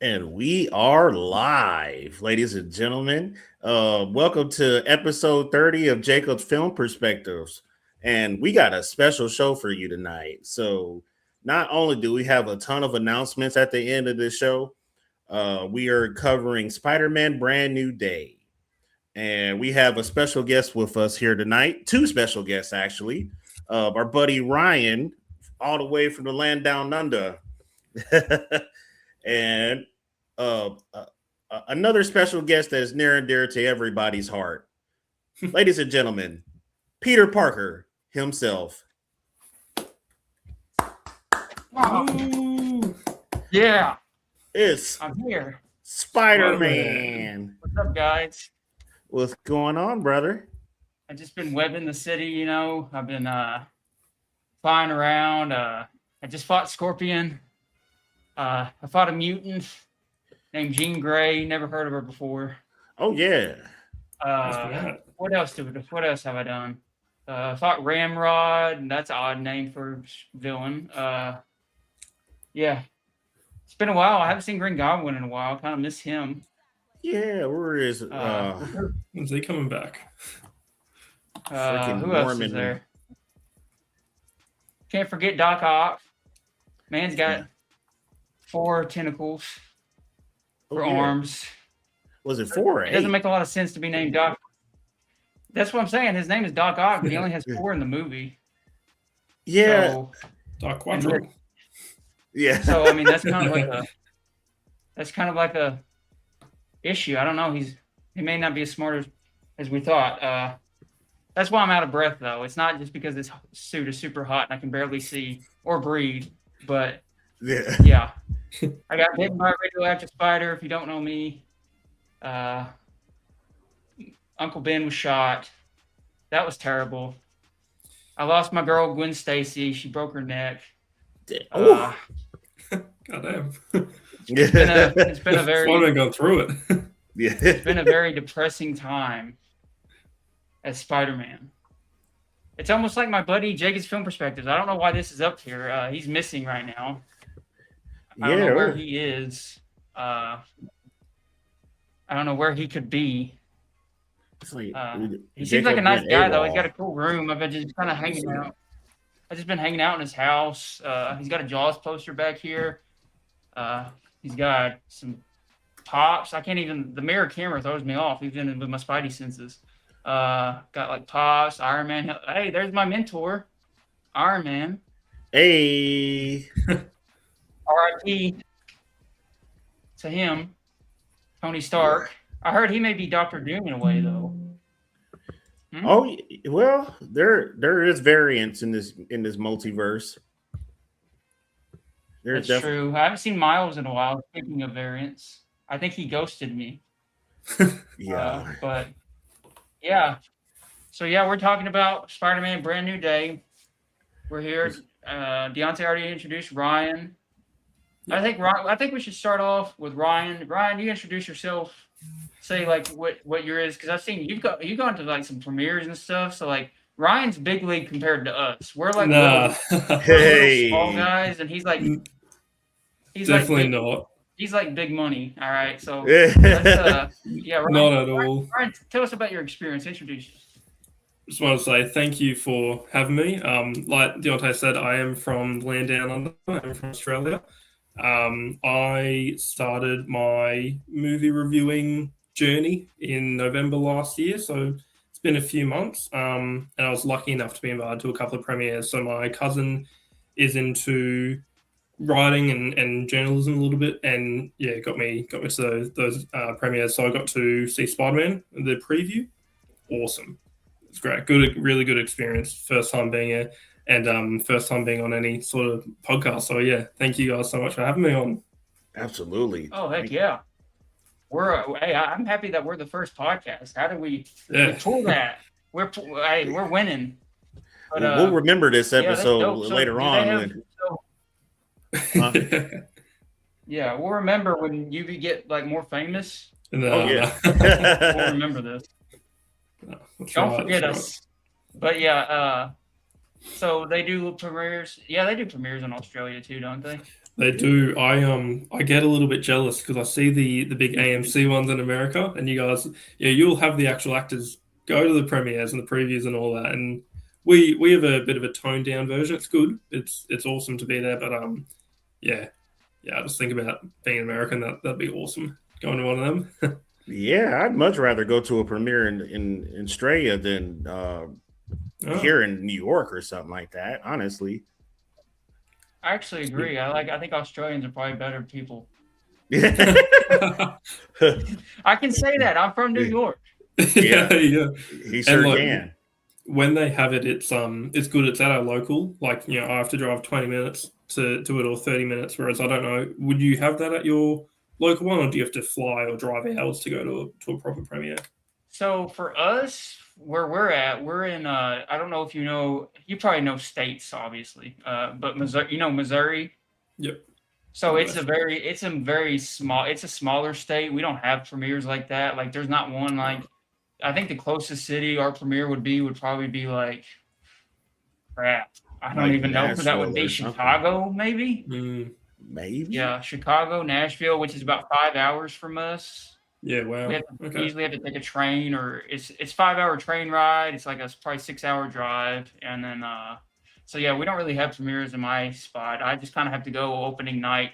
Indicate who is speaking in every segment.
Speaker 1: And we are live, ladies and gentlemen. Welcome to episode 30 of Jacob's Film Perspectives. And we got a special show for you tonight. So, not only do we have a ton of announcements at the end of this show, we are covering Spider-Man Brand New Day. And we have a special guest with us here tonight. Two special guests, actually. Our buddy Ryan, all the way from the land down under. and uh, uh, another special guest that is near and dear to everybody's heart. Ladies and gentlemen, Peter Parker himself.
Speaker 2: Ooh. Yeah,
Speaker 1: It's
Speaker 2: I'm here.
Speaker 1: Spider-Man.
Speaker 2: What's up, guys?
Speaker 1: What's going on, brother?
Speaker 2: I've just been webbing the city, I've been flying around. I just fought Scorpion. I fought a mutant named Jean Grey. Never heard of her before.
Speaker 1: Oh, yeah.
Speaker 2: What else have I done? Fought Ramrod, and that's an odd name for a villain. Yeah. It's been a while. I haven't seen Green Goblin in a while. I kind of miss him.
Speaker 1: Yeah, where is it?
Speaker 3: Is he coming back?
Speaker 2: Who else is there? Can't forget Doc Ock. Man's got 4 tentacles for arms.
Speaker 1: Was it 4 or 8?
Speaker 2: It doesn't make a lot of sense to be named Doc. That's what I'm saying. His name is Doc Ock, but he only has 4 in the movie.
Speaker 1: Yeah.
Speaker 2: So,
Speaker 3: Doc Quattro.
Speaker 1: Yeah.
Speaker 2: So I mean, that's kind of like a issue. I don't know. He may not be as smart as we thought. That's why I'm out of breath, though. It's not just because this suit is super hot and I can barely see or breathe, but yeah. I got bitten by a radioactive spider. If you don't know me, Uncle Ben was shot. That was terrible. I lost my girl Gwen Stacy. She broke her neck.
Speaker 3: Goddamn.
Speaker 2: It's been a very.
Speaker 3: I've gone through it.
Speaker 1: Yeah.
Speaker 2: It's been a very depressing time as Spider-Man. It's almost like my buddy Jacob's Film Perspectives. I don't know why this is up here. He's missing right now. I don't know where he is. I don't know where he could be. He seems like a nice guy, though. He's got a cool room. I've been just kind of hanging out. I've just been hanging out in his house. He's got a Jaws poster back here. He's got some pops. The mirror camera throws me off, even with my spidey senses. Got like pops, Iron Man. Hey, there's my mentor, Iron Man.
Speaker 1: Hey.
Speaker 2: R.I.P. to him, Tony Stark. I heard he may be Doctor Doom in a way, though.
Speaker 1: Oh well, there is variance in this multiverse.
Speaker 2: That's true. I haven't seen Miles in a while. Speaking of variants, I think he ghosted me.
Speaker 1: Yeah.
Speaker 2: But yeah. So yeah, we're talking about Spider-Man Brand New Day. We're here. Deontay already introduced Ryan. I think we should start off with Ryan. Ryan, you introduce yourself. Say like what yours is, because I've seen you've gone to like some premieres and stuff. So like Ryan's big league compared to us. We're like little small guys, and he's
Speaker 3: definitely not.
Speaker 2: He's like big money. All right, so
Speaker 3: Ryan, not at all.
Speaker 2: Ryan, tell us about your experience. Introduce yourself.
Speaker 3: Just want to say thank you for having me. Like Deontay said, I am from land down under. I'm from Australia. I started my movie reviewing journey in November last year, so it's been a few months. And I was lucky enough to be invited to a couple of premieres. So my cousin is into writing and journalism a little bit, and yeah, got me to those premieres. So I got to see Spider-Man, the preview. Awesome. It's great. Really good experience. First time being here. And first time being on any sort of podcast. So, yeah, thank you guys so much for having me on.
Speaker 1: Absolutely.
Speaker 2: Oh, heck yeah. I'm happy that we're the first podcast. How do we pull that? We're winning. But,
Speaker 1: we'll remember this episode later on.
Speaker 2: Yeah, we'll remember when you get like more famous.
Speaker 1: We'll
Speaker 2: remember this. Don't forget us. But yeah, so they do premieres. Yeah, they do premieres in Australia too, don't they?
Speaker 3: They do. I get a little bit jealous because I see the big AMC ones in America, and you guys, yeah, you'll have the actual actors go to the premieres and the previews and all that, and we have a bit of a toned down version. It's good. It's awesome to be there, but yeah, I just think about being American. That'd be awesome going to one of them.
Speaker 1: Yeah, I'd much rather go to a premiere in Australia than here in New York or something like that. Honestly,
Speaker 2: I actually agree. I think Australians are probably better people.
Speaker 1: yeah,
Speaker 2: I can say that. I'm from New York.
Speaker 3: yeah.
Speaker 1: he sure
Speaker 3: like,
Speaker 1: can.
Speaker 3: When they have it, it's good. It's at our local. Like, I have to drive 20 minutes to it, or 30 minutes. Whereas I don't know, would you have that at your local one, or do you have to fly or drive hours to go to a proper premiere?
Speaker 2: So for us, where we're at, we're in. I don't know if you know. You probably know states, obviously. But Missouri, Missouri.
Speaker 3: Yep.
Speaker 2: So it's a very small. It's a smaller state. We don't have premieres like that. Like there's not one like. I think the closest city our premiere would probably be like. Crap. I don't
Speaker 1: Like
Speaker 2: even know if that would be
Speaker 1: Nashville or
Speaker 2: Chicago, maybe.
Speaker 1: Maybe.
Speaker 2: Yeah, Chicago, Nashville, which is about 5 hours from us.
Speaker 3: Yeah, wow.
Speaker 2: We usually have to take a train, or it's 5 hour train ride. It's like a probably 6 hour drive, and then so yeah, we don't really have premieres in my spot. I just kind of have to go opening night,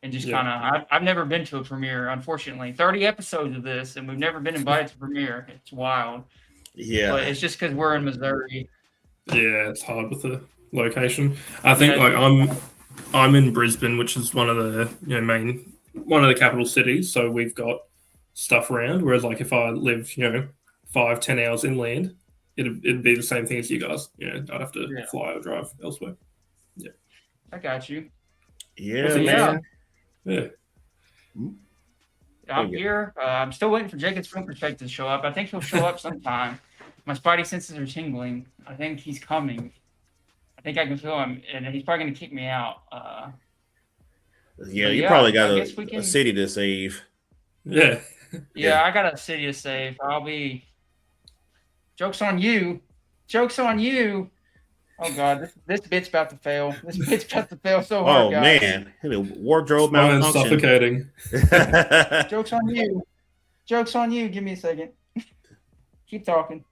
Speaker 2: and just kind of I've never been to a premiere, unfortunately. 30 episodes of this, and we've never been invited to premiere. It's wild.
Speaker 1: Yeah,
Speaker 2: But it's just because we're in Missouri.
Speaker 3: Yeah, it's hard with the location. I think I'm in Brisbane, which is one of the one of the capital cities, so we've got stuff around. Whereas like if I lived 5-10 hours inland, it'd be the same thing as you guys. I'd have to fly or drive elsewhere. Yeah,
Speaker 2: I got you.
Speaker 1: Yeah,
Speaker 2: man.
Speaker 3: Yeah.
Speaker 2: I'm here. I'm still waiting for Jacob's film perspective to show up. I think he'll show up sometime. My spidey senses are tingling. I think he's coming. I think I can feel him, and he's probably going to kick me out.
Speaker 1: you probably got a city to save.
Speaker 3: Yeah.
Speaker 2: Yeah, I got a city to save. I'll be. Joke's on you. Joke's on you. Oh God, this bit's about to fail. This bit's about to fail so hard, guys.
Speaker 1: Man, wardrobe malfunction.
Speaker 3: Suffocating.
Speaker 2: Joke's on you. Joke's on you. Give me a second. Keep talking.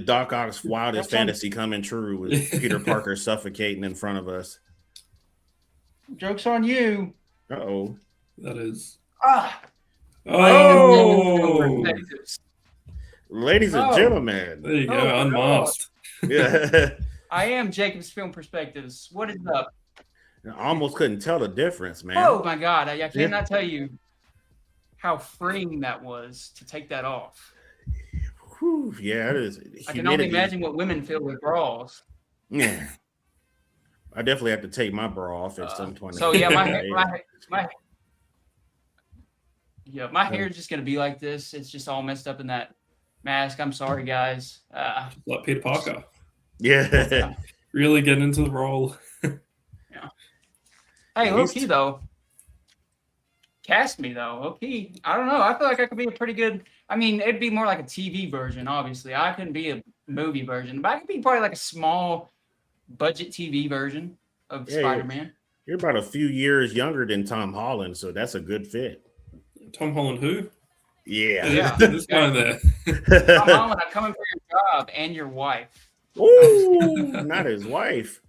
Speaker 1: Doc Ock's wildest fantasy coming true with Peter Parker suffocating in front of us.
Speaker 2: Joke's on you.
Speaker 1: Uh-oh.
Speaker 3: That is.
Speaker 1: Oh! Ladies and gentlemen.
Speaker 3: There you go, unmasked.
Speaker 1: Yeah.
Speaker 2: I am Jacob's Film Perspectives. What is up?
Speaker 1: I almost couldn't tell the difference, man.
Speaker 2: Oh my God. I cannot tell you how freeing that was to take that off.
Speaker 1: Whew, yeah, it is.
Speaker 2: I can only imagine what women feel with bras.
Speaker 1: Yeah. I definitely have to take my bra off at some point.
Speaker 2: So yeah, my hair is just gonna be like this. It's just all messed up in that mask. I'm sorry, guys.
Speaker 3: Like Peter Parker.
Speaker 1: Yeah.
Speaker 3: Really getting into the role.
Speaker 2: Yeah. Hey, low-key though. Cast me though. Low-key. I don't know. I feel like I could be a pretty good. I mean, it'd be more like a TV version, obviously. I couldn't be a movie version, but I could be probably like a small budget TV version of Spider-Man.
Speaker 1: You're about a few years younger than Tom Holland, so that's a good fit.
Speaker 3: Tom Holland who?
Speaker 1: Yeah.
Speaker 3: This guy there.
Speaker 2: Tom Holland, I'm coming for your job and your wife.
Speaker 1: Ooh, not his wife.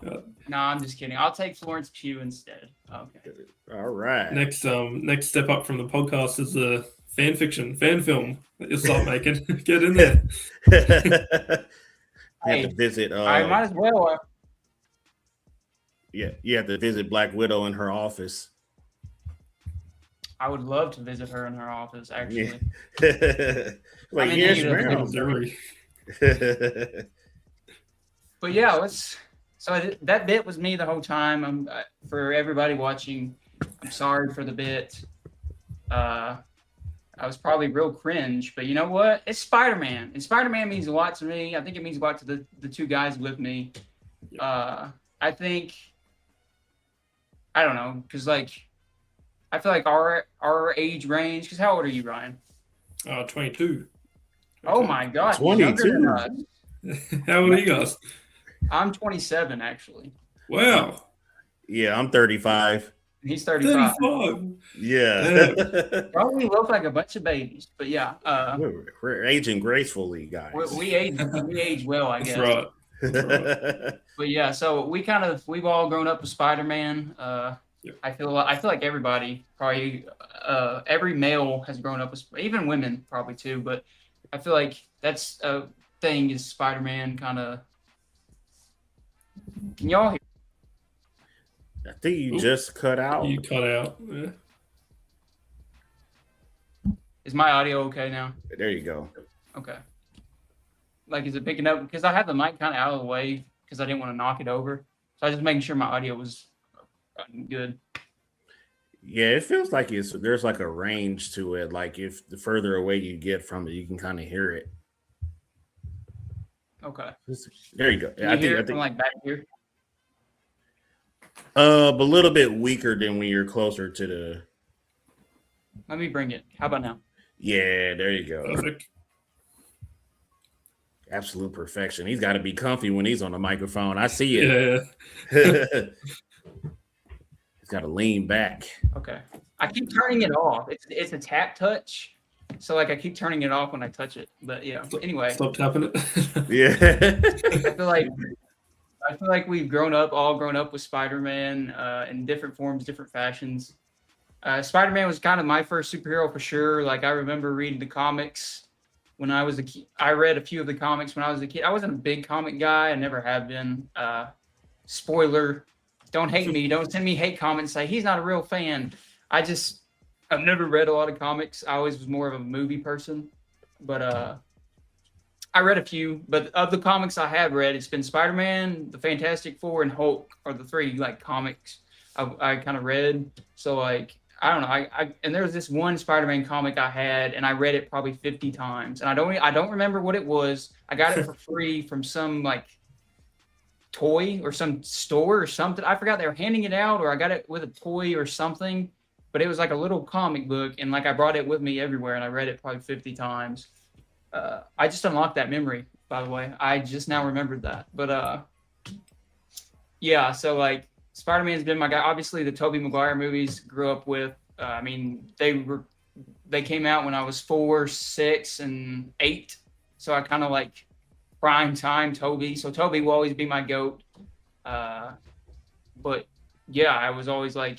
Speaker 2: No, I'm just kidding. I'll take Florence Pugh instead. Okay.
Speaker 1: All right.
Speaker 3: Next step up from the podcast is the fan film that you'll start making. Get in there.
Speaker 1: You have to visit.
Speaker 2: I might as well.
Speaker 1: Yeah, you have to visit Black Widow in her office.
Speaker 2: I would love to visit her in her office, actually.
Speaker 1: Like, yes, ma'am.
Speaker 2: But yeah, so that bit was me the whole time. For everybody watching, I'm sorry for the bit. I was probably real cringe, but you know what? It's Spider-Man, and Spider-Man means a lot to me. I think it means a lot to the two guys with me. I think, I don't know, because like, I feel like our age range. Because how old are you, Ryan?
Speaker 3: 22.
Speaker 2: Oh my God,
Speaker 1: 22.
Speaker 3: How old are you guys?
Speaker 2: I'm 27, actually.
Speaker 3: Wow.
Speaker 1: Yeah, I'm 35.
Speaker 2: He's 35.
Speaker 3: 35.
Speaker 1: Yeah.
Speaker 2: Probably look like a bunch of babies, but yeah,
Speaker 1: we're aging gracefully, guys.
Speaker 2: we age well, I
Speaker 3: That's
Speaker 2: guess.
Speaker 3: right. That's right.
Speaker 2: But yeah, so we've all grown up with Spider-Man.
Speaker 3: Yep.
Speaker 2: I feel like everybody probably every male has grown up with, even women probably too. But I feel like that's a thing is Spider-Man kind of. Can y'all hear?
Speaker 1: I think you
Speaker 3: Oop.
Speaker 1: just cut out.
Speaker 3: You cut out. Yeah.
Speaker 2: Is my audio okay now?
Speaker 1: There you go.
Speaker 2: Okay. Like, is it picking up? Because I had the mic kind of out of the way because I didn't want to knock it over. So I was just making sure my audio was good.
Speaker 1: Yeah, it feels like there's like a range to it. Like if the further away you get from it, you can kind of hear it.
Speaker 2: Okay.
Speaker 1: There you go.
Speaker 2: Can you hear it from like back here?
Speaker 1: A little bit weaker than when you're closer to the.
Speaker 2: Let me bring it. How about now?
Speaker 1: Yeah, there you go.
Speaker 3: Perfect.
Speaker 1: Absolute perfection. He's got to be comfy when he's on the microphone. I see it.
Speaker 3: Yeah.
Speaker 1: He's got to lean back.
Speaker 2: Okay. I keep turning it off. It's a tap touch. So like I keep turning it off when I touch it. But yeah. Anyway.
Speaker 3: Stop tapping it.
Speaker 1: Yeah.
Speaker 2: I feel like we've all grown up with Spider-Man in different forms, different fashions. Spider-Man was kind of my first superhero for sure. Like I remember reading the comics when I was a kid. I read a few of the comics when I was a kid. I wasn't a big comic guy. I never have been. Spoiler. Don't hate me. Don't send me hate comments. Say he's not a real fan. I've never read a lot of comics. I always was more of a movie person. But I read a few. But of the comics I have read, it's been Spider-Man, the Fantastic Four, and Hulk are the three like comics I kind of read. So like I don't know. And there was this one Spider-Man comic I had, and I read it probably 50 times. And I don't remember what it was. I got it for free from some like toy or some store or something. I forgot they were handing it out, or I got it with a toy or something. But it was like a little comic book, and like I brought it with me everywhere, and I read it probably 50 times. I just unlocked that memory, by the way. I just now remembered that. But yeah, so like Spider-Man's been my guy. Obviously, the Tobey Maguire movies grew up with. I mean, they came out when I was 4, 6, and 8. So I kind of like prime time Tobey. So Tobey will always be my GOAT. But yeah, I was always like,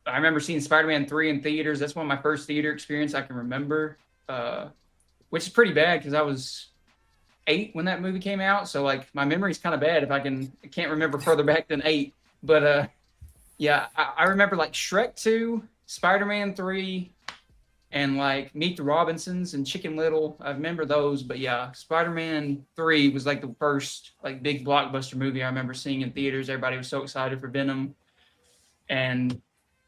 Speaker 2: I remember seeing Spider-Man 3 in theaters. That's one of my first theater experience I can remember, which is pretty bad because I was 8 when that movie came out. So like my memory's kind of bad if I can't remember further back than 8. But yeah, I remember like Shrek 2, Spider-Man 3, and like Meet the Robinsons and Chicken Little. I remember those. But yeah, Spider-Man 3 was like the first like big blockbuster movie I remember seeing in theaters. Everybody was so excited for Venom. And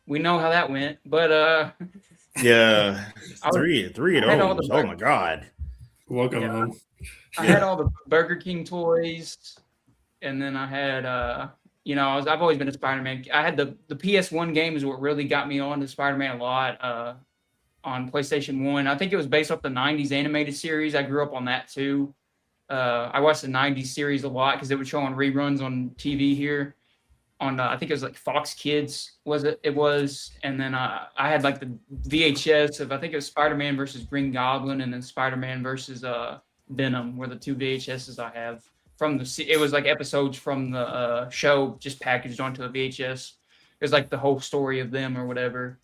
Speaker 2: we know how that went. But
Speaker 1: yeah, three of those. Oh my God.
Speaker 3: Welcome home.
Speaker 2: I had all the Burger King toys, and then I had I've always been a Spider-Man. I had the PS1 game is what really got me on to Spider-Man a lot on PlayStation 1. I think it was based off the 90s animated series. I grew up on that too. I watched the 90s series a lot because it would show on reruns on TV here. On I think it was like Fox Kids it was, and then I had like the VHS of I think it was Spider-Man versus Green Goblin, and then Spider-Man versus Venom were the 2 VHSs I have from it was like episodes from the show just packaged onto a VHS. It was like the whole story of them or whatever.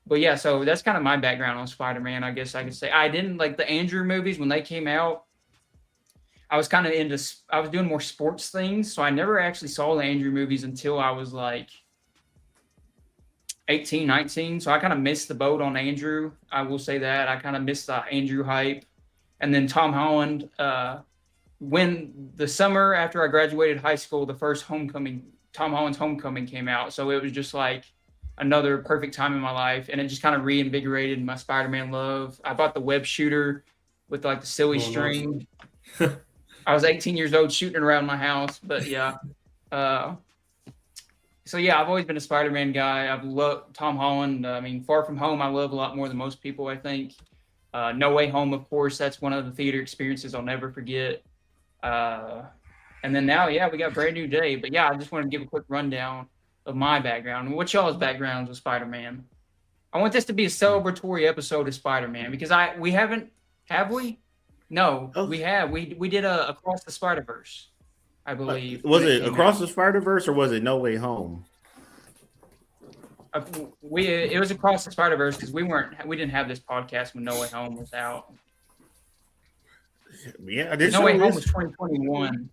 Speaker 2: But yeah, so that's kind of my background on Spider-Man. I guess I could say I didn't like the Andrew movies when they came out. I was kind of I was doing more sports things. So I never actually saw the Andrew movies until I was like 18, 19. So I kind of missed the boat on Andrew. I will say that. I kind of missed the Andrew hype. And then Tom Holland, when the summer after I graduated high school, the first Tom Holland's Homecoming came out. So it was just like another perfect time in my life. And it just kind of reinvigorated my Spider-Man love. I bought the web shooter with like the silly string. Nice. I was 18 years old shooting around my house, but yeah. So yeah, I've always been a Spider-Man guy. I've loved Tom Holland. I mean, Far From Home, I love a lot more than most people, I think. No Way Home, of course, that's one of the theater experiences I'll never forget. And And then now, we got Brand New Day. But yeah, I just want to give a quick rundown of my background. What y'all's backgrounds with Spider-Man? I want this to be a celebratory episode of Spider-Man because we haven't, have we? No, we have. We did a Across the Spider-Verse, I believe.
Speaker 1: Was it Across the Spider-Verse or was it No Way Home?
Speaker 2: It was Across the Spider-Verse because we didn't have this podcast when No Way Home was out.
Speaker 1: Yeah,
Speaker 2: No Way Home was 2021.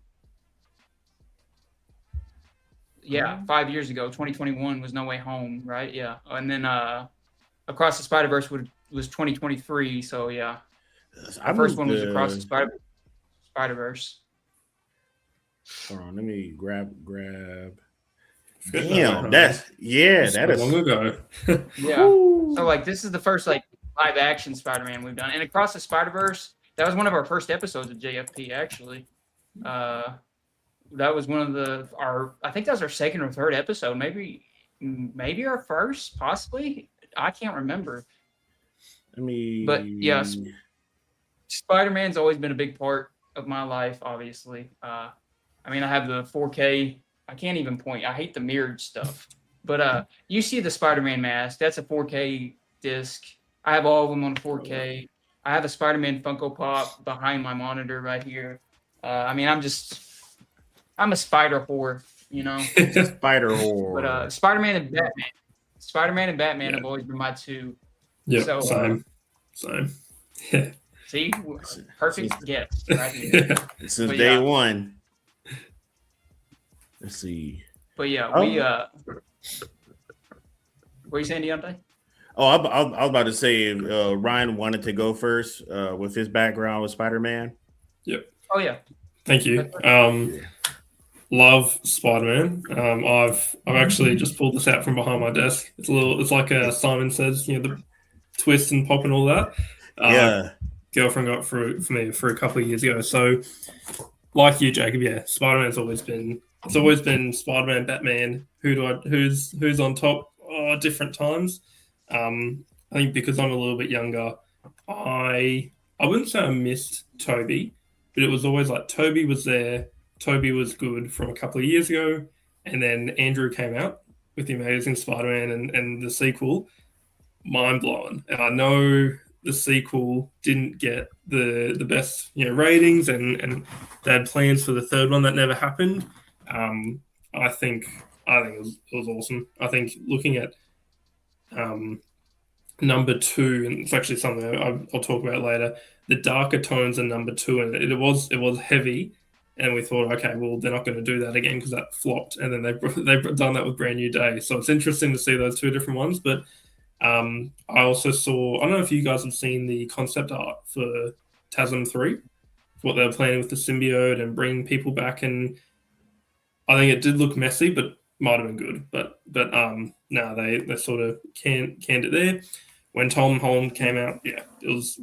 Speaker 2: Yeah, 5 years ago, 2021 was No Way Home, right? Yeah, and then Across the Spider-Verse was 2023. So yeah, our first one was Across the Spider-Verse.
Speaker 1: Hold on, let me grab. Damn, that is
Speaker 3: long ago.
Speaker 2: Yeah. So like this is the first like live action Spider-Man we've done. And Across the Spider-Verse, that was one of our first episodes of JFP actually. That was one of I think that was our second or third episode, maybe our first, possibly. I can't remember. But yeah, Spider-Man's always been a big part of my life, obviously. I mean, I have the 4K. I can't even point. I hate the mirrored stuff. But you see the Spider-Man mask. That's a 4K disc. I have all of them on 4K. I have a Spider-Man Funko Pop behind my monitor right here. I mean, I'm a spider whore, you know?
Speaker 1: Spider whore.
Speaker 2: But Spider-Man and Batman have always been my two.
Speaker 3: Yeah,
Speaker 2: so,
Speaker 3: same. Yeah.
Speaker 2: See? Perfect guess right here.
Speaker 1: Since day one. Let's see.
Speaker 2: But yeah, what are you saying, Deontay?
Speaker 1: Oh, I was about to say Ryan wanted to go first with his background with Spider-Man.
Speaker 3: Yep.
Speaker 2: Oh yeah.
Speaker 3: Thank you. Love Spider-Man. I've actually just pulled this out from behind my desk. It's like Simon says, you know, the twist and pop and all that. Girlfriend got for me for a couple of years ago. So, like you, Jacob, Spider-Man's always been Spider-Man, Batman. Who's on top? Different times. I think because I'm a little bit younger, I wouldn't say I missed Toby, but it was always like Toby was there. Toby was good from a couple of years ago, and then Andrew came out with the Amazing Spider-Man and the sequel. Mind blowing. And I know the sequel didn't get the best ratings, and they had plans for the third one that never happened. I think it was awesome. I think looking at number 2, and it's actually something I'll talk about later. The darker tones in number 2, and it was heavy, and we thought, okay, well they're not going to do that again because that flopped, and then they've done that with Brand New Day. So it's interesting to see those two different ones. But I also saw, I don't know if you guys have seen the concept art for TASM 3, what they were planning with the symbiote and bringing people back, and I think it did look messy, but might have been good. But no, they sort of canned it there. When Tom Holland came out, it was,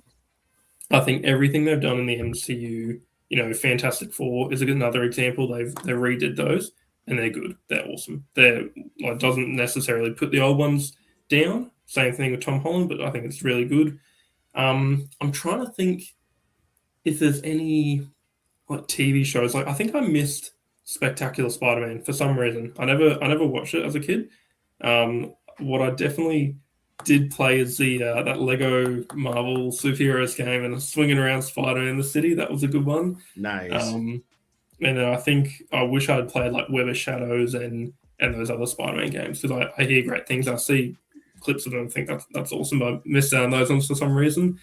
Speaker 3: I think everything they've done in the MCU, Fantastic Four is another example. They redid those, and they're good. They're awesome. It doesn't necessarily put the old ones down. Same thing with Tom Holland, but I think it's really good. I'm trying to think if there's any TV shows. I think I missed Spectacular Spider-Man for some reason. I never watched it as a kid. What I definitely did play is that Lego Marvel superheroes game and swinging around Spider-Man in the city. That was a good one.
Speaker 1: Nice.
Speaker 3: And I think I wish I'd played like Web of Shadows and those other Spider-Man games because I hear great things. I see clips of them and think that's awesome. But I missed out on those ones for some reason.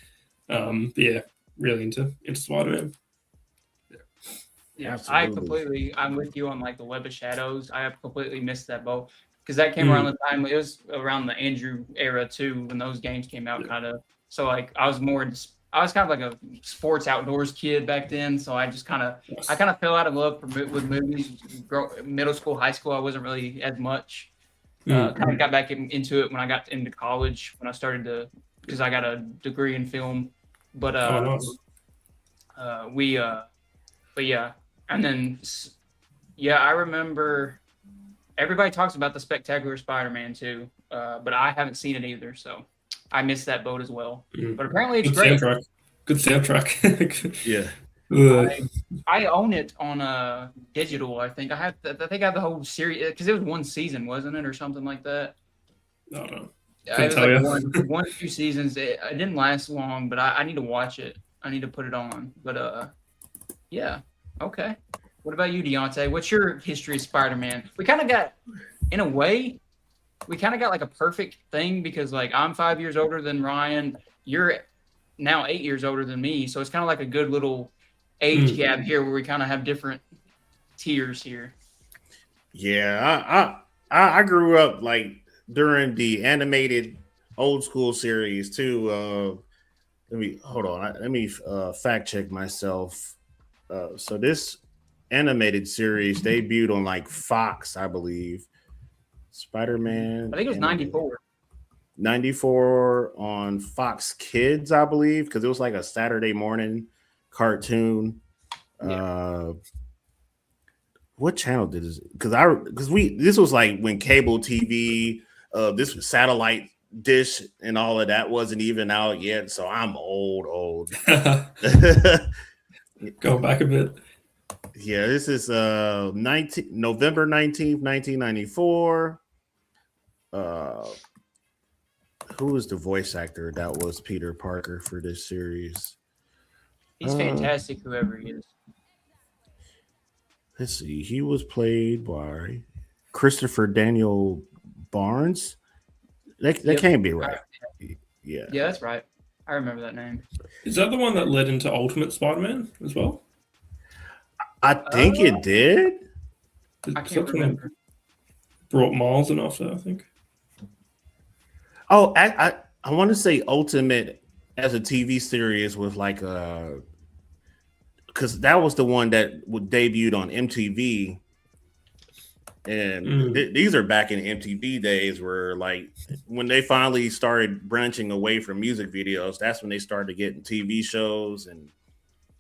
Speaker 3: But yeah, really into Spider-Man.
Speaker 2: Yeah, I'm with you on like the Web of Shadows. I have completely missed that boat because that came around the time, it was around the Andrew era too, when those games came out kind of. So like I was kind of like a sports outdoors kid back then. So I just kind of fell out of love with movies. Middle school, high school, I wasn't really as much. Kind of got back into it when I got into college, when I started because I got a degree in film. But but yeah. And then, I remember everybody talks about the Spectacular Spider-Man too, but I haven't seen it either, so I missed that boat as well. But apparently it's great.
Speaker 3: Good soundtrack.
Speaker 1: Yeah.
Speaker 3: Ugh.
Speaker 2: I own it on digital. I think I have the whole series because it was one season, wasn't it, or something like that.
Speaker 3: I don't know.
Speaker 2: It
Speaker 3: Couldn't
Speaker 2: was
Speaker 3: tell
Speaker 2: like
Speaker 3: you.
Speaker 2: one, 2 seasons. It didn't last long, but I need to watch it. I need to put it on. But yeah, okay. What about you, Deontay? What's your history of Spider-Man? We kind of got, in a way, we kind of got like a perfect thing because like I'm 5 years older than Ryan. You're now 8 years older than me, so it's kind of like a good little age gap here where we kind of have different tiers here.
Speaker 1: Yeah, I grew up like during the animated old school series too. Let me hold on. Let me fact check myself. So this animated series debuted on like Fox, I believe. Spider-Man
Speaker 2: I think it was
Speaker 1: animated.
Speaker 2: 94.
Speaker 1: 94 on Fox Kids, I believe, because it was like a Saturday morning cartoon.
Speaker 2: Yeah.
Speaker 1: What channel did this? Because this was like when cable TV, this was satellite dish and all of that wasn't even out yet. So I'm old.
Speaker 3: Going back a bit.
Speaker 1: Yeah, this is November 19th, 1994. Who was the voice actor that was Peter Parker for this series?
Speaker 2: He's fantastic, whoever he is.
Speaker 1: Let's see. He was played by Christopher Daniel Barnes. That can't be right. Yeah.
Speaker 2: Yeah, that's right. I remember that name.
Speaker 3: Is that the one that led into Ultimate Spider-Man as well?
Speaker 1: I think it did.
Speaker 2: I can't remember.
Speaker 3: Brought Miles in after, I think.
Speaker 1: Oh, I want to say Ultimate as a TV series was like because that was the one that debuted on MTV. And these are back in MTV days where like when they finally started branching away from music videos, that's when they started getting TV shows, and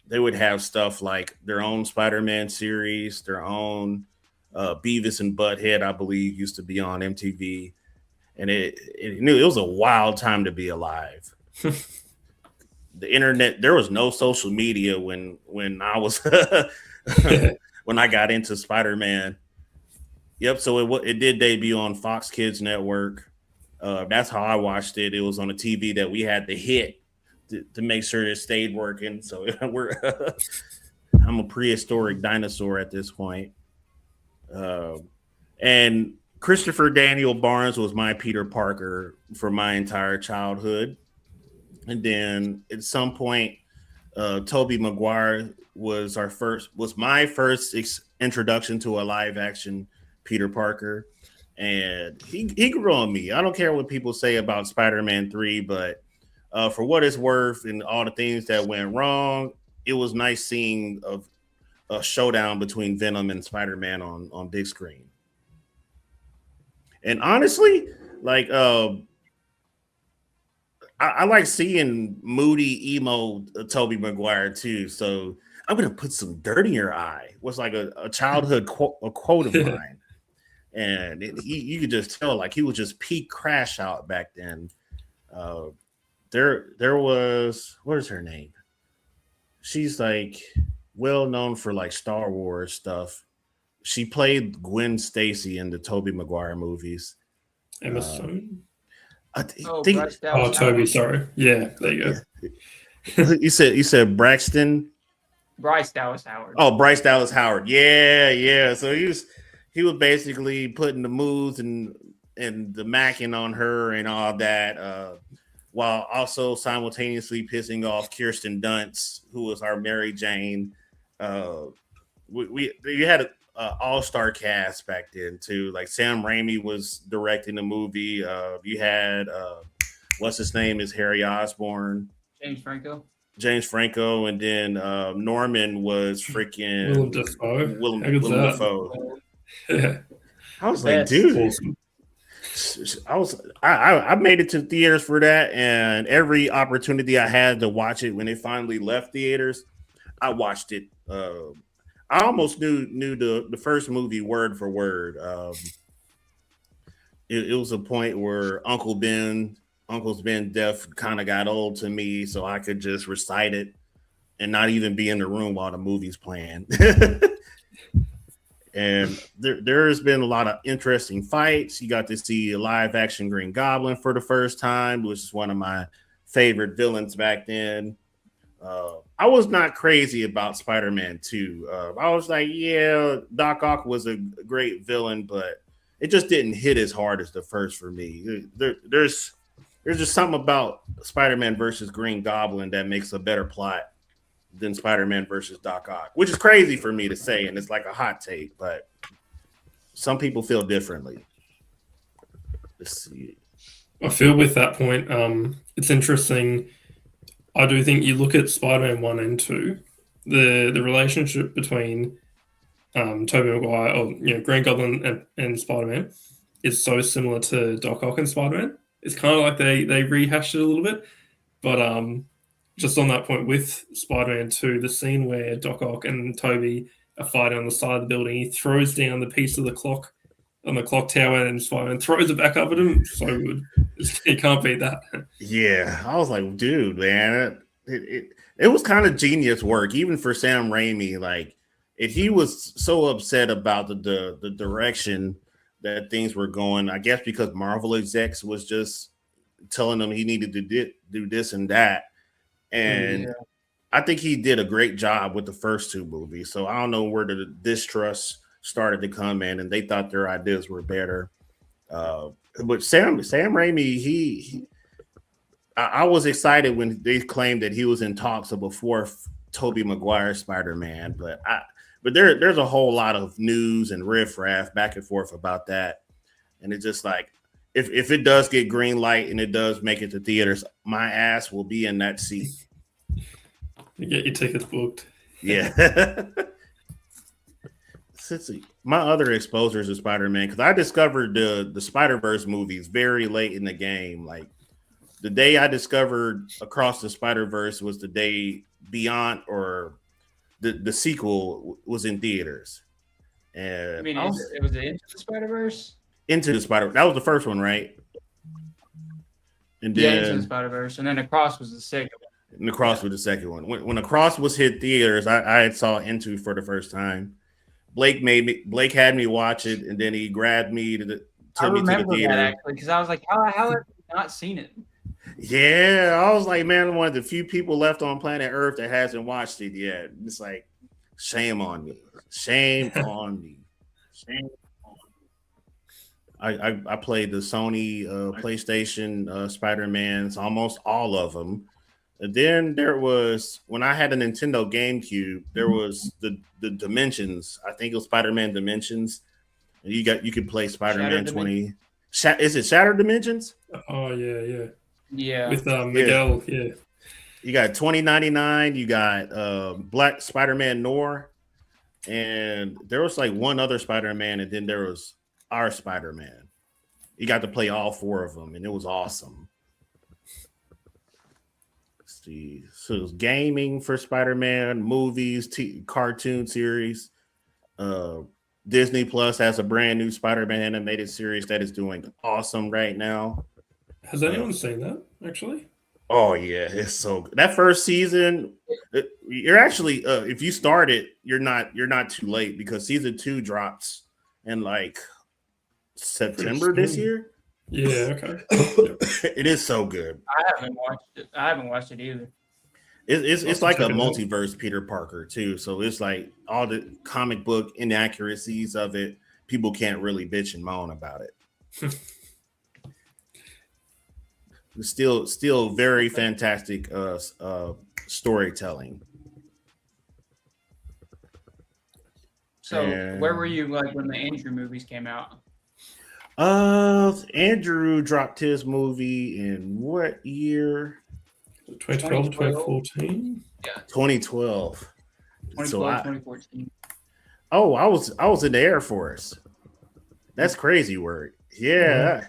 Speaker 1: they would have stuff like their own Spider-Man series, their own Beavis and Butthead, I believe, used to be on MTV. And it was a wild time to be alive. The internet, there was no social media when I was when I got into Spider-Man. Yep, so it did debut on Fox Kids Network. That's how I watched it. It was on a TV that we had to hit to make sure it stayed working. So I'm a prehistoric dinosaur at this point. And Christopher Daniel Barnes was my Peter Parker for my entire childhood. And then at some point, Tobey Maguire was my first introduction to a live action Peter Parker. And he grew on me. I don't care what people say about Spider-Man 3, but for what it's worth and all the things that went wrong, it was nice seeing a showdown between Venom and Spider-Man on big screen. And honestly, like I like seeing moody emo Tobey Maguire too. So I'm gonna put some dirt in your eye. Was like a childhood quote of mine, and you could just tell like he was just peak crash out back then. There was, what is her name? She's like well known for like Star Wars stuff. She played Gwen Stacy in the Tobey Maguire movies.
Speaker 3: Emma Stone. Toby, sorry. Yeah, there you go.
Speaker 1: Yeah. you said Braxton.
Speaker 2: Bryce Dallas Howard.
Speaker 1: Oh, Bryce Dallas Howard. Yeah. So he was basically putting the moves and the macking on her and all that, while also simultaneously pissing off Kirsten Dunst, who was our Mary Jane. We had an all-star cast back then too. Like Sam Raimi was directing the movie. You had what's his name is Harry Osborn. James Franco, and then Norman was freaking Willem Dafoe.
Speaker 3: Yeah.
Speaker 1: I was like, dude, awesome. I made it to theaters for that, and every opportunity I had to watch it when it finally left theaters, I watched it. I almost knew the first movie word for word. It was a point where Uncle's Ben Death kind of got old to me, so I could just recite it. and not even be in the room while the movie's playing. And there's been a lot of interesting fights. You got to see a live action Green Goblin for the first time, which is one of my favorite villains back then. I was not crazy about Spider-Man 2. I was like, yeah, Doc Ock was a great villain, but it just didn't hit as hard as the first for me. There's just something about Spider-Man versus Green Goblin that makes a better plot than Spider-Man versus Doc Ock, which is crazy for me to say, and it's like a hot take, but some people feel differently. Let's see.
Speaker 3: I feel with that point, it's interesting. I do think you look at Spider-Man 1 and 2, the relationship between Tobey Maguire, or Green Goblin and Spider-Man is so similar to Doc Ock and Spider-Man. It's kind of like they rehashed it a little bit, but just on that point with Spider-Man 2, the scene where Doc Ock and Tobey are fighting on the side of the building, he throws down the piece of the clock on the clock tower, and Spider-Man throws it back up at him. So good. You can't beat that.
Speaker 1: Yeah, I was like, dude, man, it was kind of genius work, even for Sam Raimi. Like, he was so upset about the direction that things were going. I guess because Marvel execs was just telling him he needed to do this and that. And I think he did a great job with the first two movies. So I don't know where the distrust started to come in, and they thought their ideas were better. But Sam Raimi, I was excited when they claimed that he was in talks of a fourth Tobey Maguire Spider-Man, but there's a whole lot of news and riffraff back and forth about that, and it's just like if it does get green light and it does make it to theaters, my ass will be in that seat.
Speaker 3: You get your tickets booked.
Speaker 1: Yeah. My other exposures to Spider-Man, because I discovered the Spider-Verse movies very late in the game. Like, the day I discovered Across the Spider-Verse was the day Beyond, or the sequel, was in theaters. And
Speaker 2: I mean, it was Into the Spider-Verse?
Speaker 1: Into the Spider-Verse. That was the first one, right? And then
Speaker 2: Into the Spider-Verse. And then Across was the second one.
Speaker 1: And Across was the second one. When Across was hit theaters, I saw Into for the first time. Blake had me watch it, and then he grabbed me took me to the theater.
Speaker 2: That actually, because I was like, how have you not seen it?
Speaker 1: Yeah, I was like, man, I'm one of the few people left on planet Earth that hasn't watched it yet. It's like, shame on me. Shame on me. Shame on me. I played the Sony PlayStation Spider-Mans, almost all of them. And then there was, when I had a Nintendo GameCube, there was the Dimensions. I think it was Spider-Man Dimensions. And you could play Spider-Man 20. Is it Shattered Dimensions?
Speaker 3: Oh yeah.
Speaker 2: Yeah.
Speaker 3: With Miguel, yeah.
Speaker 1: You got 2099, you got Black Spider-Man Noir, and there was like one other Spider-Man, and then there was our Spider-Man. You got to play all four of them, and it was awesome. So it was gaming for Spider-Man, movies, cartoon series. Disney Plus has a brand new Spider-Man animated series that is doing awesome right now.
Speaker 3: Has anyone seen that, actually?
Speaker 1: Oh, yeah. It's so good. That first season, you're actually, if you start it, you're not too late, because season 2 drops in like September this year.
Speaker 3: Yeah, okay.
Speaker 1: It is so good.
Speaker 2: I haven't watched it either.
Speaker 1: It's like a multiverse Peter Parker too. So it's like all the comic book inaccuracies of it. People can't really bitch and moan about it. It's still very fantastic storytelling.
Speaker 2: So where were you like when the Andrew movies came out?
Speaker 1: Andrew dropped his movie in what year?
Speaker 3: 2012, 2014?
Speaker 2: Yeah.
Speaker 1: 2012.
Speaker 2: 2014.
Speaker 1: Oh, I was in the Air Force. That's crazy work. Yeah.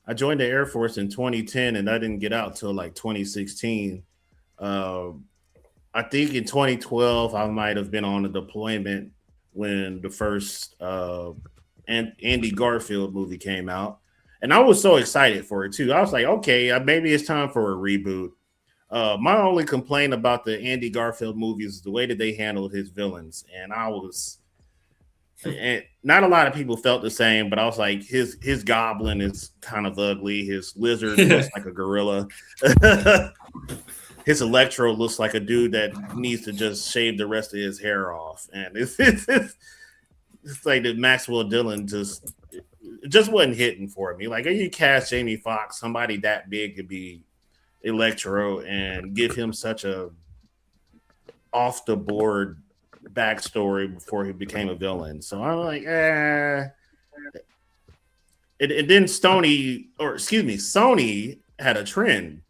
Speaker 1: I joined the Air Force in 2010, and I didn't get out till like 2016. I think in 2012 I might have been on a deployment when the first Andy Garfield movie came out, and I was so excited for it too. I was like, okay, maybe it's time for a reboot. My only complaint about the Andy Garfield movies is the way that they handled his villains, and and not a lot of people felt the same, but I was like, his goblin is kind of ugly. His lizard looks like a gorilla. His Electro looks like a dude that needs to just shave the rest of his hair off, and it's like that Maxwell Dillon just wasn't hitting for me. Like, you cast Jamie Foxx, somebody that big could be Electro, and give him such a off the board backstory before he became a villain. So I'm like, And then Sony had a trend.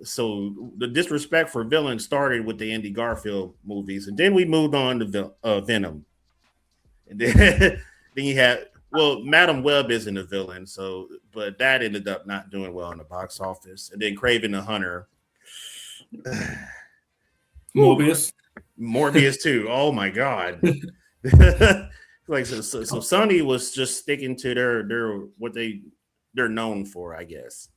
Speaker 1: So the disrespect for villains started with the Andy Garfield movies, and then we moved on to Venom. And then you had, Madam Web isn't a villain, but that ended up not doing well in the box office. And then Craven the Hunter, Morbius too. Oh my god! Like so Sony was just sticking to their what they're known for, I guess.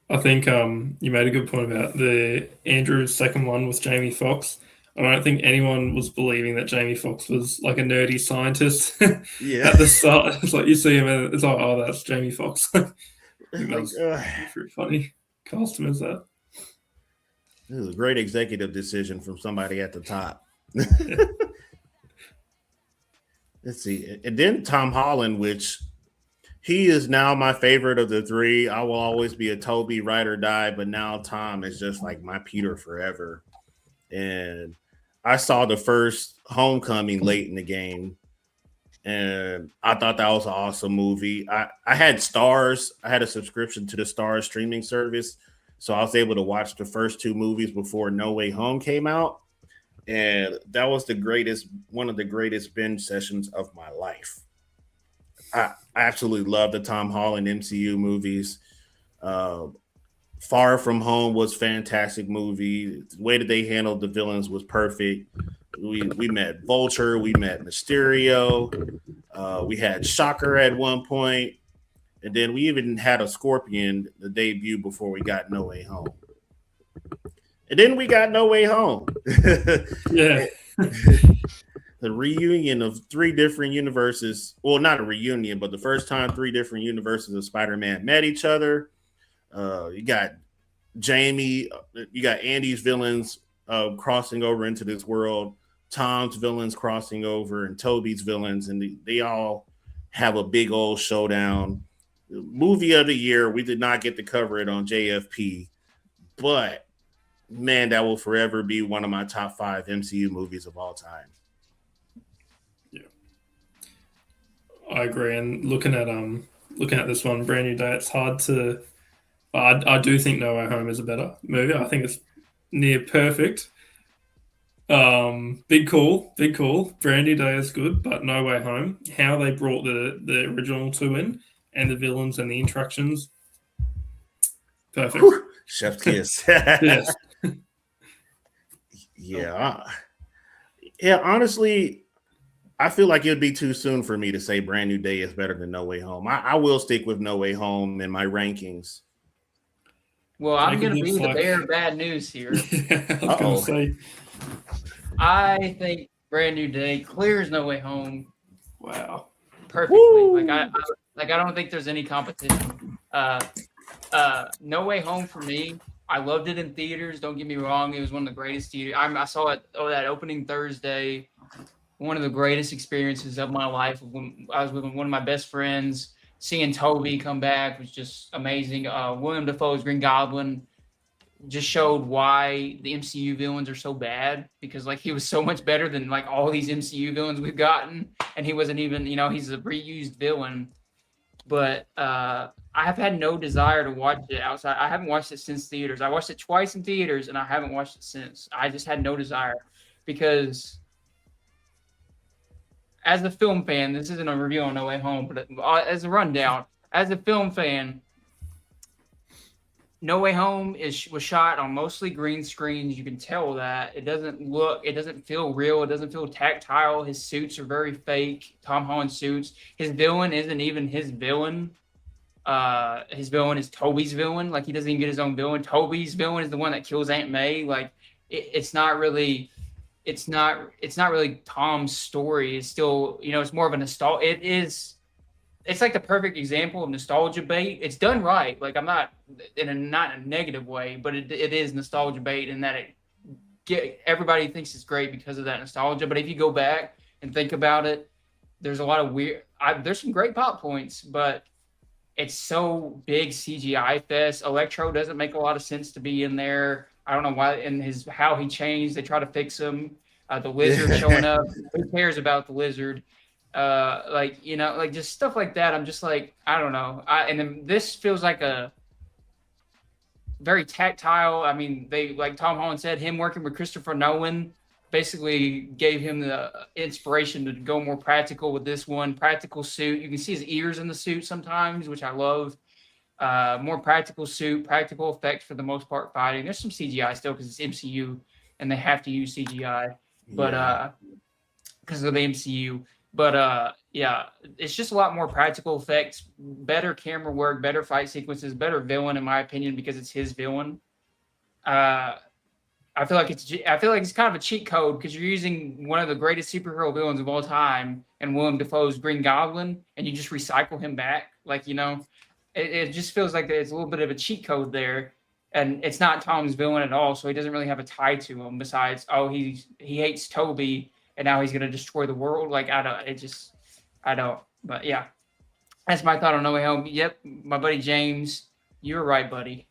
Speaker 3: I think you made a good point about the Andrew's second one with Jamie Foxx. I don't think anyone was believing that Jamie Foxx was like a nerdy scientist.
Speaker 1: Yeah.
Speaker 3: At the start, it's like you see him and it's like, oh, that's Jamie Foxx. That's pretty funny. Cast him as that.
Speaker 1: This is a great executive decision from somebody at the top. Let's see. And then Tom Holland, which he is now my favorite of the three. I will always be a Toby ride or die, but now Tom is just like my Peter forever. And I saw the first Homecoming late in the game, and I thought that was an awesome movie. I had Stars. I had a subscription to the Stars streaming service, so I was able to watch the first two movies before No Way Home came out, and that was one of the greatest binge sessions of my life. I absolutely love the Tom Holland MCU movies. Far From Home was a fantastic movie. The way that they handled the villains was perfect. We met Vulture, we met Mysterio, we had Shocker at one point, and then we even had a Scorpion the debut before we got No Way Home. And then we got No Way Home.
Speaker 3: Yeah.
Speaker 1: The reunion of three different universes. Well, not a reunion, but the first time three different universes of Spider-Man met each other. You got Jamie, you got Andy's villains crossing over into this world, Tom's villains crossing over, and Toby's villains, and they all have a big old showdown. Movie of the year. We did not get to cover it on JFP, but man, that will forever be one of my top 5 MCU movies of all time.
Speaker 3: Yeah, I agree. And looking at this one, Brand New Day, it's hard to. I do think No Way Home is a better movie. I think it's near perfect. Big call. Brand New Day is good, but No Way Home, how they brought the original two in and the villains and the interactions, perfect.
Speaker 1: Whew. Chef's kiss.
Speaker 3: Yes.
Speaker 1: Yeah. Honestly, I feel like it'd be too soon for me to say Brand New Day is better than No Way Home. I will stick with No Way Home in my rankings.
Speaker 2: Well, I'm going to be the bearer of bad news here.
Speaker 3: Yeah, I was going to say.
Speaker 2: I think Brand New Day clears No Way Home.
Speaker 3: Wow.
Speaker 2: Perfectly. Woo! I don't think there's any competition. No Way Home for me, I loved it in theaters. Don't get me wrong. It was one of the greatest theaters. I saw it that opening Thursday. One of the greatest experiences of my life. When I was with one of my best friends. Seeing Toby come back was just amazing. William Dafoe's Green Goblin just showed why the MCU villains are so bad, because like he was so much better than like all these MCU villains we've gotten, and he wasn't even, he's a reused villain. But I have had no desire to watch it outside. I haven't watched it since theaters. I watched it twice in theaters, and I haven't watched it since. I just had no desire, because as a film fan, this isn't a review on No Way Home, but as a rundown, as a film fan, No Way Home was shot on mostly green screens. You can tell that. It doesn't feel real. It doesn't feel tactile. His suits are very fake. Tom Holland suits. His villain isn't even his villain. His villain is Toby's villain. Like, he doesn't even get his own villain. Toby's villain is the one that kills Aunt May. Like, it's not really Tom's story. It's still, it's more of a nostalgia. It's like the perfect example of nostalgia bait. It's done right. Like, I'm not in a negative way, but it is nostalgia bait in that everybody thinks it's great because of that nostalgia. But if you go back and think about it, there's a lot of there's some great pop points, but it's so big CGI fest. Electro doesn't make a lot of sense to be in there. I don't know why, and how he changed. They try to fix him. The lizard showing up. Who cares about the lizard? Just stuff like that. I'm just like, I don't know. And then this feels like a very tactile. I mean, they, like Tom Holland said, him working with Christopher Nolan basically gave him the inspiration to go more practical with this one. Practical suit. You can see his ears in the suit sometimes, which I love. More practical suit, practical effects for the most part fighting. There's some CGI still because it's MCU and they have to use CGI, but because of the MCU. But yeah, it's just a lot more practical effects, better camera work, better fight sequences, better villain in my opinion because it's his villain. I feel like it's kind of a cheat code because you're using one of the greatest superhero villains of all time and Willem Dafoe's Green Goblin, and you just recycle him back. Like, it just feels like there's a little bit of a cheat code there, and it's not Tom's villain at all, so he doesn't really have a tie to him besides, he hates Toby and now he's going to destroy the world. Like, I don't. But yeah, that's my thought on No Way Home. Yep, my buddy James, you were right, buddy.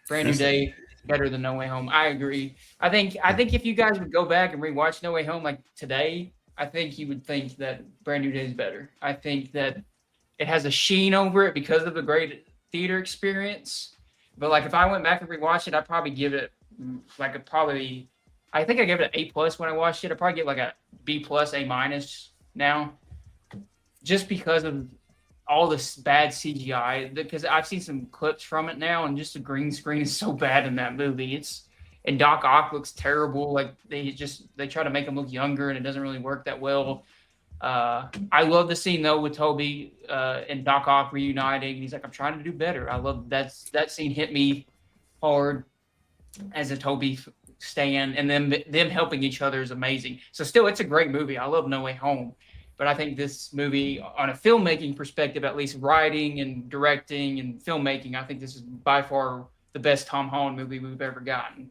Speaker 2: Brand New Day is better than No Way Home. I agree. I think if you guys would go back and rewatch No Way Home like today, I think you would think that Brand New Day is better. I think that it has a sheen over it because of the great theater experience. But like, if I went back and rewatched it, I'd probably give it I think I gave it an A+ when I watched it. I'd probably get like a B+, A- now, just because of all this bad CGI. Because I've seen some clips from it now, and just the green screen is so bad in that movie. And Doc Ock looks terrible. Like, they try to make him look younger, and it doesn't really work that well. I love the scene though with Toby and Doc Ock reuniting. He's like, I'm trying to do better. I love that scene. Hit me hard as a Toby stan, and them helping each other is amazing. So still, it's a great movie. I love No Way Home, but I think this movie, on a filmmaking perspective, at least writing and directing and filmmaking, I think this is by far the best Tom Holland movie we've ever gotten.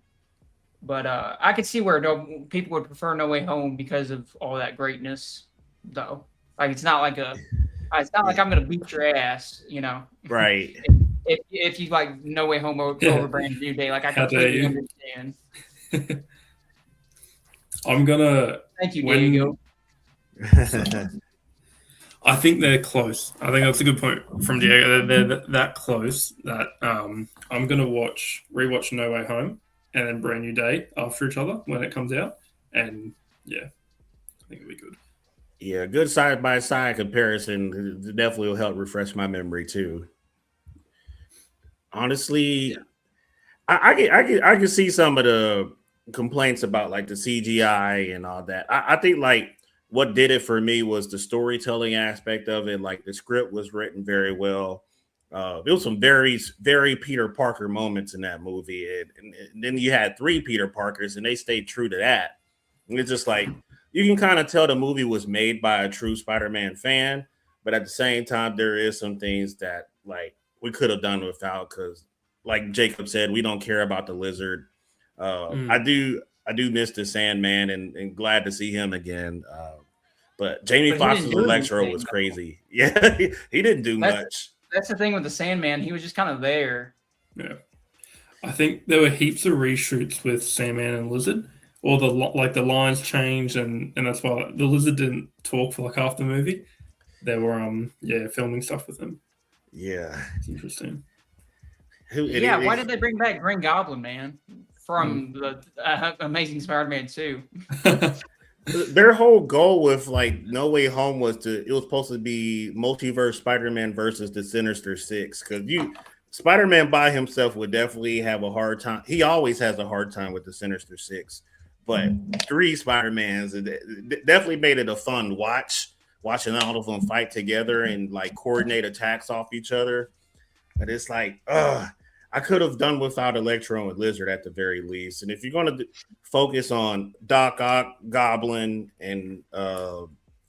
Speaker 2: But I could see where people would prefer No Way Home because of all that greatness, though. Like, it's not like I'm gonna beat your ass,
Speaker 1: Right.
Speaker 2: If you like No Way Home over Brand New Day, like, I completely understand.
Speaker 3: I'm gonna.
Speaker 2: Thank you, Diego.
Speaker 3: I think they're close. I think that's a good point from Diego. They're that close that I'm gonna rewatch No Way Home and then Brand New Day after each other when it comes out, and yeah, I think it'll be good.
Speaker 1: Yeah, good side by side comparison definitely will help refresh my memory too. Honestly, I can see some of the complaints about like the CGI and all that. I think like what did it for me was the storytelling aspect of it. Like, the script was written very well. There was some very, very Peter Parker moments in that movie, and then you had 3 Peter Parkers, and they stayed true to that. And it's just like, you can kind of tell the movie was made by a true Spider-Man fan, but at the same time, there is some things that like we could have done without, because like Jacob said, we don't care about the lizard. I do miss the Sandman, and glad to see him again. But Jamie Foxx's Electro was crazy. Yeah, he didn't do much.
Speaker 2: That's the thing with the Sandman. He was just kind of there.
Speaker 3: Yeah, I think there were heaps of reshoots with Sandman and Lizard, or the lines changed, and that's why the Lizard didn't talk for like half the movie. They were filming stuff with him.
Speaker 1: Yeah,
Speaker 3: it's interesting.
Speaker 2: Why did they bring back Green Goblin, man, from the Amazing Spider-Man 2?
Speaker 1: Their whole goal with like No Way Home was it was supposed to be multiverse Spider-Man versus the Sinister Six, because Spider-Man by himself would definitely have a hard time. He always has a hard time with the Sinister Six, but 3 Spider-Mans definitely made it a fun watching all of them fight together and like coordinate attacks off each other. But it's like, I could have done without Electro and Lizard at the very least. And if you're going to focus on Doc Ock, Goblin, and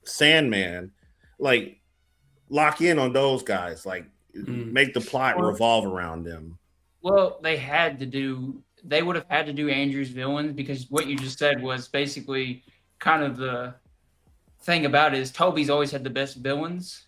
Speaker 1: Sandman, like lock in on those guys, like make the plot revolve around them.
Speaker 2: Well, they would have had to do Andrew's villains, because what you just said was basically kind of the thing about it is Toby's always had the best villains.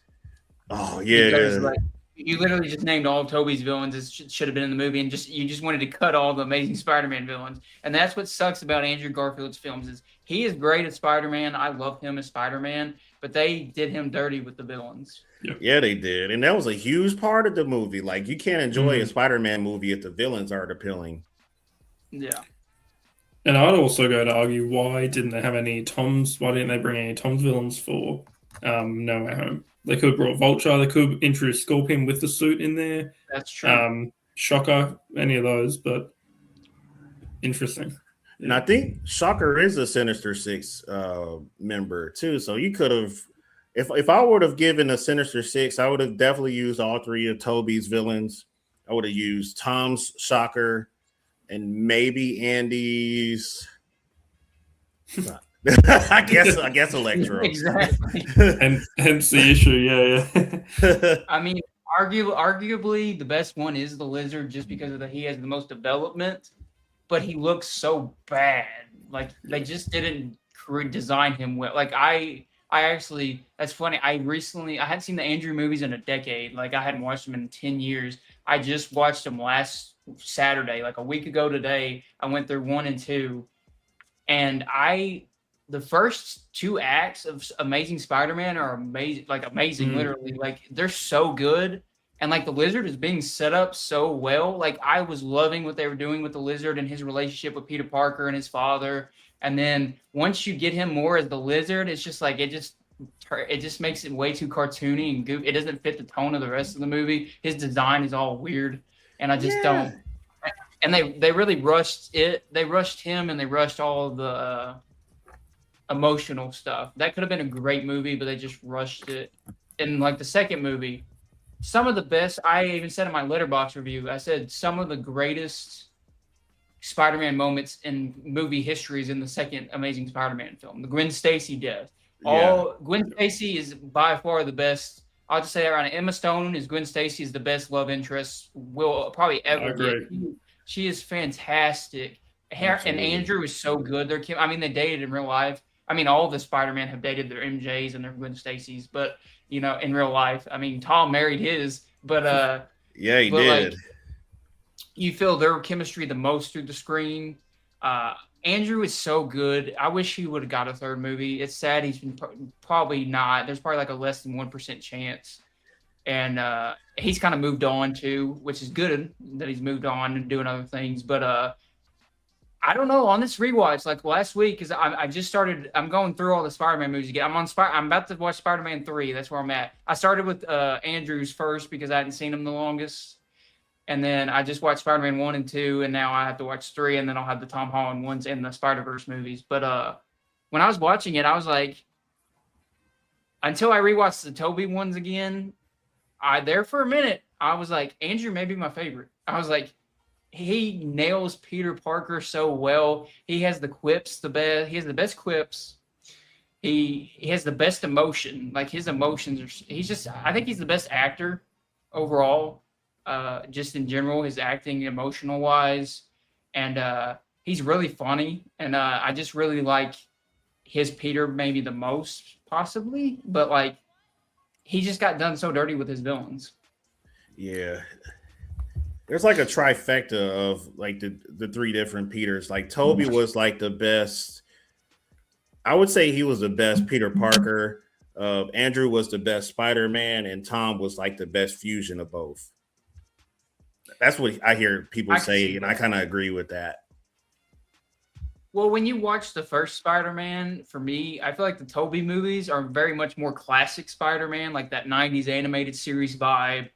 Speaker 1: Oh yeah,
Speaker 2: because, like, you literally just named all Toby's villains. It should have been in the movie, and you just wanted to cut all the Amazing Spider-Man villains. And that's what sucks about Andrew Garfield's films is he is great at Spider-Man. I love him as Spider-Man, but they did him dirty with the villains.
Speaker 1: Yeah, they did, and that was a huge part of the movie. Like, you can't enjoy a Spider-Man movie if the villains aren't appealing.
Speaker 2: Yeah.
Speaker 3: And I'd also go to argue, why didn't they have any Toms? Why didn't they bring any Tom's villains for No Way Home? They could have brought Vulture. They could have introduced Scorpion with the suit in there.
Speaker 2: That's true.
Speaker 3: Shocker, any of those, but interesting.
Speaker 1: And I think Shocker is a Sinister Six member too. So you could have, if I would have given a Sinister Six, I would have definitely used all three of Toby's villains. I would have used Tom's Shocker and maybe Andy's. I guess Electro.
Speaker 2: Exactly.
Speaker 3: And hence the issue, yeah.
Speaker 2: I mean, arguably the best one is the Lizard, just because he has the most development, but he looks so bad. Like, they just didn't design him well. Like, I actually, that's funny. I hadn't seen the Andrew movies in a decade. Like, I hadn't watched them in 10 years. I just watched them last Saturday, like a week ago today. I went through 1 and 2, and the first 2 acts of Amazing Spider-Man are amazing, literally. Like, they're so good. And, like, the Lizard is being set up so well. Like, I was loving what they were doing with the Lizard and his relationship with Peter Parker and his father. And then once you get him more as the Lizard, it's just like, it just makes it way too cartoony and goofy. It doesn't fit the tone of the rest of the movie. His design is all weird. And I just don't. And they really rushed it. They rushed him, and they rushed all the emotional stuff. That could have been a great movie, but they just rushed it. And like the second movie, some of the best, I even said in my Letterboxd review, I said some of the greatest Spider-Man moments in movie history is in the second Amazing Spider-Man film, the Gwen Stacy death. Gwen Stacy is by far the best. I'll just say that around. Emma Stone is Gwen Stacy is the best love interest we'll probably ever get. She is fantastic. And Andrew is so good. They dated in real life. I mean, all the Spider-Man have dated their MJs and their Gwen Stacys, but, you know, in real life, I mean, Tom married his, but
Speaker 1: yeah, he did.
Speaker 2: Like, you feel their chemistry the most through the screen. Andrew is so good. I wish he would have got a third movie. It's sad he's been probably not. There's probably like a less than 1% chance. And he's kind of moved on too, which is good that he's moved on and doing other things. But I don't know, on this rewatch, like last week, because I just started, I'm going through all the Spider-Man movies again. I'm about to watch Spider-Man 3. That's where I'm at. I started with Andrews first because I hadn't seen him the longest. And then I just watched Spider-Man 1 and 2, and now I have to watch 3, and then I'll have the Tom Holland ones and the Spider-Verse movies. But when I was watching it, I was like, until I rewatched the Tobey ones again, there for a minute, I was like, Andrew may be my favorite. I was like, he nails Peter Parker so well. He has the quips, he has the best quips. He has the best emotion. Like, his emotions I think he's the best actor overall. Just in general, his acting emotional wise, and he's really funny, and I just really like his Peter maybe the most possibly, but like he just got done so dirty with his villains.
Speaker 1: Yeah, there's like a trifecta of like the 3 different Peters. Like, Tobey was like the best. I would say he was the best Peter Parker. Andrew was the best Spider-Man, and Tom was like the best fusion of both. That's what I hear people say, and I kind of agree with that.
Speaker 2: Well, when you watch the first Spider-Man, for me, I feel like the Tobey movies are very much more classic Spider-Man, like that 90s animated series vibe.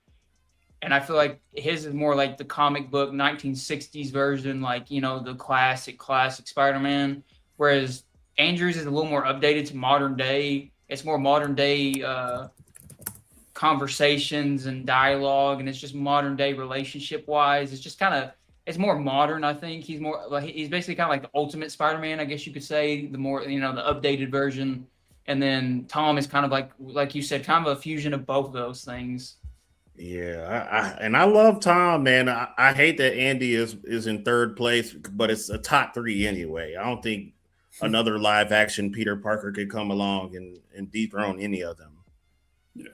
Speaker 2: And I feel like his is more like the comic book 1960s version, like, you know, the classic Spider-Man. Whereas Andrews is a little more updated to modern day. It's more modern day conversations and dialogue, and it's just modern day relationship wise. It's just kind of it's more modern. I think he's more like he's basically kind of like the ultimate Spider-Man, I guess you could say. The more the updated version, and then Tom is kind of like you said, kind of a fusion of both of those things.
Speaker 1: Yeah, I love Tom, man. I hate that Andy is in third place, but it's a top 3 anyway. I don't think another live action Peter Parker could come along and dethrone any of them.
Speaker 3: Yeah.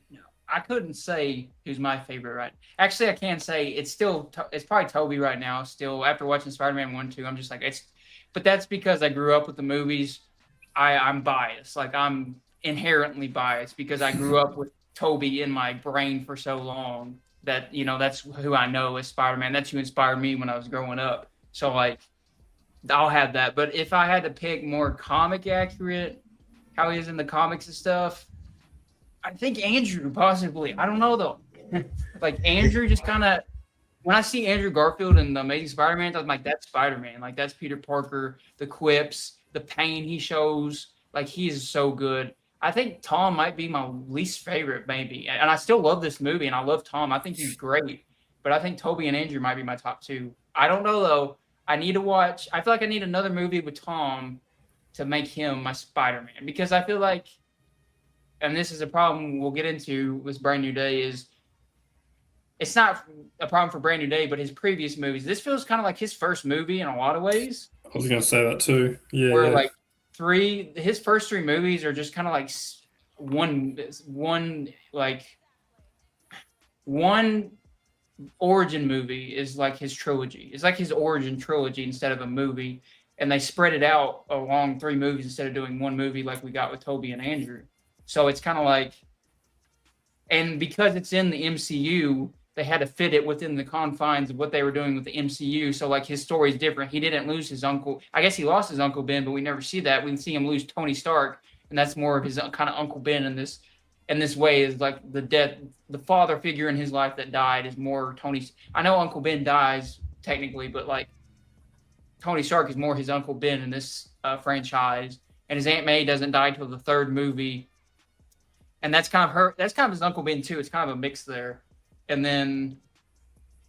Speaker 2: No, I couldn't say who's my favorite. Right? Actually, I can say it's probably Toby right now. Still, after watching Spider-Man 1, 2, I'm just like but that's because I grew up with the movies. I'm biased. Like I'm inherently biased because I grew up with Toby in my brain for so long that that's who I know as Spider-Man. That's who inspired me when I was growing up. So like I'll have that. But if I had to pick more comic accurate, how he is in the comics and stuff, I think Andrew possibly. I don't know though. Like Andrew just kind of when I see Andrew Garfield in the Amazing Spider-Man, I'm like, that's Spider-Man. Like that's Peter Parker. The quips, the pain he shows, like he is so good. I think Tom might be my least favorite, maybe. And I still love this movie, and I love Tom. I think he's great. But I think Toby and Andrew might be my top 2. I don't know, though. I need to watch. I feel like I need another movie with Tom to make him my Spider-Man. Because I feel like, and this is a problem we'll get into with Brand New Day, is it's not a problem for Brand New Day, but his previous movies. This feels kind of like his first movie in a lot of ways.
Speaker 3: I was going to say that too. Yeah.
Speaker 2: Where, like, his first 3 movies are just kind of like one origin movie is like his trilogy. It's like his origin trilogy instead of a movie, and they spread it out along 3 movies instead of doing one movie like we got with Toby and Andrew. So it's kind of like, and because it's in the MCU, they had to fit it within the confines of what they were doing with the MCU. So like his story is different. He didn't lose his uncle. I guess he lost his Uncle Ben, but we never see that. We see him lose Tony Stark, and that's more of his kind of Uncle Ben in this way is like the father figure in his life that died is more Tony's. I know Uncle Ben dies technically, but like Tony Stark is more his Uncle Ben in this franchise, and his Aunt May doesn't die till the 3rd movie. And that's kind of his Uncle Ben too. It's kind of a mix there. And then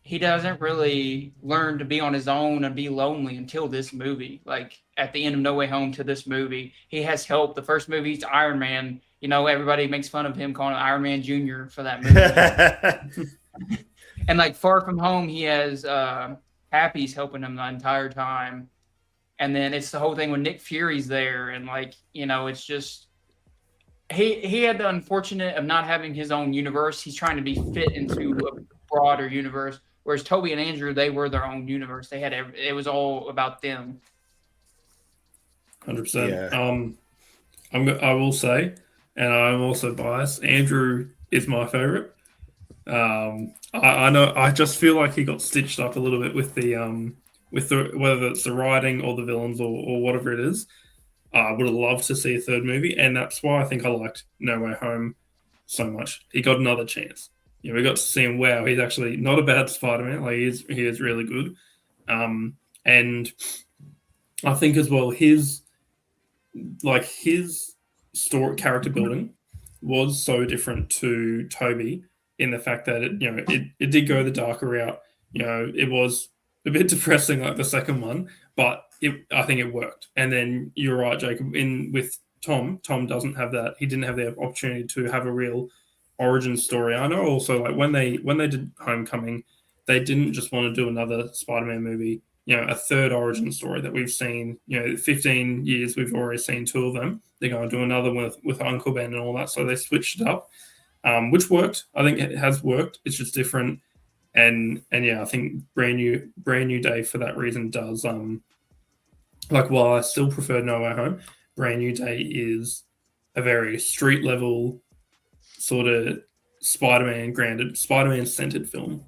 Speaker 2: he doesn't really learn to be on his own and be lonely until this movie. Like at the end of No Way Home to this movie, he has help. The first movie, he's Iron Man. Everybody makes fun of him calling him Iron Man Jr. for that movie. And like Far From Home, he has Happy's helping him the entire time. And then it's the whole thing when Nick Fury's there. And like, it's just, he had the unfortunate of not having his own universe. He's trying to be fit into a broader universe, whereas Toby and Andrew, they were their own universe. They had it was all about them.
Speaker 3: 100%.
Speaker 1: Yeah.
Speaker 3: I will say, and I'm also biased, Andrew is my favorite. I know. I just feel like he got stitched up a little bit with the whether it's the writing or the villains or whatever it is. I would have loved to see a 3rd movie, and that's why I think I liked No Way Home so much. He got another chance. We got to see him. Wow, he's actually not a bad Spider-Man. Like he is really good. And I think as well his story character building was so different to Toby in the fact that it did go the darker route. It was a bit depressing like the second one, but I think it worked. And then you're right, Jacob. With Tom doesn't have that. He didn't have the opportunity to have a real origin story. I know also like when they did Homecoming, they didn't just want to do another Spider-Man movie. A 3rd origin story that we've seen. 15 years we've already seen 2 of them. They're going to do another one with Uncle Ben and all that. So they switched it up, which worked. I think it has worked. It's just different. And yeah, I think brand new day for that reason does. Like while I still prefer No Way Home, Brand New Day is a very street level sort of Spider-Man centered film,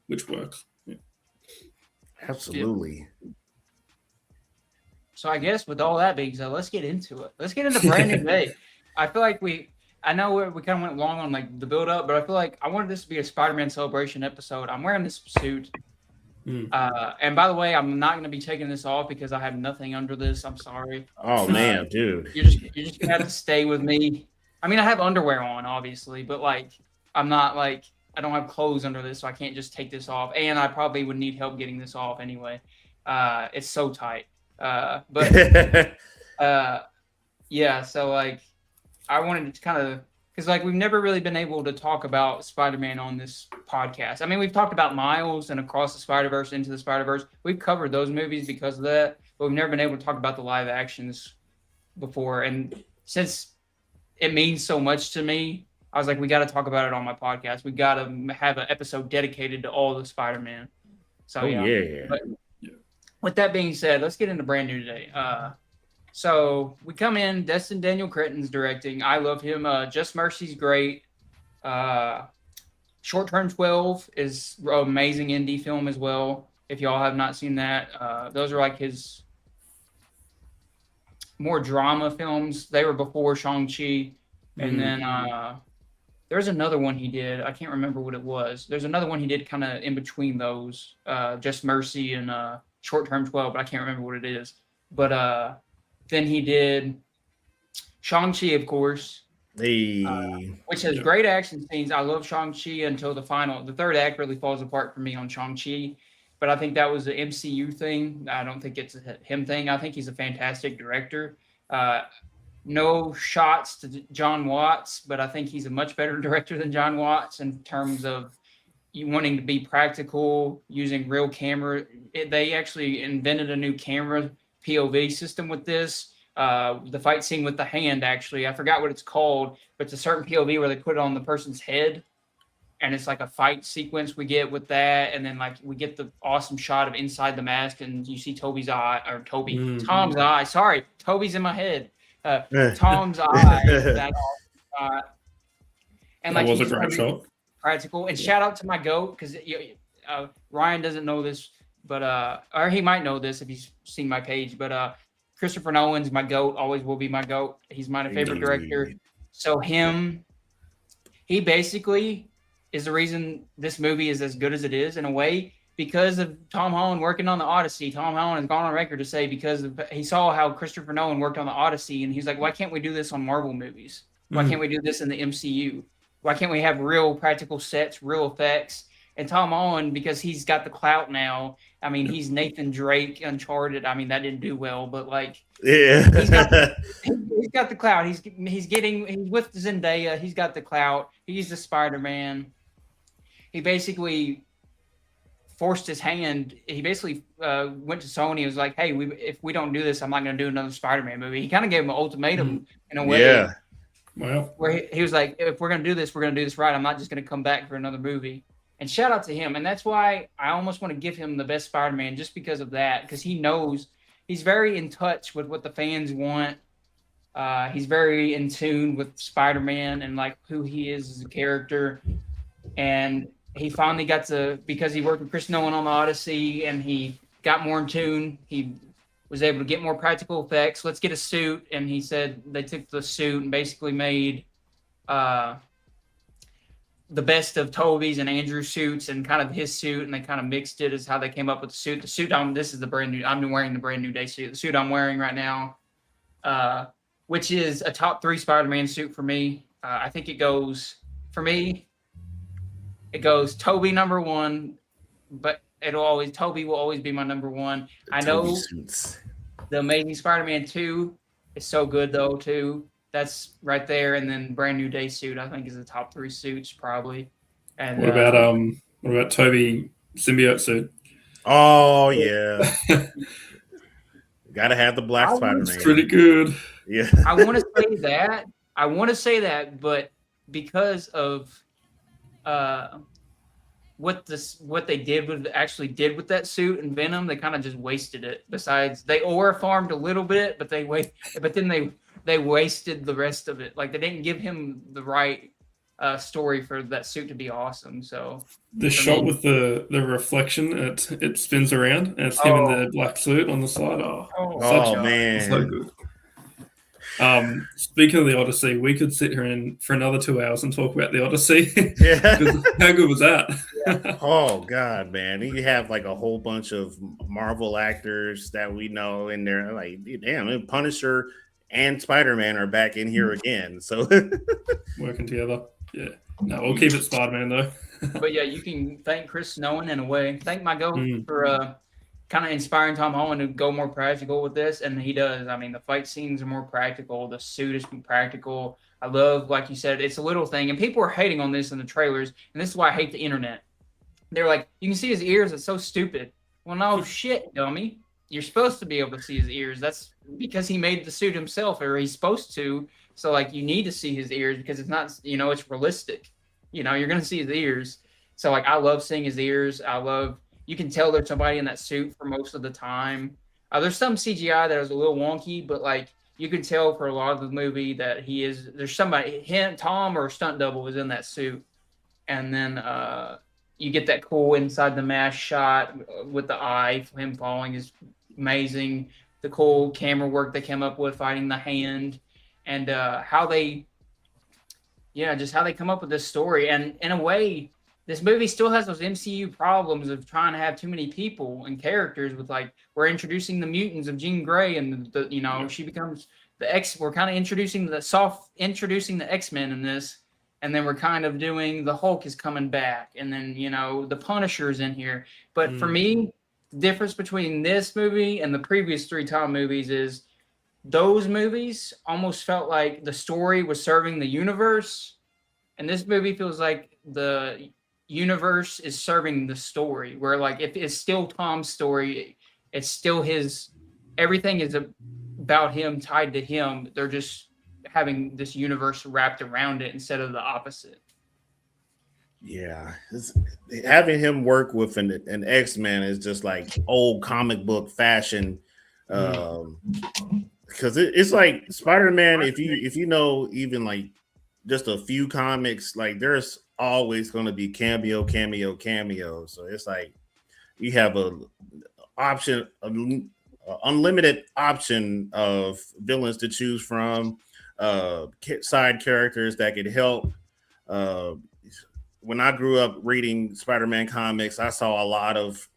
Speaker 3: which works. Yeah.
Speaker 1: Absolutely.
Speaker 2: So I guess with all that being said, let's get into it. Let's get into Brand New Day. I feel like I know we kind of went long on like the build up, but I feel like I wanted this to be a Spider-Man celebration episode. I'm wearing this suit. And by the way, I'm not going to be taking this off because I have nothing under this. I'm sorry.
Speaker 1: Oh man, dude.
Speaker 2: You're just going to have to stay with me. I mean, I have underwear on, obviously, but like, I'm not like, I don't have clothes under this, so I can't just take this off. And I probably would need help getting this off anyway. It's so tight. But yeah, so like, I wanted to kind of, because like we've never really been able to talk about Spider-Man on this podcast. I mean, we've talked about Miles and Across the Spider-Verse, Into the Spider-Verse. We've covered those movies because of that, but we've never been able to talk about the live actions before. And since it means so much to me, I was like, we got to talk about it on my podcast. We got to have an episode dedicated to all the Spider-Man. So yeah. But with that being said, let's get into Brand New Day. So we come in, Destin Daniel Cretton's directing. I love him. Just Mercy's great. Short Term 12 is an amazing indie film as well. If y'all have not seen that, those are like his more drama films. They were before Shang-Chi. And then there's another one he did. I can't remember what it was. There's another one he did kind of in between those, Just Mercy and Short Term 12, but I can't remember what it is. But then he did Shang-Chi, of course, which has great action scenes. I love Shang-Chi until the third act really falls apart for me on Shang-Chi. But I think that was the MCU thing. I don't think it's a him thing. I think he's a fantastic director. No shots to John Watts, but I think he's a much better director than John Watts in terms of you wanting to be practical, using real camera. They actually invented a new camera POV system with this. The fight scene with the hand, actually, I forgot what it's called, but it's a certain POV where they put it on the person's head, and it's like a fight sequence we get with that, and then like we get the awesome shot of inside the mask, and you see Tom's eye. Sorry, Toby's in my head. Tom's eye. That awesome shot. And
Speaker 3: that
Speaker 2: like
Speaker 3: was a great shot.
Speaker 2: Practical. And shout out to my goat, because Ryan doesn't know this, but or he might know this if he's seen my page, but Christopher Nolan's my goat, always will be my goat. He's my favorite director. So he basically is the reason this movie is as good as it is in a way, because of Tom Holland working on the Odyssey. Tom Holland has gone on record to say he saw how Christopher Nolan worked on the Odyssey, and he's like, why can't we do this on Marvel movies? Why can't we do this in the MCU? Why can't we have real practical sets, real effects? And Tom Holland, because he's got the clout now. I mean, he's Nathan Drake, Uncharted. I mean, that didn't do well, but like,
Speaker 1: yeah,
Speaker 2: he's got the clout. He's with Zendaya. He's got the clout. He's the Spider-Man. He basically forced his hand. He basically went to Sony and was like, hey, if we don't do this, I'm not going to do another Spider-Man movie. He kind of gave him an ultimatum in a way.
Speaker 1: Yeah.
Speaker 3: Well,
Speaker 2: where he was like, if we're going to do this, we're going to do this right. I'm not just going to come back for another movie. And shout out to him. And that's why I almost want to give him the best Spider-Man, just because of that, because he knows he's very in touch with what the fans want. He's very in tune with Spider-Man and like who he is as a character. And he finally got to, because he worked with Chris Nolan on the Odyssey and he got more in tune, he was able to get more practical effects. Let's get a suit. And he said they took the suit and basically made the best of Toby's and Andrew's suits and kind of his suit, and they kind of mixed it as how they came up with the suit. The suit this is the brand new, I'm wearing the Brand New Day suit. The suit I'm wearing right now, which is a top 3 Spider-Man suit for me. I think it goes Toby number 1, but Toby will always be my number 1. I know the Amazing Spider-Man 2 is so good though too. That's right there, and then Brand New Day suit I think is the top 3 suits probably. And
Speaker 3: what about Toby symbiote suit?
Speaker 1: Oh yeah, gotta have the black Spider-Man.
Speaker 3: It's pretty good.
Speaker 1: Yeah,
Speaker 2: I want to say that, but because of what they did with that suit and Venom, they kind of just wasted it. Besides, they aura farmed a little bit, but then they wasted the rest of it. Like, they didn't give him the right story for that suit to be awesome. So
Speaker 3: the shot with the reflection, it spins around and it's him in the black suit on the side.
Speaker 1: Man,
Speaker 3: so good. Speaking of the Odyssey, we could sit here for another 2 hours and talk about the Odyssey.
Speaker 1: Yeah.
Speaker 3: How good was that?
Speaker 2: Yeah.
Speaker 1: Oh God, man! You have like a whole bunch of Marvel actors that we know in there. Like, damn, Punisher and Spider-Man are back in here again. So
Speaker 3: Working together. Yeah. No, we'll keep it Spider-Man though.
Speaker 2: But yeah, you can thank Chris Nolan in a way. Thank my goat for kind of inspiring Tom Holland to go more practical with this, and he does. I mean, the fight scenes are more practical. The suit is practical. I love, like you said, it's a little thing, and people are hating on this in the trailers, and this is why I hate the internet. They're like, you can see his ears. It's so stupid. Well, no shit, dummy. You're supposed to be able to see his ears. That's because he made the suit himself, or he's supposed to. So, like, you need to see his ears because it's not, it's realistic. You're going to see his ears. So, like, I love seeing his ears. You can tell there's somebody in that suit for most of the time. There's some CGI that is a little wonky, but, like, you can tell for a lot of the movie that there's somebody, Tom or a stunt double is in that suit. And then you get that cool inside the mask shot with the eye. Him falling is amazing. The cool camera work they came up with fighting the hand, and how they come up with this story. And in a way, this movie still has those MCU problems of trying to have too many people and characters. With, like, we're introducing the mutants of Jean Grey, and she becomes the X. We're kind of introducing the X-Men in this. And then we're kind of doing the Hulk is coming back. And then, the Punisher's in here. But for me, the difference between this movie and the previous 3 Tom movies is those movies almost felt like the story was serving the universe. And this movie feels like the universe is serving the story. Where, like, if it's still Tom's story, it's still his. Everything is about him, tied to him. They're just having this universe wrapped around it instead of the opposite.
Speaker 1: Yeah, having him work with an X-Men is just like old comic book fashion, because it's like Spider-Man. If you know even like just a few comics, like there's always going to be cameo. So it's like you have unlimited option of villains to choose from. Side characters that could help. When I grew up reading Spider-Man comics, I saw a lot of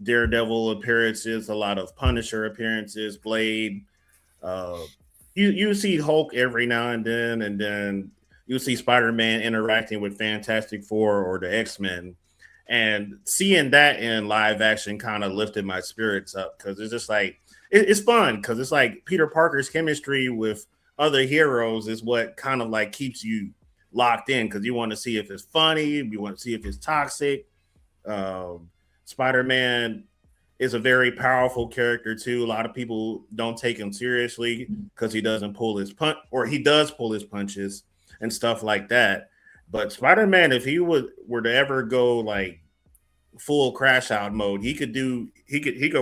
Speaker 1: Daredevil appearances, a lot of Punisher appearances, Blade. You see Hulk every now and then you see Spider-Man interacting with Fantastic Four or the X-Men. And seeing that in live action kind of lifted my spirits up, because it's just like it's fun, because it's like Peter Parker's chemistry with other heroes is what kind of like keeps you locked in, because you want to see if it's funny, you want to see if it's toxic. Spider-Man is a very powerful character too. A lot of people don't take him seriously because he doesn't pull his punch, or he does pull his punches and stuff like that. But Spider-Man, if he were to ever go like full crash out mode, he could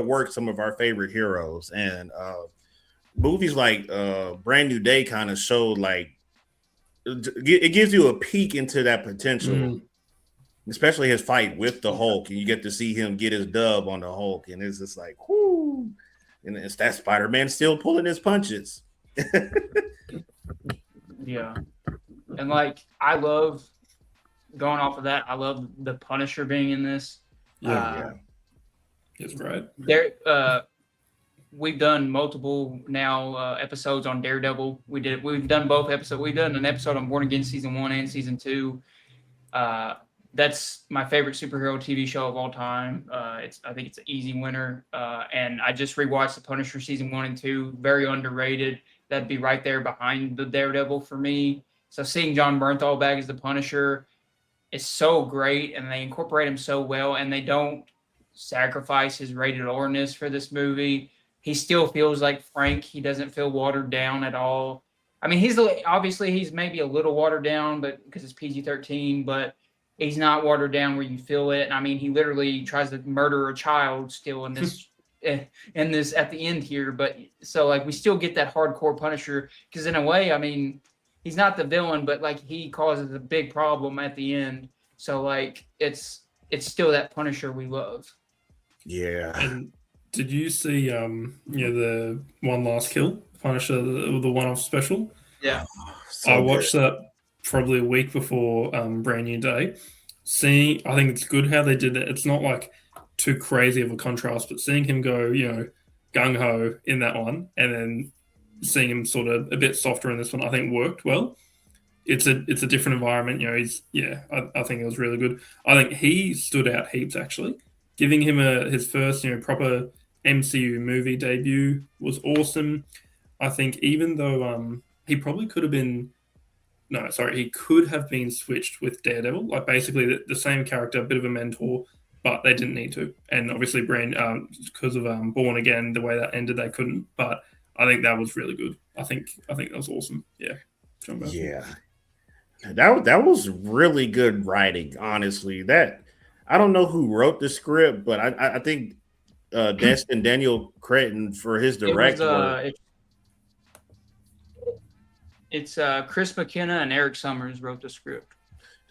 Speaker 1: work some of our favorite heroes. And movies like Brand New Day kind of showed, like, it gives you a peek into that potential, especially his fight with the Hulk, and you get to see him get his dub on the Hulk, and it's just like, whoo, and it's that Spider-Man still pulling his punches.
Speaker 2: Yeah, and like I love going off of that. I love the Punisher being in this.
Speaker 3: Yeah, it's great.
Speaker 2: We've done multiple now episodes on Daredevil. We've done both episodes. We've done an episode on Born Again season 1 and season 2. That's my favorite superhero TV show of all time. I think it's an easy winner. And I just rewatched The Punisher season 1 and 2. Very underrated. That'd be right there behind the Daredevil for me. So seeing John Bernthal back as the Punisher is so great, and they incorporate him so well, and they don't sacrifice his rated R-ness for this movie. He still feels like Frank. He doesn't feel watered down at all. I mean, he's maybe a little watered down, but because it's PG-13, but he's not watered down where you feel it. I mean, he literally tries to murder a child still in this at the end here. But so like we still get that hardcore Punisher, because in a way, I mean, he's not the villain, but like he causes a big problem at the end. So like it's still that Punisher we love.
Speaker 1: Yeah.
Speaker 3: And did you see the One Last Kill, Punisher, the one-off special?
Speaker 2: Yeah.
Speaker 3: I watched that probably a week before Brand New Day. I think it's good how they did it. It's not like too crazy of a contrast, but seeing him go, gung-ho in that one, and then seeing him sort of a bit softer in this one, I think worked well. It's a different environment, you know. I think it was really good. I think he stood out heaps actually. Giving him his first proper MCU movie debut was awesome. I think even though he probably could have been no, sorry, he could have been switched with Daredevil, like basically the same character, a bit of a mentor, but they didn't need to. And obviously, because of Born Again, the way that ended, they couldn't. But I think that was really good. I think that was awesome. Yeah,
Speaker 1: yeah, that was really good writing. Honestly, that I don't know who wrote the script, but I think Destin Daniel Cretton for his direct work.
Speaker 2: It's Chris McKenna and Eric Summers wrote the script.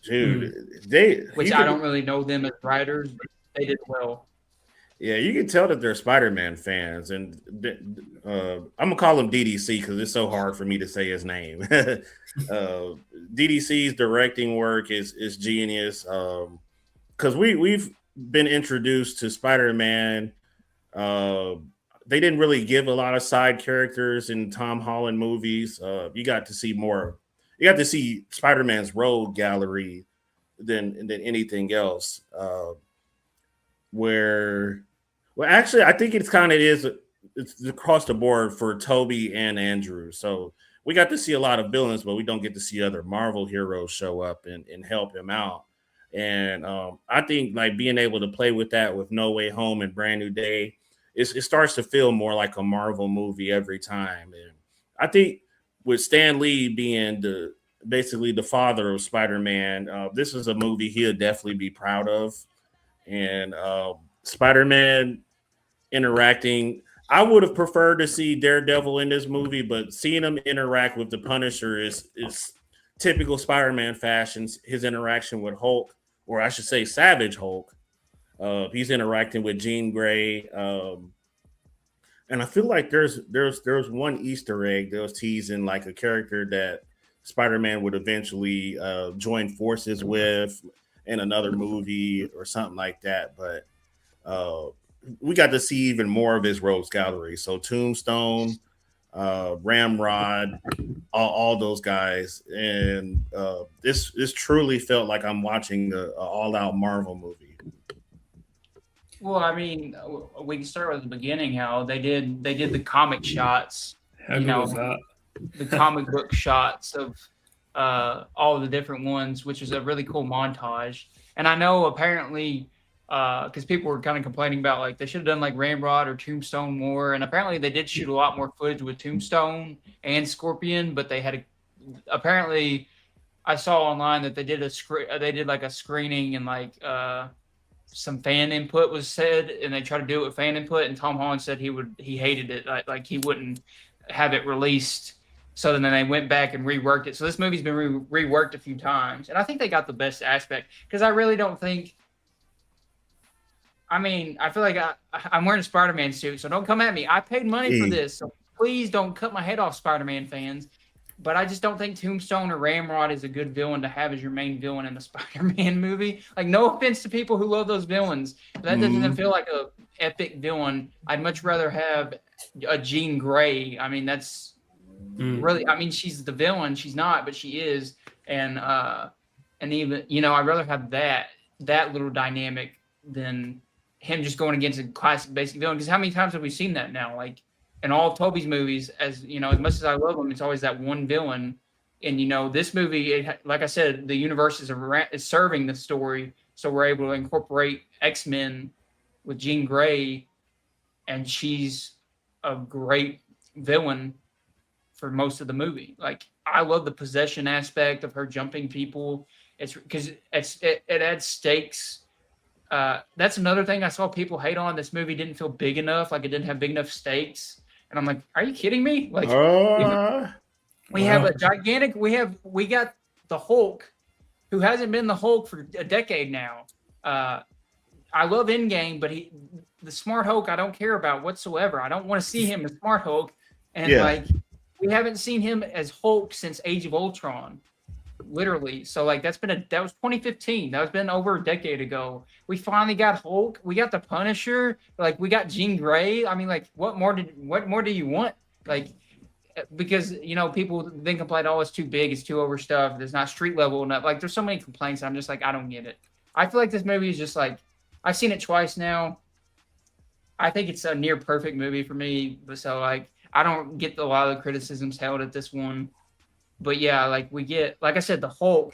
Speaker 1: Dude,
Speaker 2: I don't really know them as writers, but they did well.
Speaker 1: Yeah, you can tell that they're Spider-Man fans, and I'm gonna call him DDC because it's so hard for me to say his name. DDC's directing work is genius. Because we've been introduced to Spider-Man. They didn't really give a lot of side characters in Tom Holland movies. You got to see more. You got to see Spider-Man's rogue gallery than anything else. Actually, I think it's across the board for Toby and Andrew. So we got to see a lot of villains, but we don't get to see other Marvel heroes show up and help him out. And I think like being able to play with that with No Way Home and Brand New Day, it starts to feel more like a Marvel movie every time. And I think with Stan Lee being basically the father of Spider-Man, this is a movie he'll definitely be proud of. And Spider-Man interacting, I would have preferred to see Daredevil in this movie, but seeing him interact with the Punisher is typical Spider-Man fashions. His interaction with Hulk, or I should say Savage Hulk, he's interacting with Jean Grey, and I feel like there's one Easter egg that was teasing like a character that Spider-Man would eventually join forces with in another movie or something like that. But we got to see even more of his rogues gallery. So Tombstone, Ramrod, all those guys, and this truly felt like I'm watching an all-out Marvel movie.
Speaker 2: Well, I mean, we can start with the beginning. How they did the comic shots.
Speaker 3: How good was that?
Speaker 2: The comic book shots of all of the different ones, which is a really cool montage. And I know apparently, because people were kind of complaining about like they should have done like Ramrod or Tombstone more, and apparently they did shoot a lot more footage with Tombstone and Scorpion, but they had apparently I saw online that they did like a screening and like some fan input was said, and they tried to do it with fan input, and Tom Holland said he hated it, like he wouldn't have it released. So then they went back and reworked it. So this movie's been reworked a few times, and I think they got the best aspect because I really don't think. I mean, I feel like I'm wearing a Spider-Man suit, so don't come at me. I paid money for this, so please don't cut my head off, Spider-Man fans. But I just don't think Tombstone or Ramrod is a good villain to have as your main villain in the Spider-Man movie. Like, no offense to people who love those villains, but that doesn't feel like a epic villain. I'd much rather have a Jean Grey. I mean, that's really. I mean, she's the villain. She's not, but she is. And even I'd rather have that little dynamic than him just going against a classic basic villain. Because how many times have we seen that now? Like in all of Toby's movies, as much as I love him, it's always that one villain. And this movie, like I said, the universe is serving the story, so we're able to incorporate X-Men with Jean Grey, and she's a great villain for most of the movie. Like I love the possession aspect of her jumping people. It's because it adds stakes. That's another thing I saw people hate on. This movie didn't feel big enough. Like it didn't have big enough stakes. And I'm like, are you kidding me? Like we have a gigantic. We got the Hulk, who hasn't been the Hulk for a decade now. I love Endgame, but the Smart Hulk I don't care about whatsoever. I don't want to see him as Smart Hulk. And like we haven't seen him as Hulk since Age of Ultron. Literally. So like that was 2015. That was been over a decade ago. We finally got Hulk. We got the Punisher. Like we got Jean Grey. I mean, like what more do you want? Like because people then complain, oh, it's too big, it's too overstuffed, it's not street level enough. Like there's so many complaints. I'm just like, I don't get it. I feel like this movie is just like, I've seen it twice now. I think it's a near perfect movie for me. But so like, I don't get a lot of the criticisms held at this one. But yeah, like we get, like I said, the Hulk.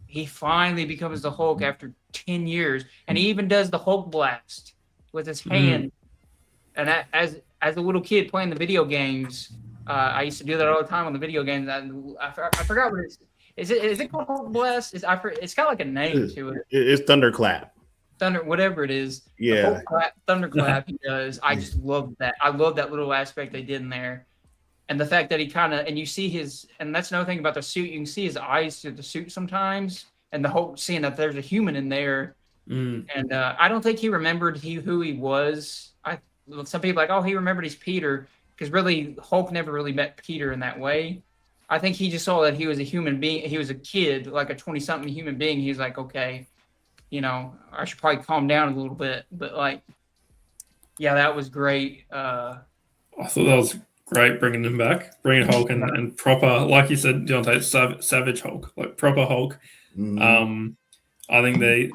Speaker 2: He finally becomes the Hulk after 10 years, and he even does the Hulk blast with his hand. And as a little kid playing the video games, I used to do that all the time on the video games. I forgot what it is. Is it called Hulk blast? It's got like a name to it.
Speaker 1: It's thunderclap.
Speaker 2: Thunder, whatever it is.
Speaker 1: Yeah.
Speaker 2: Thunderclap he does. I just love that. I love that little aspect they did in there. And the fact that he and you see and that's another thing about the suit, you can see his eyes through the suit sometimes, and the whole seeing that there's a human in there. And I don't think he remembered who he was. Some people are like, oh, he remembered he's Peter, because really Hulk never really met Peter in that way. I think he just saw that he was a human being. He was a kid, like a 20-something human being. He's like, okay, I should probably calm down a little bit. But like, yeah, that was great.
Speaker 3: I thought that was great bringing him back, bringing Hulk and proper, like you said, Deontay, savage Hulk, like proper Hulk. I think they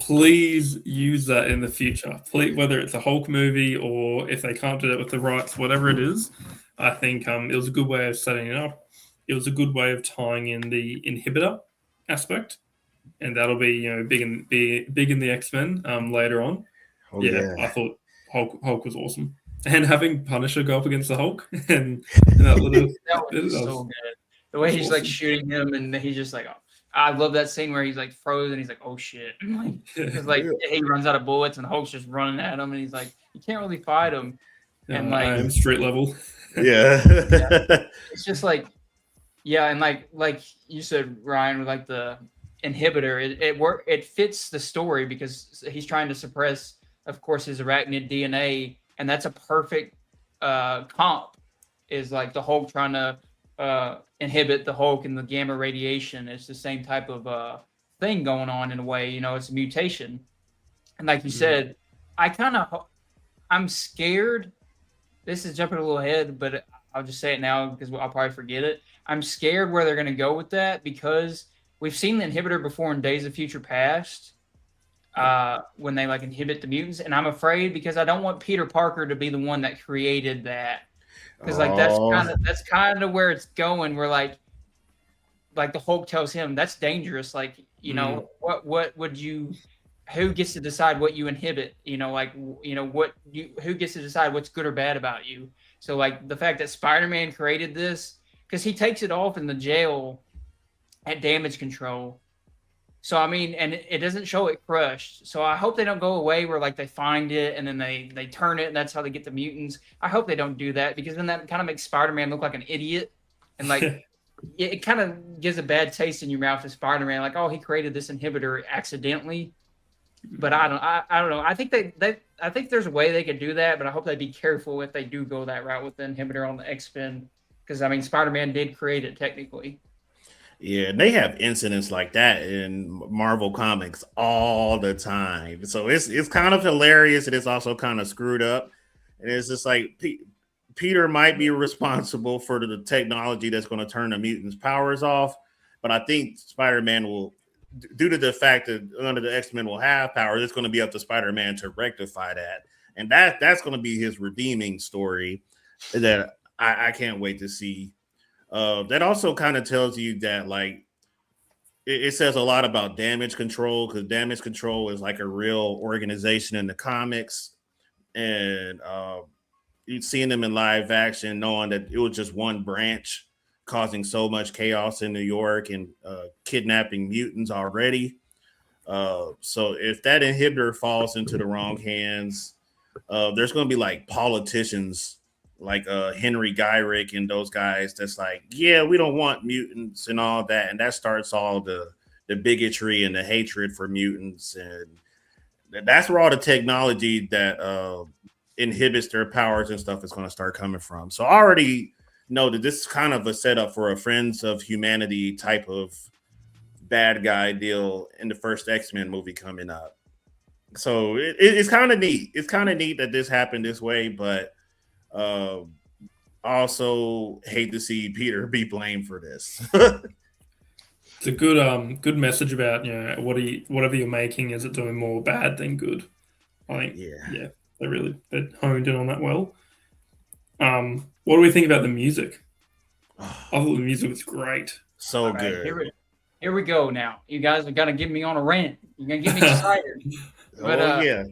Speaker 3: please use that in the future. Please, whether it's a Hulk movie or if they can't do that with the rights, whatever it is, I think it was a good way of setting it up. It was a good way of tying in the inhibitor aspect, and that'll be big in the X-Men later on.
Speaker 1: Oh, yeah,
Speaker 3: I thought Hulk was awesome. And having Punisher go up against the Hulk and that little
Speaker 2: that was so good. The way he's awesome. Like shooting him, and he's just like, oh, I love that scene where he's like frozen. He's like, oh shit, he runs out of bullets, and Hulk's just running at him, and he's like, you can't really fight him. And
Speaker 3: I am street level.
Speaker 1: Yeah.
Speaker 2: It's just like, yeah, and like you said, Ryan, with like the inhibitor, it fits the story because he's trying to suppress, of course, his arachnid DNA. And that's a perfect comp, is like the Hulk trying to inhibit the Hulk and the gamma radiation. It's the same type of thing going on in a way. It's a mutation. And like you said, I'm scared. This is jumping a little ahead, but I'll just say it now because I'll probably forget it. I'm scared where they're going to go with that, because we've seen the inhibitor before in Days of Future Past. When they like inhibit the mutants, and I'm afraid because I don't want Peter Parker to be the one that created that, because like that's kind of where it's going. Where like the Hulk tells him that's dangerous. Like what would you? Who gets to decide what you inhibit? Who gets to decide what's good or bad about you? So like the fact that Spider-Man created this, because he takes it off in the jail at damage control. So, I mean, and it doesn't show it crushed. So I hope they don't go away where, like, they find it and then they turn it and that's how they get the mutants. I hope they don't do that, because then that kind of makes Spider-Man look like an idiot. And, like, it kind of gives a bad taste in your mouth to Spider-Man. Like, oh, he created this inhibitor accidentally. But I don't know. I think I think there's a way they could do that, but I hope they be careful if they do go that route with the inhibitor on the X-Men. Because, I mean, Spider-Man did create it technically.
Speaker 1: Yeah, they have incidents like that in Marvel Comics all the time. So it's kind of hilarious, and it's also kind of screwed up. And it's just like Peter might be responsible for the technology that's going to turn the mutants' powers off, but I think Spider-Man will, due to the fact that none of the X-Men will have powers, it's going to be up to Spider-Man to rectify that. And that's going to be his redeeming story that I can't wait to see. That also kind of tells you that, like, it says a lot about Damage Control, because Damage Control is like a real organization in the comics, and you've seen them in live action, knowing that it was just one branch causing so much chaos in New York and kidnapping mutants already. So if that inhibitor falls into the wrong hands, there's going to be like politicians like Henry Gyrick and those guys that's like, yeah, we don't want mutants and all that. And that starts all the bigotry and the hatred for mutants. And that's where all the technology that inhibits their powers and stuff is going to start coming from. So I already know that this is kind of a setup for a Friends of Humanity type of bad guy deal in the first X-Men movie coming up. So it's kind of neat. It's kind of neat that this happened this way, but also hate to see Peter be blamed for this.
Speaker 3: It's a good message about, whatever you're making, is it doing more bad than good? I think,
Speaker 1: Yeah.
Speaker 3: yeah, they honed in on that well. What do we think about the music? I thought the music was great.
Speaker 1: So
Speaker 2: All right,
Speaker 1: good.
Speaker 2: here we go. Now, you guys are gonna get me on a rant. You're gonna get me excited. But
Speaker 1: Oh yeah.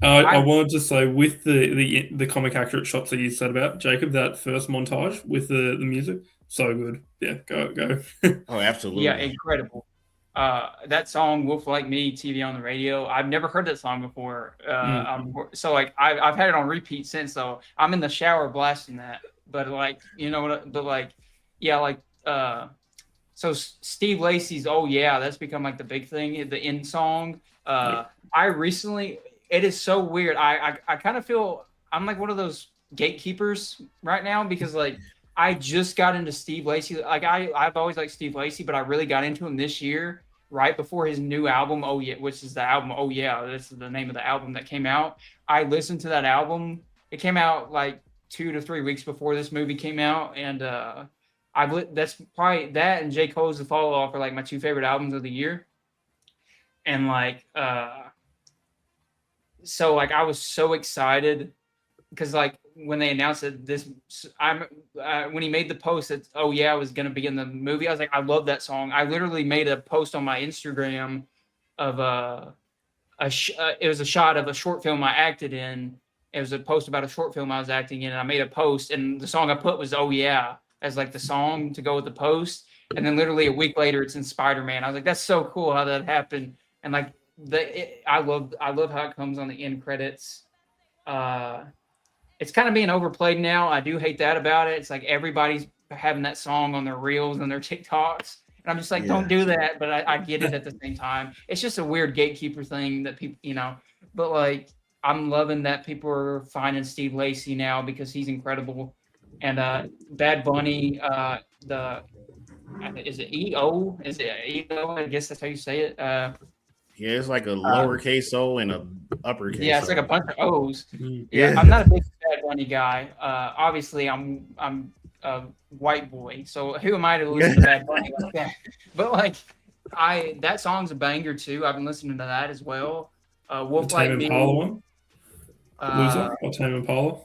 Speaker 3: I wanted to say, with the comic accurate shots that you said about Jacob, that first montage with the music, so good. Yeah, go.
Speaker 1: Oh, absolutely.
Speaker 2: yeah, incredible. That song "Wolf Like Me" TV on the radio. I've never heard that song before. So like I've had it on repeat since. So I'm in the shower blasting that. But like but like yeah, like so Steve Lacy's "Oh Yeah," that's become like the big thing, the end song. I recently, it is so weird. I kind of feel I'm like one of those gatekeepers right now because like I just got into Steve Lacy. Like I've always liked Steve Lacy, but I really got into him this year, right before his new album, Oh Yeah, which is the album Oh Yeah. This is the name of the album that came out. I listened to that album. It came out like 2 to 3 weeks before this movie came out, and that's probably that and J. Cole's The Fall Off are like my two favorite albums of the year. And like so like I was so excited because like when they announced that when he made the post that Oh Yeah was gonna be in the movie, I was like, I love that song. I literally made a post on my Instagram of it was a shot of a short film I acted in. It was a post about a short film I was acting in, and I made a post, and the song I put was "Oh Yeah" as like the song to go with the post. And then literally a week later, it's in Spider-Man. I was like, that's so cool how that happened. And like I love how it comes on the end credits. It's kind of being overplayed now. I do hate that about it. It's like everybody's having that song on their reels and their TikToks. And I'm just like, don't do that. But I get it at the same time. It's just a weird gatekeeper thing that people, but like, I'm loving that people are finding Steve Lacy now because he's incredible. And Bad Bunny, is it EO? Is it EO? I guess that's how you say it.
Speaker 1: Yeah, it's like a lowercase O and a uppercase.
Speaker 2: Yeah, it's like a bunch of O's.
Speaker 1: Yeah.
Speaker 2: I'm not a big Bad Bunny guy. Obviously, I'm a white boy, so who am I to listen to Bad Bunny like that? But like, that song's a banger too. I've been listening to that as well. Wolf Like Me.
Speaker 3: One? Loser or Tame Impala?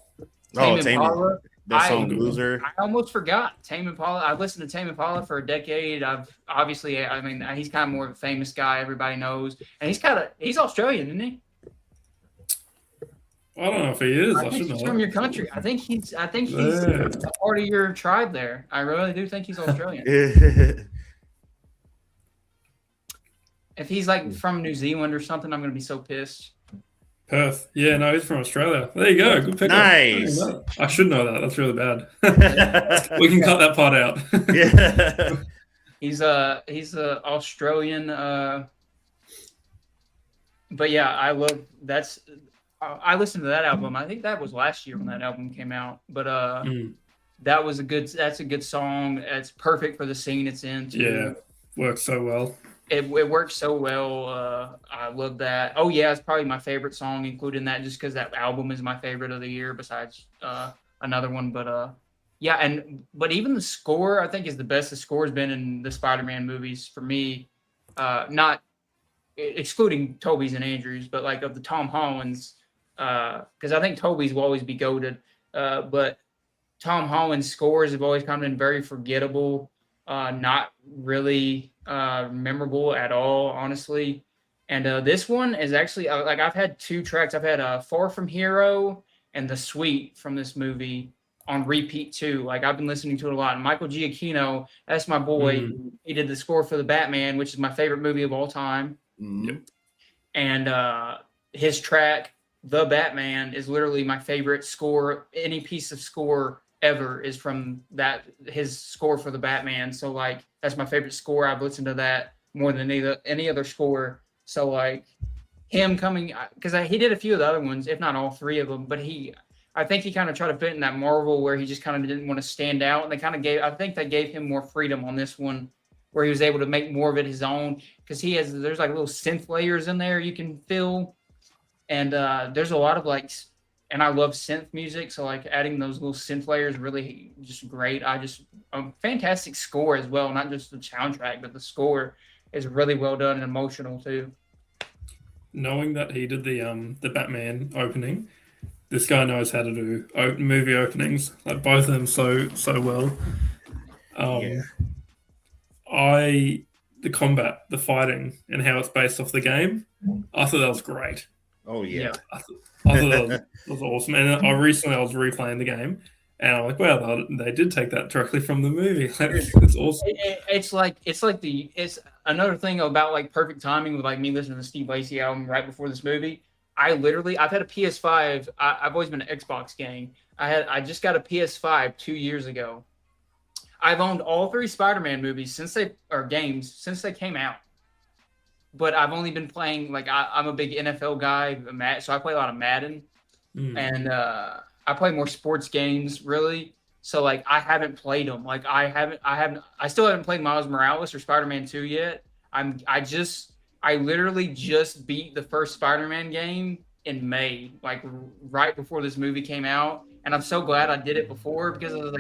Speaker 2: Tame Impala.
Speaker 1: That song Loser.
Speaker 2: I almost forgot Tame Impala. I've listened to Tame Impala for a decade. He's kind of more of a famous guy everybody knows, and he's Australian, isn't he?
Speaker 3: I don't know if he is.
Speaker 2: I think he's from your country. I think he's a part of your tribe there. I really do think he's Australian. If he's like from New Zealand or something, I'm gonna be so pissed.
Speaker 3: Perth. Yeah, no, he's from Australia. There you go. Good pickup.
Speaker 1: Nice.
Speaker 3: I should know that. That's really bad. We can cut that part out.
Speaker 1: Yeah.
Speaker 2: He's a Australian. But yeah, I listened to that album. I think that was last year when that album came out. But that's a good song. It's perfect for the scene it's in too.
Speaker 3: Yeah, works so well.
Speaker 2: It works so well. I love that. Oh Yeah, it's probably my favorite song, including that, just because that album is my favorite of the year, besides another one. But but even the score, I think, is the best the score has been in the Spider-Man movies for me. Not excluding Tobey's and Andrew's, but like of the Tom Holland's, because I think Tobey's will always be goated. But Tom Holland's scores have always kind of been very forgettable, not really memorable at all, honestly. And this one is actually like I've had two tracks. I've had Far From Hero and The Sweet from this movie on repeat too. Like I've been listening to it a lot. And Michael Giacchino, that's my boy. He did the score for The Batman, which is my favorite movie of all time. And his track, The Batman, is literally my favorite score. Any piece of score ever is from his score for The Batman. So like that's my favorite score. I've listened to that more than any other score. So like him coming, because he did a few of the other ones, if not all three of them, but I think he kind of tried to fit in that Marvel where he just kind of didn't want to stand out. And I think they gave him more freedom on this one, where he was able to make more of it his own, because there's like little synth layers in there you can feel. And there's a lot of like and I love synth music, so like adding those little synth layers really just great. Fantastic score as well, not just the soundtrack, but the score is really well done and emotional too.
Speaker 3: Knowing that he did the Batman opening, this guy knows how to do movie openings, like both of them so well.
Speaker 1: Yeah.
Speaker 3: The combat, the fighting, and how it's based off the game, I thought that was great.
Speaker 1: Oh yeah.
Speaker 3: I thought that was awesome. And I was replaying the game, and I'm like, wow, they did take that directly from the movie. It's awesome.
Speaker 2: It's another thing about like perfect timing with like me listening to the Steve Lacy album right before this movie. I've had a PS5. I've always been an Xbox gang. I just got a PS5 2 years ago. I've owned all 3 Spider-Man movies since they came out. But I've only been playing, like, I'm a big NFL guy, so I play a lot of Madden. And I play more sports games, really. So, like, I haven't played them. Like, I still haven't played Miles Morales or Spider-Man 2 yet. I literally just beat the first Spider-Man game in May, like, right before this movie came out. And I'm so glad I did it before, because I was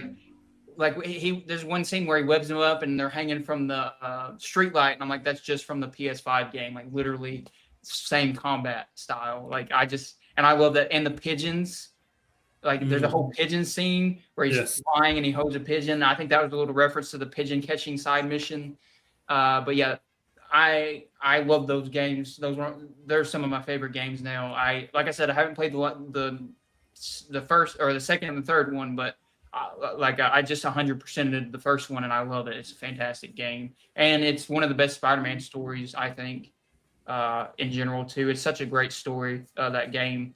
Speaker 2: there's one scene where he webs them up and they're hanging from the street light, and I'm like, that's just from the PS5 game, like literally same combat style. And I love that. And the pigeons, like there's a whole pigeon scene where he's flying and he holds a pigeon. I think that was a little reference to the pigeon catching side mission. But yeah, I love those games. They're some of my favorite games now. Like I said, I haven't played the first or the second and the third one, but I just 100%ed the first one, and I love it. It's a fantastic game, and it's one of the best Spider-Man stories, I think, in general too. It's such a great story, that game.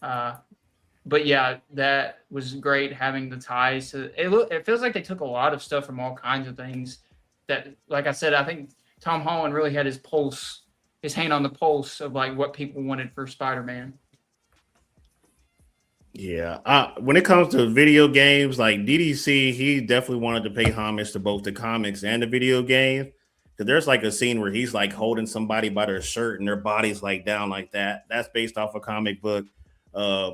Speaker 2: But yeah, that was great having the ties to it. It feels like they took a lot of stuff from all kinds of things. That, like I said, I think Tom Holland really had his hand on the pulse of like what people wanted for Spider-Man.
Speaker 1: Yeah. When it comes to video games, like DDC, he definitely wanted to pay homage to both the comics and the video game. Because there's like a scene where he's like holding somebody by their shirt and their body's like down like that. That's based off a comic book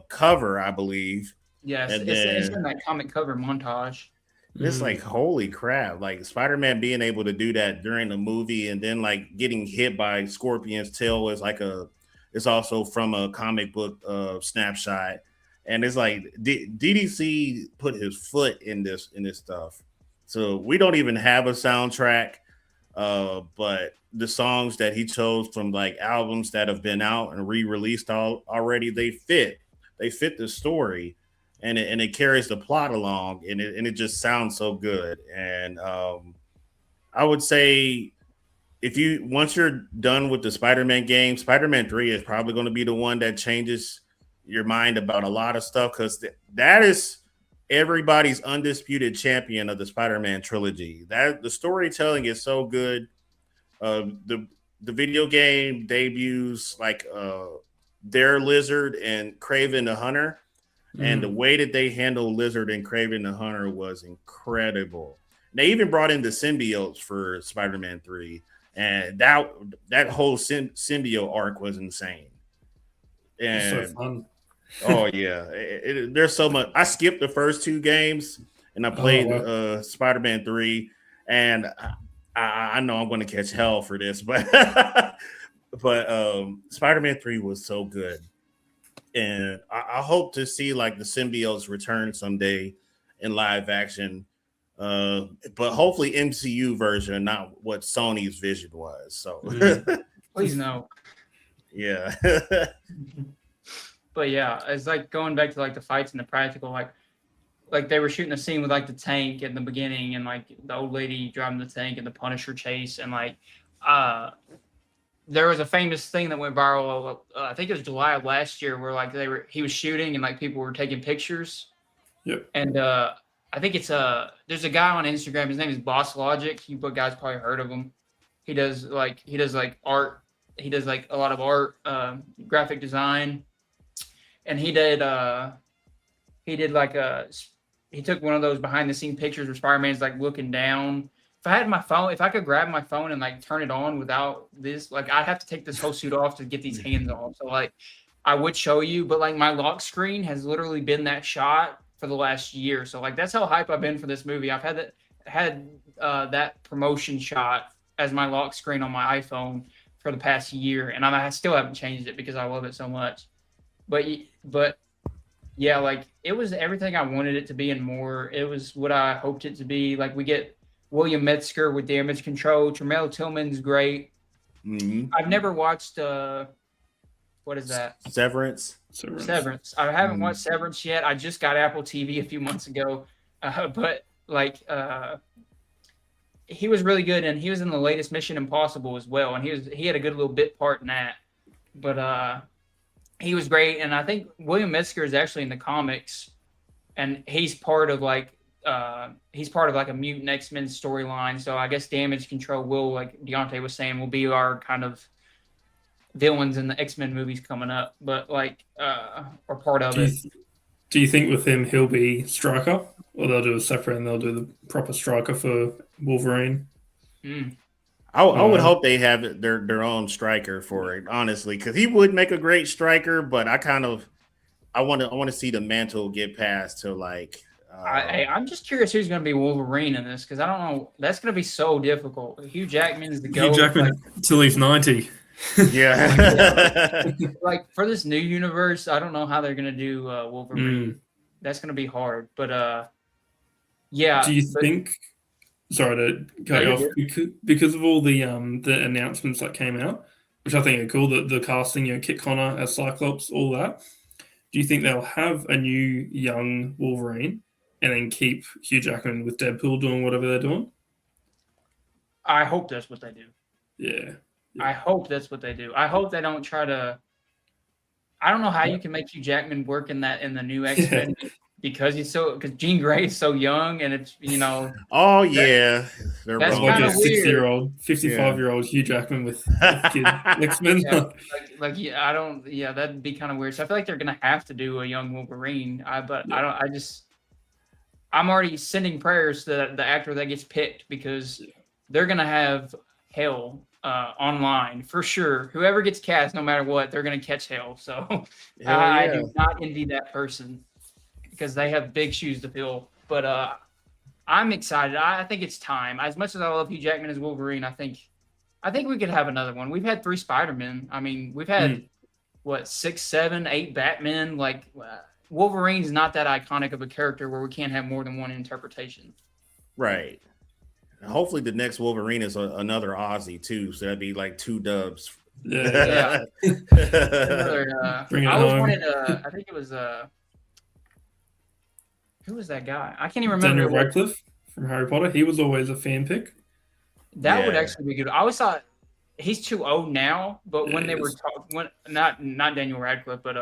Speaker 1: cover, I believe.
Speaker 2: Yes, it's in that comic cover montage.
Speaker 1: It's like, holy crap. Like Spider-Man being able to do that during the movie, and then like getting hit by Scorpion's tail it's also from a comic book snapshot. And it's like DDC put his foot in this stuff. So we don't even have a soundtrack, but the songs that he chose from like albums that have been out and re-released already, they fit the story, and it carries the plot along, and it just sounds so good. And I would say once you're done with the Spider-Man game, Spider-Man 3 is probably going to be the one that changes your mind about a lot of stuff, because that is everybody's undisputed champion of the Spider-Man trilogy. That the storytelling is so good. The video game debuts like their Lizard and Kraven the Hunter, and the way that they handled Lizard and Kraven the Hunter was incredible. They even brought in the symbiotes for Spider-Man 3, and that whole symbiote arc was insane. And
Speaker 3: so fun.
Speaker 1: Oh yeah, there's so much. I skipped the first 2 games and I played Spider-Man 3, and I know I'm going to catch hell for this, but Spider-Man 3 was so good, and I hope to see like the symbiotes return someday in live action, but hopefully MCU version, not what Sony's vision was. So
Speaker 2: please no.
Speaker 1: Yeah.
Speaker 2: But yeah, it's like going back to like the fights and the practical, like they were shooting a scene with like the tank in the beginning, and like the old lady driving the tank and the Punisher chase, and like there was a famous thing that went viral. I think it was July of last year, where like he was shooting and like people were taking pictures.
Speaker 3: Yep.
Speaker 2: And I think there's a guy on Instagram. His name is Boss Logic. You guys probably heard of him. He does like art. He does like a lot of art, graphic design. And he took one of those behind the scene pictures where Spider-Man's like looking down. If I could grab my phone and like turn it on without this, like I'd have to take this whole suit off to get these hands on. So like I would show you, but like my lock screen has literally been that shot for the last year. So like that's how hype I've been for this movie. I've had that promotion shot as my lock screen on my iPhone for the past year, and I still haven't changed it because I love it so much. But yeah, like it was everything I wanted it to be and more. It was what I hoped it to be. Like we get William Metzger with damage control. Tremel Tillman's great.
Speaker 1: Mhm.
Speaker 2: I've never watched what is that?
Speaker 1: Severance.
Speaker 2: Severance. I haven't
Speaker 1: Mhm.
Speaker 2: watched Severance yet. I just got Apple TV a few months ago, but like he was really good, and he was in the latest Mission Impossible as well, and he had a good little bit part in that. But he was great, and I think William Metzger is actually in the comics, and he's part of like a mutant X-Men storyline. So I guess Damage Control will, like Deontay was saying, will be our kind of villains in the X-Men movies coming up, but like or part of it.
Speaker 3: Do you think with him he'll be Striker, or they'll do a separate and they'll do the proper Striker for Wolverine?
Speaker 1: I would hope they have their own striker for it, honestly, because he would make a great striker. But I want to see the mantle get passed to like.
Speaker 2: I'm just curious who's going to be Wolverine in this, because I don't know. That's going to be so difficult. Hugh Jackman's the GOAT.
Speaker 3: Hugh Jackman till he's 90.
Speaker 1: Yeah.
Speaker 2: Like for this new universe, I don't know how they're going to do Wolverine. That's going to be hard. But yeah.
Speaker 3: Do you think? Sorry to cut you off. Because of all the announcements that came out, which I think are cool, the casting, Kit Connor as Cyclops, all that. Do you think they'll have a new young Wolverine and then keep Hugh Jackman with Deadpool doing whatever they're doing?
Speaker 2: I hope that's what they do.
Speaker 3: Yeah.
Speaker 2: I hope that's what they do. I hope they don't try to. I don't know how you can make Hugh Jackman work in the new X-Men because Jean Grey is so young, and it's
Speaker 1: Oh yeah,
Speaker 2: that's
Speaker 3: like
Speaker 2: kind
Speaker 3: a
Speaker 2: of weird.
Speaker 3: 60-year-old, 55-year-old Hugh Jackman with X-Men.
Speaker 2: I don't. Yeah, that'd be kind of weird. So I feel like they're gonna have to do a young Wolverine. I'm already sending prayers to the actor that gets picked, because they're gonna have hell online for sure. Whoever gets cast, no matter what, they're gonna catch hell. So I do not envy that person, because they have big shoes to fill. But I'm excited. I think it's time. As much as I love Hugh Jackman as Wolverine, I think we could have another one. We've had 3 Spider-Men. I mean, we've had 6, 7, 8 Batmen. Like Wolverine's not that iconic of a character where we can't have more than one interpretation.
Speaker 1: Right. Hopefully the next Wolverine is another Aussie too, so that'd be like 2 dubs.
Speaker 2: Yeah.
Speaker 3: Bring it home.
Speaker 2: I think it was who was that guy? I can't even remember.
Speaker 3: Daniel Radcliffe from Harry Potter. He was always a fan pick.
Speaker 2: That would actually be good. I always thought he's too old now, but when they were not Daniel Radcliffe, but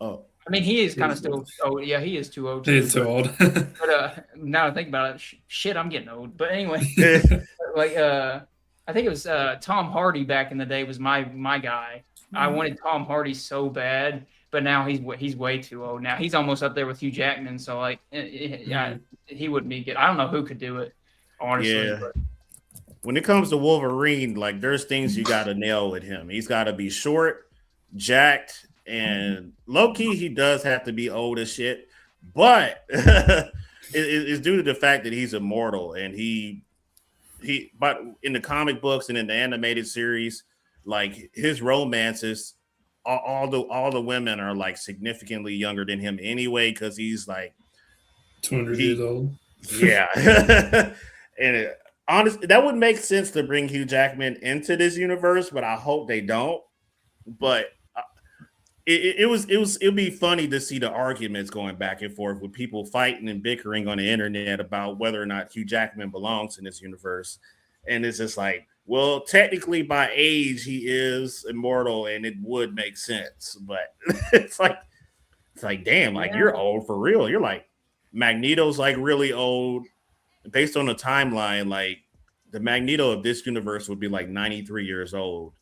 Speaker 2: I mean, he is kind of still. Oh yeah, he is too old.
Speaker 3: He is too old.
Speaker 2: But now I think about it, shit, I'm getting old. But anyway, like I think it was Tom Hardy back in the day was my guy. I wanted Tom Hardy so bad, but now he's way too old. Now he's almost up there with Hugh Jackman. So like, yeah, he wouldn't be good. I don't know who could do it, honestly.
Speaker 1: Yeah.
Speaker 2: But.
Speaker 1: When it comes to Wolverine, like there's things you got to nail with him. He's got to be short, jacked, and low key. He does have to be old as shit, but it's due to the fact that he's immortal, and but in the comic books and in the animated series, like his romances, all the women are like significantly younger than him anyway, because he's like
Speaker 3: 200 years old.
Speaker 1: Yeah. And honestly, that would make sense to bring Hugh Jackman into this universe, but I hope they don't. But it'd be funny to see the arguments going back and forth with people fighting and bickering on the internet about whether or not Hugh Jackman belongs in this universe. And it's just like, well, technically by age he is immortal, and it would make sense. But it's like damn, like you're old for real. You're like Magneto's like really old. Based on the timeline, like the Magneto of this universe would be like 93 years old.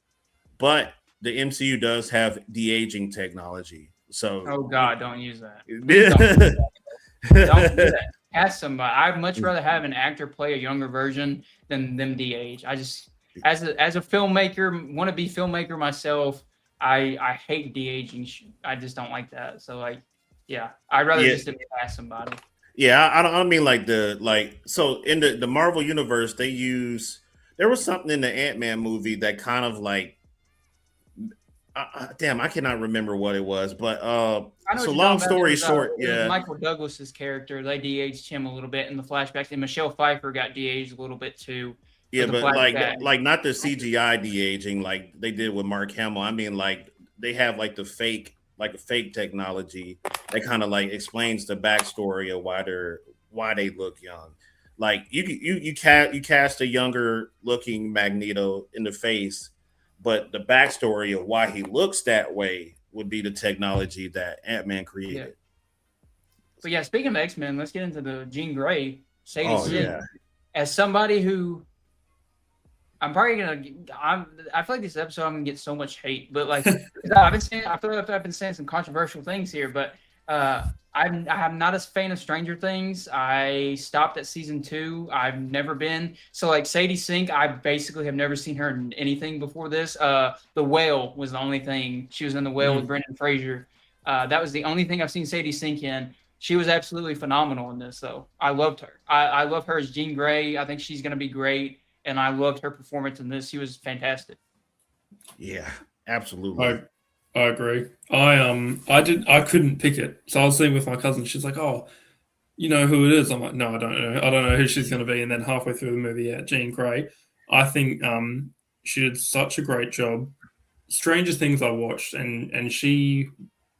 Speaker 1: But the MCU does have de-aging technology. So
Speaker 2: oh God, don't use that. Don't do that. Ask somebody. I'd much rather have an actor play a younger version than them de-age. I just as a filmmaker, want to be filmmaker myself. I hate de-aging. I just don't like that. So like, yeah, I'd rather
Speaker 1: Yeah,
Speaker 2: just cast somebody.
Speaker 1: yeah. I don't mean like so in the Marvel universe they use there was something in the Ant-Man movie that kind of like damn I cannot remember what it was, but
Speaker 2: I know what
Speaker 1: so
Speaker 2: you're talking
Speaker 1: long
Speaker 2: about.
Speaker 1: story short,
Speaker 2: It was
Speaker 1: yeah,
Speaker 2: Michael Douglas's character. They de-aged him a little bit in the flashbacks, and Michelle Pfeiffer got de-aged a little bit too
Speaker 1: yeah,
Speaker 2: with the
Speaker 1: but
Speaker 2: flashback.
Speaker 1: like not the CGI de aging like they did with Mark Hamill. I mean like they have like the fake like a fake technology that kind of like explains the backstory of why they look young. Like you cast a younger looking Magneto in the face, but the backstory of why he looks that way would be the technology that Ant-Man
Speaker 2: Yeah.
Speaker 1: created.
Speaker 2: But yeah, speaking of X-Men, let's get into the Jean Grey, Sadie
Speaker 1: Oh
Speaker 2: Sink.
Speaker 1: yeah.
Speaker 2: As somebody who I'm probably I feel like this episode I'm gonna get so much hate, but like I feel like I've been saying some controversial things here, but I'm not a fan of Stranger Things. I stopped at season 2. I've never been so like Sadie Sink. I basically have never seen her in anything before this. The Whale was the only thing she was in. The Whale with Brendan Fraser. That was the only thing I've seen Sadie Sink in. She was absolutely phenomenal in this, though. I loved her. I love her as Jean Grey. I think she's going to be great, and I loved her performance in this. She was fantastic.
Speaker 1: Yeah, absolutely.
Speaker 3: I agree. I couldn't pick it. So I was sitting with my cousin. She's like, "Oh, you know who it is?" I'm like, "No, I don't know. I don't know who she's going to be." And then halfway through the movie, yeah, Jean Grey. I think she did such a great job. Stranger Things I watched, and she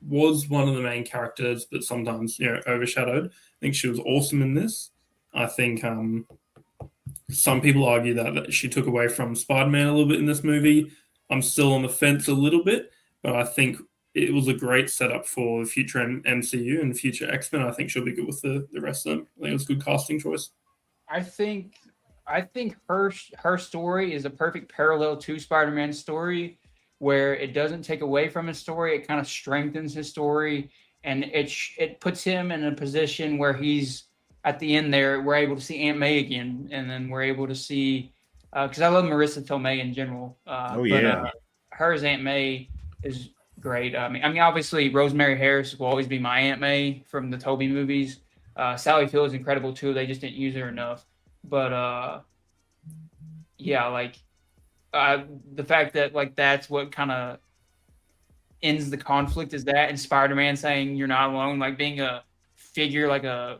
Speaker 3: was one of the main characters, but sometimes overshadowed. I think she was awesome in this. I think some people argue that she took away from Spider-Man a little bit in this movie. I'm still on the fence a little bit, but I think it was a great setup for the future MCU and future X-Men. I think she'll be good with the rest of them. I think it was a good casting choice.
Speaker 2: I think her story is a perfect parallel to Spider-Man's story, where it doesn't take away from his story. It kind of strengthens his story, and it puts him in a position where he's at the end there. We're able to see Aunt May again, and then we're able to see because I love Marissa Tomei in general,
Speaker 1: Oh
Speaker 2: but
Speaker 1: yeah.
Speaker 2: her as Aunt May is great. I mean, obviously Rosemary Harris will always be my Aunt May from the Tobey movies. Sally Field is incredible too. They just didn't use her enough. But yeah, like the fact that like that's what kind of ends the conflict is that, and Spider-Man saying you're not alone, like being a figure, like a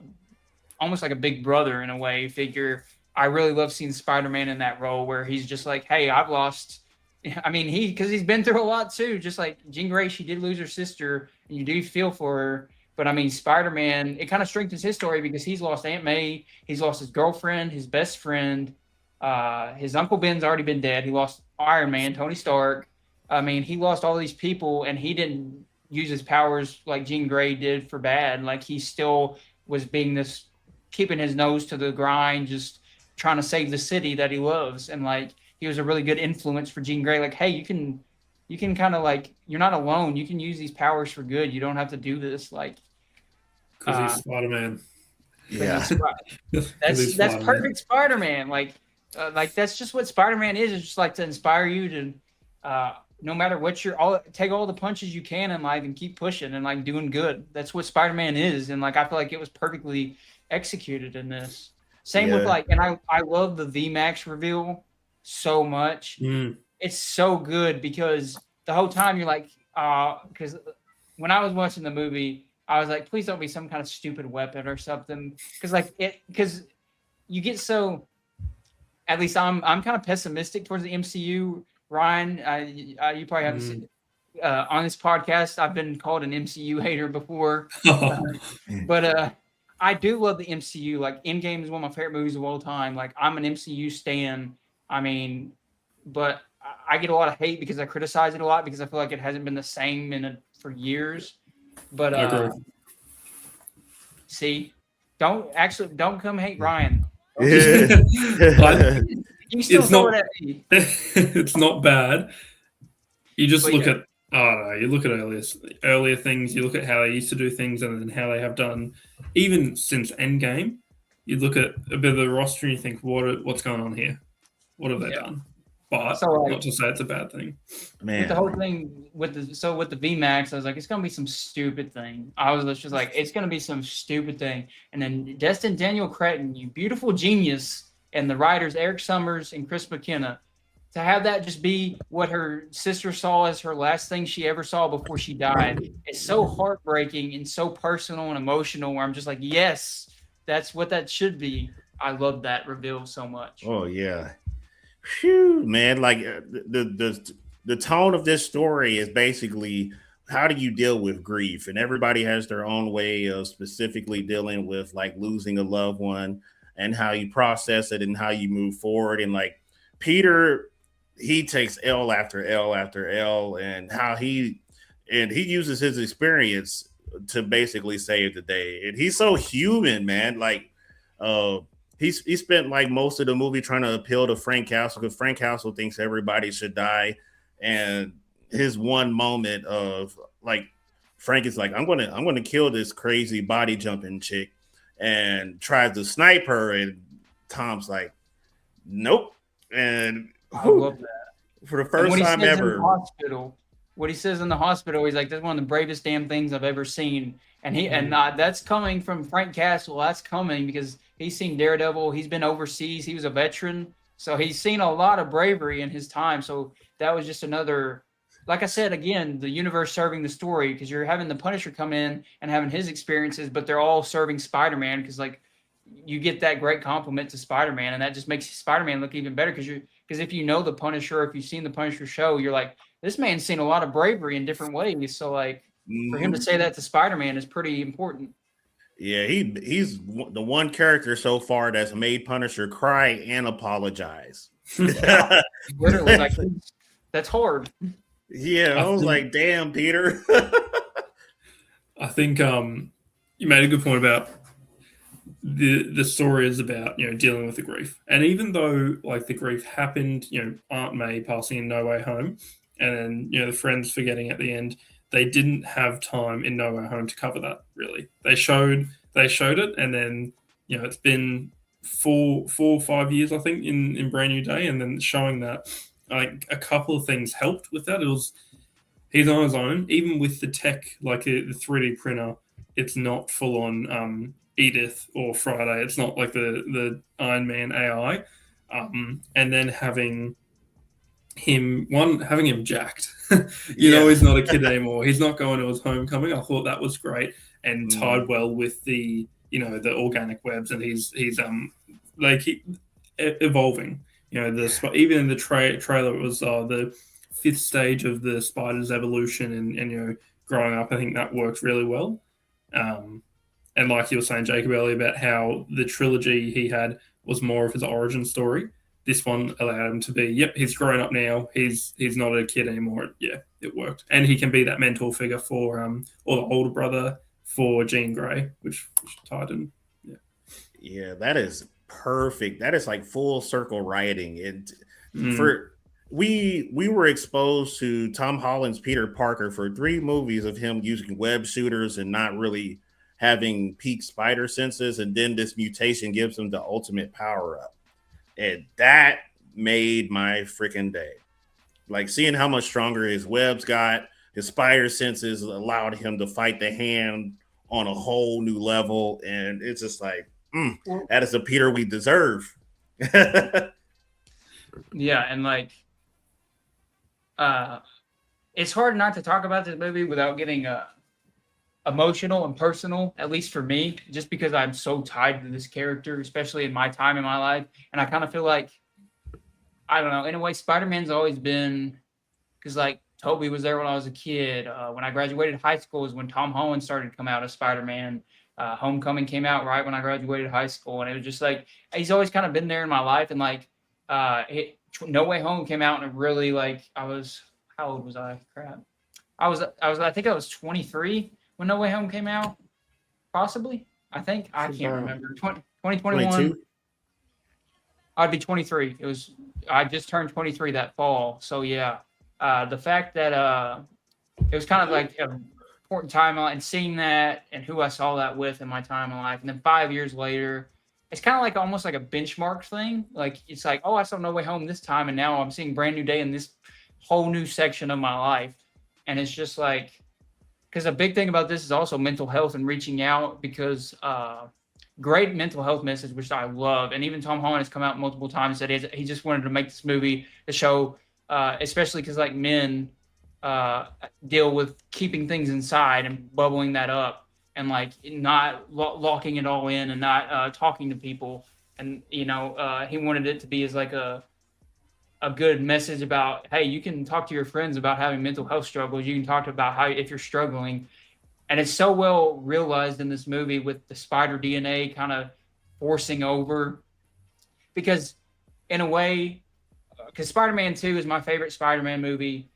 Speaker 2: almost like a big brother in a way figure. I really love seeing Spider-Man in that role where he's just like, hey, I've lost. I mean, because he's been through a lot too. Just like Jean Grey, she did lose her sister, and you do feel for her. But I mean, Spider-Man, it kind of strengthens his story because he's lost Aunt May, he's lost his girlfriend, his best friend, his Uncle Ben's already been dead. He lost Iron Man, Tony Stark. I mean, he lost all these people, and he didn't use his powers like Jean Grey did for bad. Like he still was being this, keeping his nose to the grind, just trying to save the city that he loves, and like he was a really good influence for Jean Grey. Like, hey, you can kind of like you're not alone. You can use these powers for good. You don't have to do this. Like,
Speaker 3: Because he's Spider-Man.
Speaker 1: Yeah.
Speaker 2: that's perfect Spider-Man. Like that's just what Spider-Man is. It's just like to inspire you to, no matter what take all the punches you can in life and keep pushing and like doing good. That's what Spider-Man is. And like I feel like it was perfectly executed in this. Same with like, and I love the VMAX reveal so much. It's so good because the whole time you're like, because when I was watching the movie, I was like, please don't be some kind of stupid weapon or something. Because you get so, at least I'm kind of pessimistic towards the MCU. Ryan, you probably haven't seen on this podcast. I've been called an MCU hater before, but I do love the MCU. Like Endgame is one of my favorite movies of all time. Like I'm an MCU stan. I mean, but I get a lot of hate because I criticize it a lot because I feel like it hasn't been the same for years. But see, don't come hate Ryan. You still throw it at me.
Speaker 3: It's not bad. You just look at you look at earlier things. You look at how they used to do things and then how they have done, even since Endgame. You look at a bit of the roster and you think, what's going on here? What have they done? but
Speaker 2: So like,
Speaker 3: not to say it's a bad thing.
Speaker 1: Man,
Speaker 2: with the whole thing with the VMAX, I was like, it's gonna be some stupid thing. I was just like, it's gonna be some stupid thing. And then Destin Daniel Cretton, you beautiful genius, and the writers Eric Summers and Chris McKenna, to have that just be what her sister saw as her last thing she ever saw before she died, is so heartbreaking and so personal and emotional. Where I'm just like, yes, that's what that should be. I love that reveal so much.
Speaker 1: oh yeah. Phew, man, like the tone of this story is basically how do you deal with grief, and everybody has their own way of specifically dealing with like losing a loved one, and how you process it and how you move forward. And like Peter, he takes L after L after L, and how he uses his experience to basically save the day. And he's so human, man. Like uh he spent like most of the movie trying to appeal to Frank Castle, because Frank Castle thinks everybody should die. And his one moment of like Frank is like, I'm gonna kill this crazy body jumping chick, and tries to snipe her, and Tom's like, nope. And
Speaker 2: I love that.
Speaker 1: for the first time ever,
Speaker 2: what he says in the hospital, he's like, "That's one of the bravest damn things I've ever seen." And that's coming from Frank Castle. That's coming because he's seen Daredevil. He's been overseas. He was a veteran, so he's seen a lot of bravery in his time. So that was just another, like I said, again, the universe serving the story, because you're having the Punisher come in and having his experiences, but they're all serving Spider-Man, because like you get that great compliment to Spider-Man, and that just makes Spider-Man look even better, because if you know the Punisher, if you've seen the Punisher show, you're like, this man's seen a lot of bravery in different ways. So like for him to say that to Spider-Man is pretty important.
Speaker 1: yeah, he's the one character so far that's made Punisher cry and apologize.
Speaker 2: Literally, like, that's hard.
Speaker 1: Yeah, I was like, damn, Peter.
Speaker 3: I think you made a good point about the story is about, dealing with the grief. And even though like the grief happened, Aunt May passing in No Way Home, and then the friends forgetting at the end, they didn't have time in No Way Home to cover that. Really, they showed it, and then it's been 4 or 5 years, I think, in Brand New Day, and then showing that like a couple of things helped with that. It was he's on his own, even with the tech, like the 3D printer. It's not full on Edith or Friday. It's not like the Iron Man AI, and then having him jacked. He's not a kid anymore. He's not going to his homecoming. I thought that was great and tied well with the the organic webs, and he's they keep evolving. Even in the trailer, it was the 5th stage of the spider's evolution, and growing up. I think that works really well. And like you were saying, Jacob, earlier about how the trilogy he had was more of his origin story. This one allowed him to be, he's grown up now. He's not a kid anymore. Yeah, it worked. And he can be that mentor figure for, or the older brother for Jean Grey, which tied in. Yeah.
Speaker 1: Yeah, that is perfect. That is like full circle writing. We were exposed to Tom Holland's Peter Parker for 3 movies of him using web shooters and not really having peak spider senses, and then this mutation gives him the ultimate power up. And that made my freaking day. Like seeing how much stronger his webs got, his spider senses allowed him to fight the Hand on a whole new level. And it's just like, that is a Peter we deserve.
Speaker 2: Yeah, and like, it's hard not to talk about this movie without getting emotional and personal, at least for me, just because I'm so tied to this character, especially in my time in my life. And I kind of feel like, I don't know, in a way, Spider-Man's always been, because like Toby was there when I was a kid. When I graduated high school is when Tom Holland started to come out as Spider-Man. Homecoming came out right when I graduated high school. And it was just like, he's always kind of been there in my life. And like, No Way Home came out, and it really like, how old was I? Crap. I think I was 23 when No Way Home came out, possibly. I think. I can't remember. 2021. 22? I'd be 23. I just turned 23 that fall. So, yeah. The fact that it was kind of like an important time, and seeing that and who I saw that with in my time in life. And then 5 years later, it's kind of like almost like a benchmark thing. Like it's like, oh, I saw No Way Home this time, and now I'm seeing Brand New Day in this whole new section of my life. And it's just like, because a big thing about this is also mental health and reaching out, because great mental health message, which I love. And even Tom Holland has come out multiple times and said he just wanted to make this movie to show, especially because like men deal with keeping things inside and bubbling that up, and like not locking it all in and not talking to people. And he wanted it to be as like a good message about, hey, you can talk to your friends about having mental health struggles. You can talk about how if you're struggling. And it's so well realized in this movie with the spider DNA kind of forcing over, because in a way, because Spider-Man 2 is my favorite Spider-Man movie.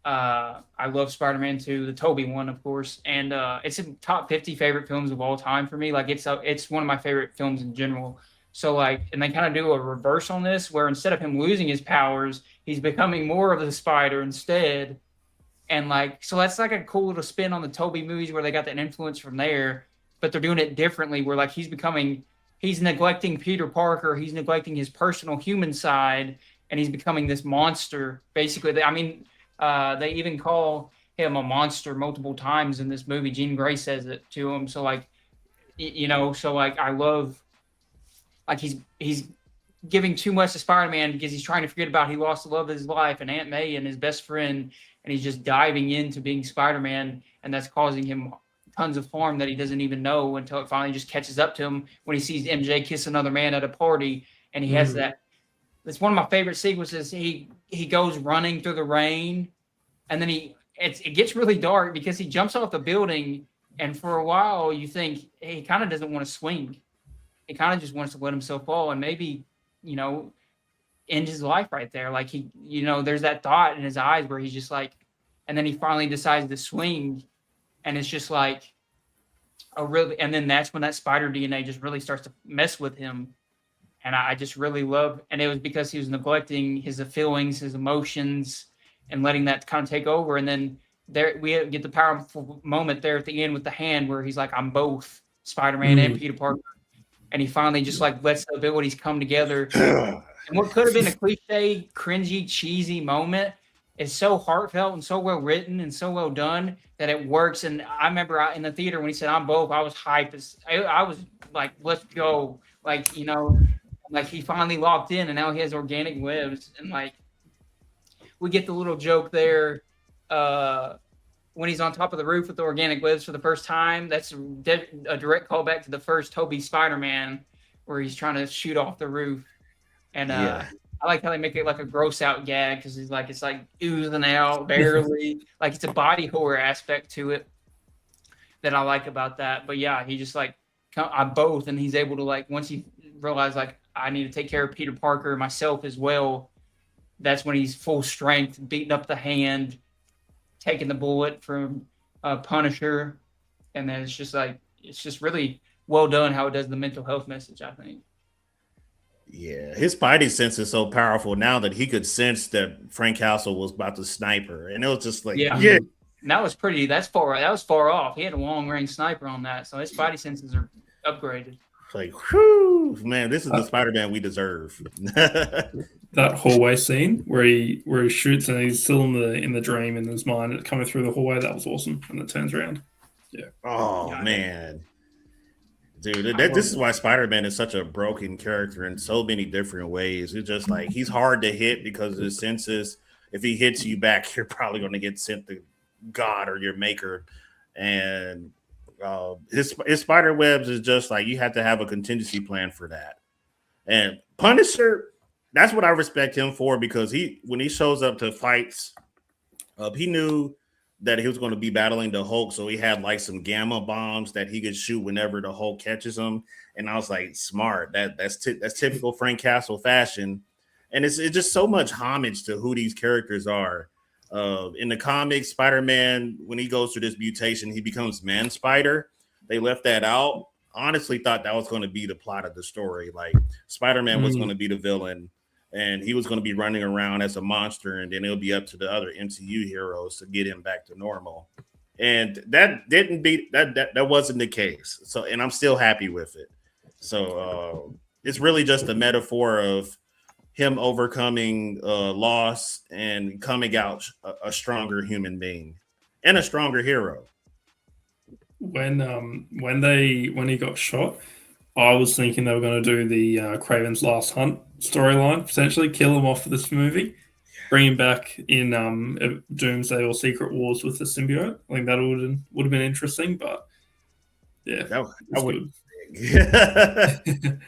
Speaker 2: I love Spider-Man 2, the Tobey one, of course, and it's in top 50 favorite films of all time for me. Like it's one of my favorite films in general. So like, and they kind of do a reverse on this, where instead of him losing his powers, he's becoming more of the spider instead. And like, so that's like a cool little spin on the Tobey movies where they got that influence from there, but they're doing it differently, where like he's neglecting Peter Parker, he's neglecting his personal human side, and he's becoming this monster. Basically, they even call him a monster multiple times in this movie. Jean Grey says it to him. So like, so like I love, like he's giving too much to Spider-Man because he's trying to forget about he lost the love of his life and Aunt May and his best friend, and he's just diving into being Spider-Man, and that's causing him tons of harm that he doesn't even know until it finally just catches up to him when he sees MJ kiss another man at a party, and he has that. It's one of my favorite sequences. He goes running through the rain, and then it gets really dark because he jumps off the building, and for a while you think, hey, he kind of doesn't want to swing. He kind of just wants to let himself fall and maybe, end his life right there. Like there's that thought in his eyes where he's just like, and then he finally decides to swing, and it's just like and then that's when that spider DNA just really starts to mess with him. And I just really love, and it was because he was neglecting his feelings, his emotions, and letting that kind of take over. And then there we get the powerful moment there at the end with the hand where he's like, I'm both Spider-Man and Peter Parker. And he finally just like lets the abilities come together. And what could have been a cliche, cringy, cheesy moment is so heartfelt and so well written and so well done that it works. And I remember in the theater when he said, I'm both, I was hyped. I was like, let's go. Like, like he finally locked in, and now he has organic webs. And like, we get the little joke there when he's on top of the roof with the organic webs for the first time. That's a direct callback to the first Tobey Spider-Man, where he's trying to shoot off the roof. And I like how they make it like a gross out gag, because he's like, it's like oozing out barely. Like it's a body horror aspect to it that I like about that. But yeah, he just like, I'm both, and he's able to like, once he realized like, I need to take care of Peter Parker myself as well, that's when he's full strength, beating up the hand, taking the bullet from Punisher. And then it's just really well done how it does the mental health message, I think.
Speaker 1: Yeah, his spidey sense is so powerful now that he could sense that Frank Castle was about to snipe her, and it was just like, yeah.
Speaker 2: And that was far off. He had a long range sniper on that, so his spidey senses are upgraded.
Speaker 1: Like, whew, man, this is the Spider-Man we deserve.
Speaker 3: That hallway scene where he shoots and he's still in the dream in his mind, coming through the hallway, that was awesome. And it turns around. Yeah.
Speaker 1: Oh man. Dude, this is why Spider-Man is such a broken character in so many different ways. It's just like he's hard to hit because of his senses. If he hits you back, you're probably going to get sent to God or your maker. And his spider webs is just like you have to have a contingency plan for that. And Punisher, that's what I respect him for, because when he shows up to fights, he knew that he was going to be battling the Hulk, so he had like some gamma bombs that he could shoot whenever the Hulk catches him. And I was like, smart. That's typical Frank Castle fashion, and it's just so much homage to who these characters are. In the comics, Spider-Man, when he goes through this mutation, he becomes Man Spider. They left that out. Honestly, thought that was going to be the plot of the story. Like Spider-Man was going to be the villain, and he was going to be running around as a monster, and then it'll be up to the other MCU heroes to get him back to normal. And that wasn't the case. So, and I'm still happy with it. So it's really just a metaphor of him overcoming loss and coming out a stronger human being and a stronger hero.
Speaker 3: When he got shot, I was thinking they were going to do the Craven's Last Hunt storyline, potentially kill him off for this movie, bring him back in Doomsday or Secret Wars with the symbiote. I think that would have been interesting, but yeah,
Speaker 1: That
Speaker 3: good.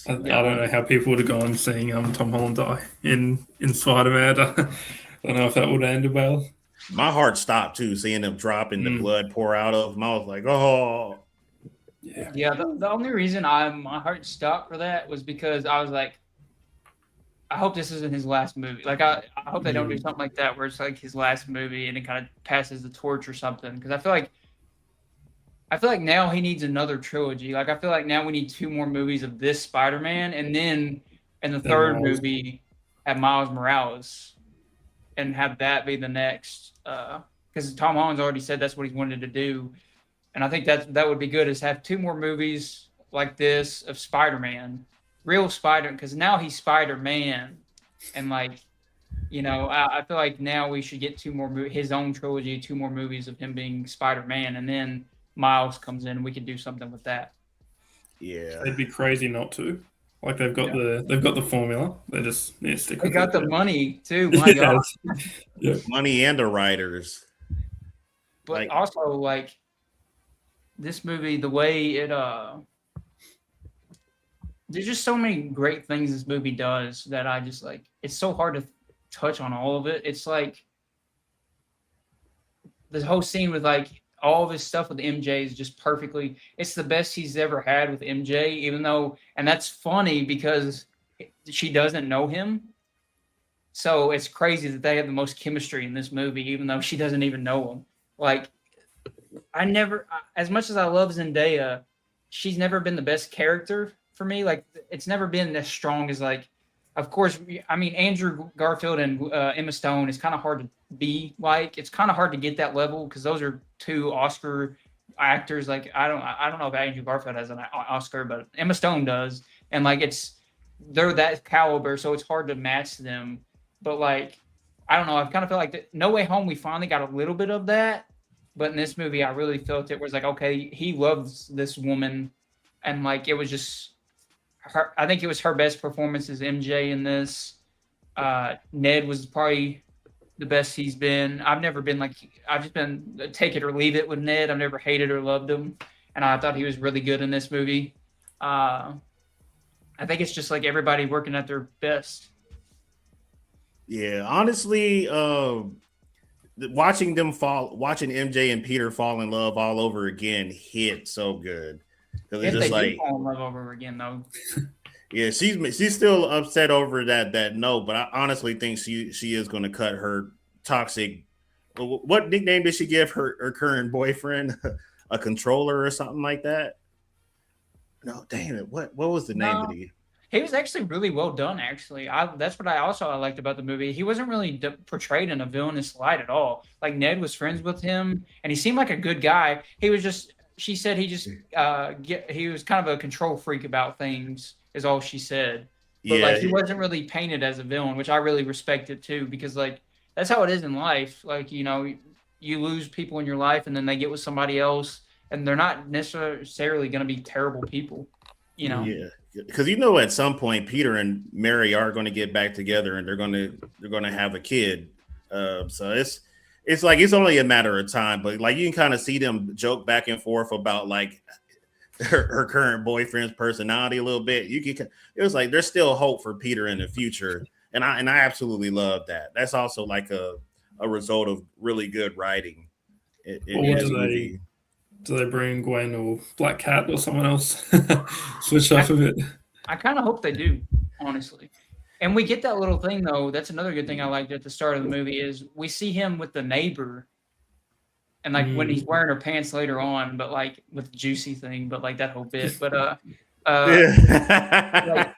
Speaker 3: I don't know how people would have gone seeing Tom Holland die in Spider-Man. I don't know if that would have ended well.
Speaker 1: My heart stopped too, seeing him dropping the blood pour out of him. I was like, oh.
Speaker 2: Yeah. The only reason my heart stopped for that was because I was like, I hope this isn't his last movie. Like, I hope they don't do something like that where it's like his last movie and it kind of passes the torch or something. Because I feel like now he needs another trilogy. Like, I feel like now we need 2 more movies of this Spider-Man, and then in the third movie have Miles Morales, and have that be the next. Because Tom Holland's already said that's what he's wanted to do, and I think that would be good. Is have 2 more movies like this of Spider-Man, real Spider, because now he's Spider-Man, and like, you know, I feel like now we should get 2 more his own trilogy, 2 more movies of him being Spider-Man, and then Miles comes in, we can do something with that.
Speaker 1: Yeah,
Speaker 3: it'd be crazy not to. Like they've got the formula. They just stick with it.
Speaker 2: They got the money too. My God,
Speaker 1: money and the writers.
Speaker 2: But also, like, this movie, the way it there's just so many great things this movie does that I just like. It's so hard to touch on all of it. It's like this whole scene with like all of his stuff with MJ is just perfectly. It's the best he's ever had with MJ, even though, and that's funny because she doesn't know him. So it's crazy that they have the most chemistry in this movie, even though she doesn't even know him. Like, as much as I love Zendaya, she's never been the best character for me. Like, it's never been as strong as, like, of course, I mean, Andrew Garfield and Emma Stone is kind of hard to be like. It's kind of hard to get that level because those are 2 Oscar actors. Like, I don't know if Andrew Garfield has an Oscar, but Emma Stone does. And like, they're that caliber, so it's hard to match them. But like, I don't know. I kind of feel like No Way Home, we finally got a little bit of that. But in this movie, I really felt it was like, okay, he loves this woman. And like, it was just her. I think it was her best performance as MJ in this. Ned was probably the best he's been. I've just been take it or leave it with Ned. I've never hated or loved him. And I thought he was really good in this movie. I think it's just like everybody working at their best.
Speaker 1: Yeah, honestly, watching MJ and Peter fall in love all over again hit so good. Because it's just like
Speaker 2: fall in love over again, though.
Speaker 1: Yeah, she's still upset over that note, but I honestly think she is going to cut her toxic. What nickname did she give her current boyfriend? A controller or something like that? No, damn it! What was the name of the?
Speaker 2: He was actually really well done. Actually, that's what I liked about the movie. He wasn't really portrayed in a villainous light at all. Like, Ned was friends with him, and he seemed like a good guy. He was just. She said he just he was kind of a control freak about things. Is all she said. But like, he wasn't really painted as a villain, which I really respected too, because like that's how it is in life. Like, you know, you lose people in your life, and then they get with somebody else, and they're not necessarily going to be terrible people. You know.
Speaker 1: Yeah. Because you know, at some point, Peter and Mary are going to get back together, and they're going to have a kid. So it's like it's only a matter of time. But like, you can kind of see them joke back and forth about like her current boyfriend's personality a little bit. It was like there's still hope for Peter in the future, and I absolutely love that. That's also like a result of really good writing in this movie.
Speaker 3: Do they bring Gwen or Black Cat or someone else? Switch off of it.
Speaker 2: I kind of hope they do, honestly. And we get that little thing, though. That's another good thing I liked at the start of the movie is we see him with the neighbor. And, like, when he's wearing her pants later on, but, like, with the juicy thing, but, like, that whole bit. But, like,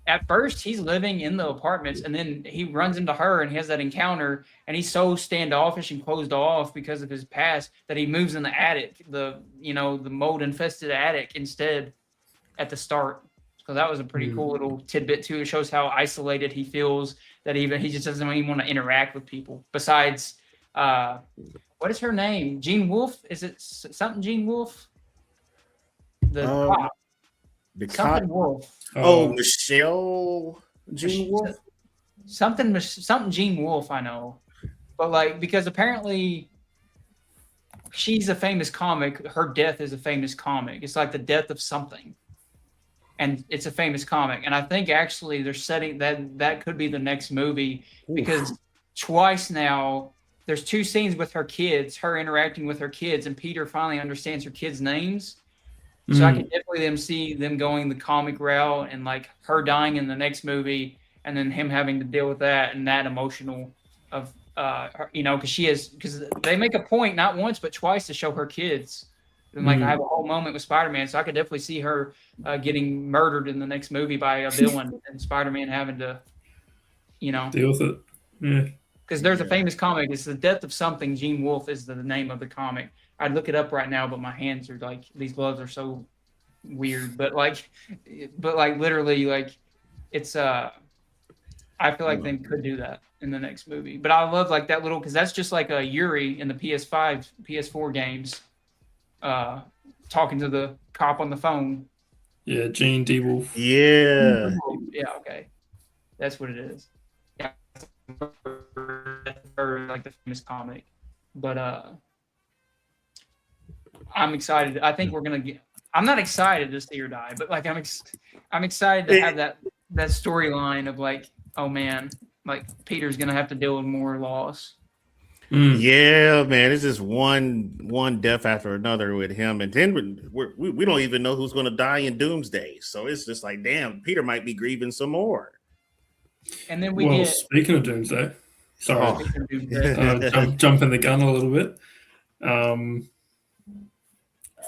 Speaker 2: at first he's living in the apartments, and then he runs into her and he has that encounter, and he's so standoffish and closed off because of his past that he moves in the attic, the mold infested attic instead at the start. So that was a pretty cool little tidbit too. It shows how isolated he feels, that even he just doesn't even want to interact with people. Besides, what is her name? Gene Wolfe? Is it something Gene Wolfe? The cop.
Speaker 1: The
Speaker 2: Something Wolf.
Speaker 1: Oh, Michelle Gene Wolfe?
Speaker 2: Something Gene Wolfe, I know. But like, because apparently she's a famous comic. Her death is a famous comic. It's like the death of something. And it's a famous comic. And I think actually they're setting that could be the next movie. Oof. Because twice now there's 2 scenes with her kids, her interacting with her kids, and Peter finally understands her kids' names. So I can definitely see them going the comic route and like her dying in the next movie, and then him having to deal with that and that emotional of because they make a point not once but twice to show her kids. And like I have a whole moment with Spider-Man, so I could definitely see her getting murdered in the next movie by a villain and Spider-Man having to,
Speaker 3: deal with it. Yeah.
Speaker 2: Because there's a famous comic. It's the death of something. Gene Wolfe is the name of the comic. I'd look it up right now, but my hands are like, these gloves are so weird. But literally, like, it's I feel like they could do that in the next movie. But I love like that little, because that's just like a Yuri in the PS5, PS4 games, talking to the cop on the phone.
Speaker 3: Yeah, Gene D. Wolfe.
Speaker 1: Yeah.
Speaker 2: Yeah. Okay, that's what it is. Yeah, or like the famous comic, but I'm excited. I think we're gonna get. I'm not excited to see her die, but like I'm excited to have that storyline of like, oh man, like Peter's gonna have to deal with more loss.
Speaker 1: Yeah, man, it's just one death after another with him, and then we don't even know who's gonna die in Doomsday. So it's just like, damn, Peter might be grieving some more.
Speaker 2: And then we get.
Speaker 3: Speaking of Doomsday, sorry, jumping the gun a little bit.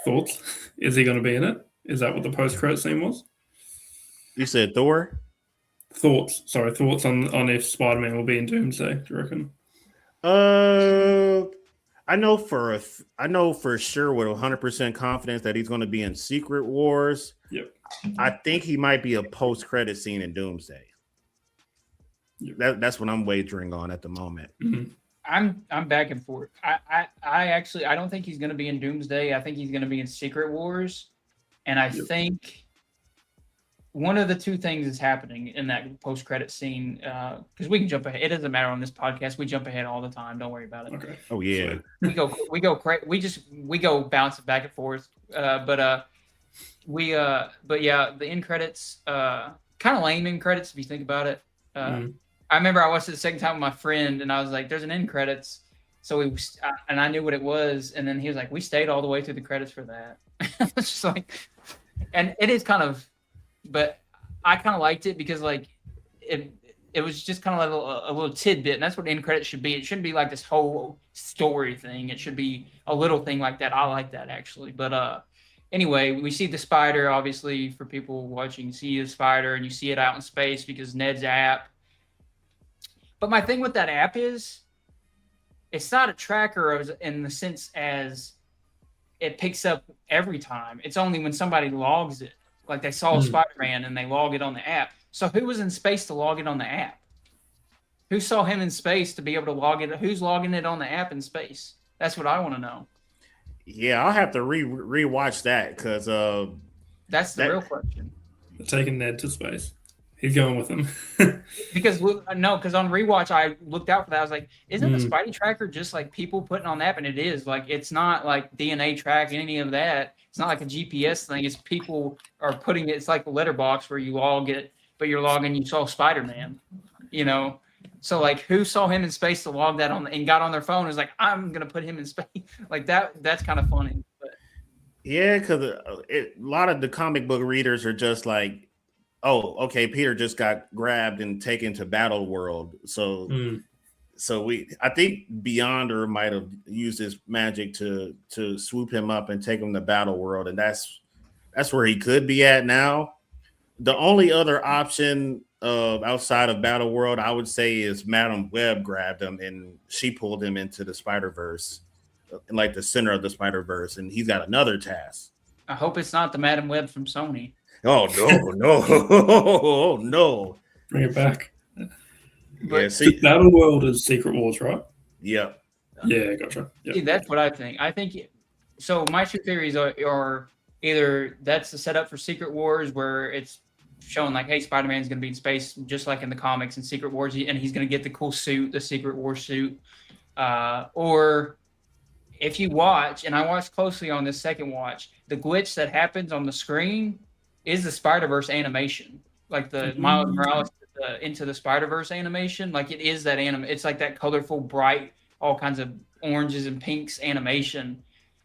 Speaker 3: Thoughts? Is he going to be in it? Is that what the post-credit scene was?
Speaker 1: You said Thor?
Speaker 3: Thoughts on if Spider-Man will be in Doomsday, do you reckon?
Speaker 1: I know for sure with 100% confidence that he's going to be in Secret Wars.
Speaker 3: Yep.
Speaker 1: I think he might be a post-credit scene in Doomsday. Yep. That's what I'm wagering on at the moment.
Speaker 3: Mm-hmm.
Speaker 2: I'm back and forth. I actually don't think he's going to be in Doomsday. I think he's going to be in Secret Wars, and I think one of the 2 things is happening in that post-credit scene. Because we can jump ahead. It doesn't matter on this podcast. We jump ahead all the time. Don't worry about it.
Speaker 1: Okay. Oh yeah.
Speaker 2: We go bouncing back and forth. But yeah, the end credits kind of lame end credits if you think about it. I remember I watched it the second time with my friend, and I was like, "There's an end credits," so and I knew what it was, and then he was like, "We stayed all the way through the credits for that." It's just like, and it is kind of, but I kind of liked it because like it was just kind of like a little tidbit, and that's what end credits should be. It shouldn't be like this whole story thing. It should be a little thing like that. I like that actually, but anyway, we see the spider. Obviously, for people watching, you see the spider, and you see it out in space because Ned's app. But my thing with that app is, it's not a tracker in the sense as it picks up every time. It's only when somebody logs it. Like they saw Spider-Man and they log it on the app. So who was in space to log it on the app? Who saw him in space to be able to log it? Who's logging it on the app in space? That's what I want to know.
Speaker 1: Yeah, I'll have to rewatch that because
Speaker 2: that's the real question.
Speaker 3: They're taking Ned to space. He's going with him.
Speaker 2: because on rewatch I looked out for that. I was like, isn't the Spidey tracker just like people putting on the app? And it is. Like, it's not like DNA tracking any of that. It's not like a GPS thing. It's people are putting it. It's like a letterbox where you log it, but you're logging. You saw Spider-Man, So like, who saw him in space to log that on and got on their phone and was like, I'm gonna put him in space. Like that. That's kind of funny. But.
Speaker 1: Yeah, because a lot of the comic book readers are just like, oh, okay, Peter just got grabbed and taken to Battle World. So I think Beyonder might have used his magic to swoop him up and take him to Battle World, and that's where he could be at now. The only other option outside of Battle World, I would say, is Madam Web grabbed him and she pulled him into the Spider Verse, in like the center of the Spider Verse, and he's got another task.
Speaker 2: I hope it's not the Madam Web from Sony.
Speaker 1: Oh no, no, oh no!
Speaker 3: Bring it back.
Speaker 2: But
Speaker 1: Yeah, see,
Speaker 3: Battle World is Secret Wars, right?
Speaker 1: yeah,
Speaker 3: Yeah, gotcha.
Speaker 2: see, that's what I think. I think so. My two theories are either that's the setup for Secret Wars, where it's showing like, hey, Spider-Man's going to be in space just like in the comics in Secret Wars, and he's going to get the cool suit, the Secret Wars suit, or if you watch, and I watched closely on this second watch, the glitch that happens on the screen is the Spider-Verse animation, like the Miles Morales Into the Spider-Verse animation. Like it is that it's like that colorful, bright, all kinds of oranges and pinks animation.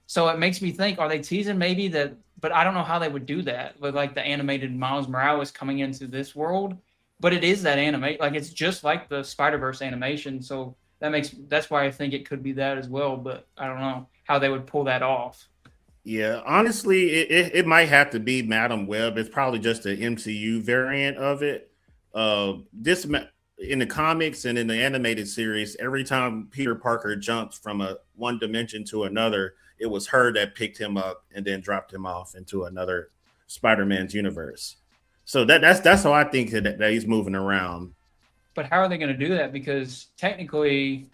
Speaker 2: So it makes me think, are they teasing maybe that? But I don't know how they would do that with like the animated Miles Morales coming into this world. But it is that animate, like it's just like the Spider-Verse animation. So that's why I think it could be that as well. But I don't know how they would pull that off.
Speaker 1: yeah. Honestly, it might have to be Madam Web. It's probably just an MCU variant of it. This in the comics and in the animated series, every time Peter Parker jumps from one dimension to another, it was her that picked him up and then dropped him off into another Spider-Man's universe. So that's how I think that he's moving around.
Speaker 2: But how are they going to do that? Because technically,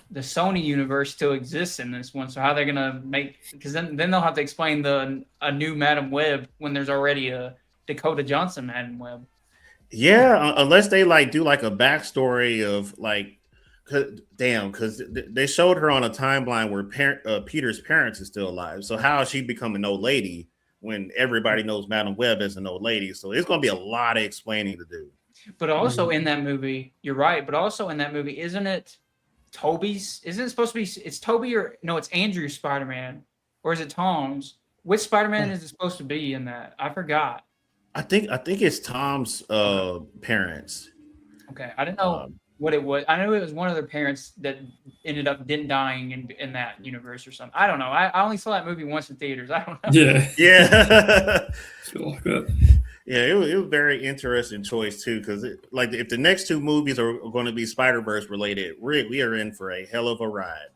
Speaker 2: the Sony universe still exists in this one. So how are they going to make? Because then they'll have to explain a new Madam Web when there's already a Dakota Johnson Madam Web.
Speaker 1: Yeah, unless they like do like a backstory of like, because they showed her on a timeline where Peter's parents is still alive. So how is she become an old lady when everybody knows Madam Web is an old lady? So it's going to be a lot of explaining to do.
Speaker 2: But also in that movie, you're right. But also in that movie, isn't it Toby's? Isn't it supposed to be? It's Toby or no? It's Andrew's Spider-Man, or is it Tom's? Which Spider-Man is it supposed to be in that? I forgot.
Speaker 1: I think it's Tom's parents.
Speaker 2: Okay, I didn't know what it was. I knew it was one of their parents that ended up dying in that universe or something. I don't know. I only saw that movie once in theaters. I don't know.
Speaker 3: Yeah.
Speaker 1: Yeah.
Speaker 3: Feel like that.
Speaker 1: Yeah, it was a very interesting choice too, because like if the next two movies are going to be Spider-Verse related, we are in for a hell of a ride.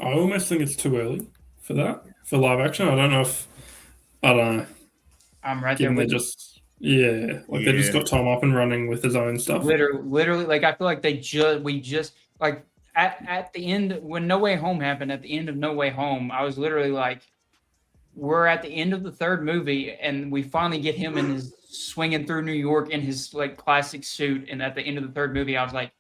Speaker 3: I almost think it's too early for that, for live action. I don't know.
Speaker 2: I'm right there with
Speaker 3: they just got Tom up and running with his own stuff.
Speaker 2: Literally, like I feel like we just like at the end when No Way Home happened. At the end of No Way Home, I was literally like, we're at the end of the third movie, and we finally get him in his swinging through New York in his like classic suit. And at the end of the third movie, I was like,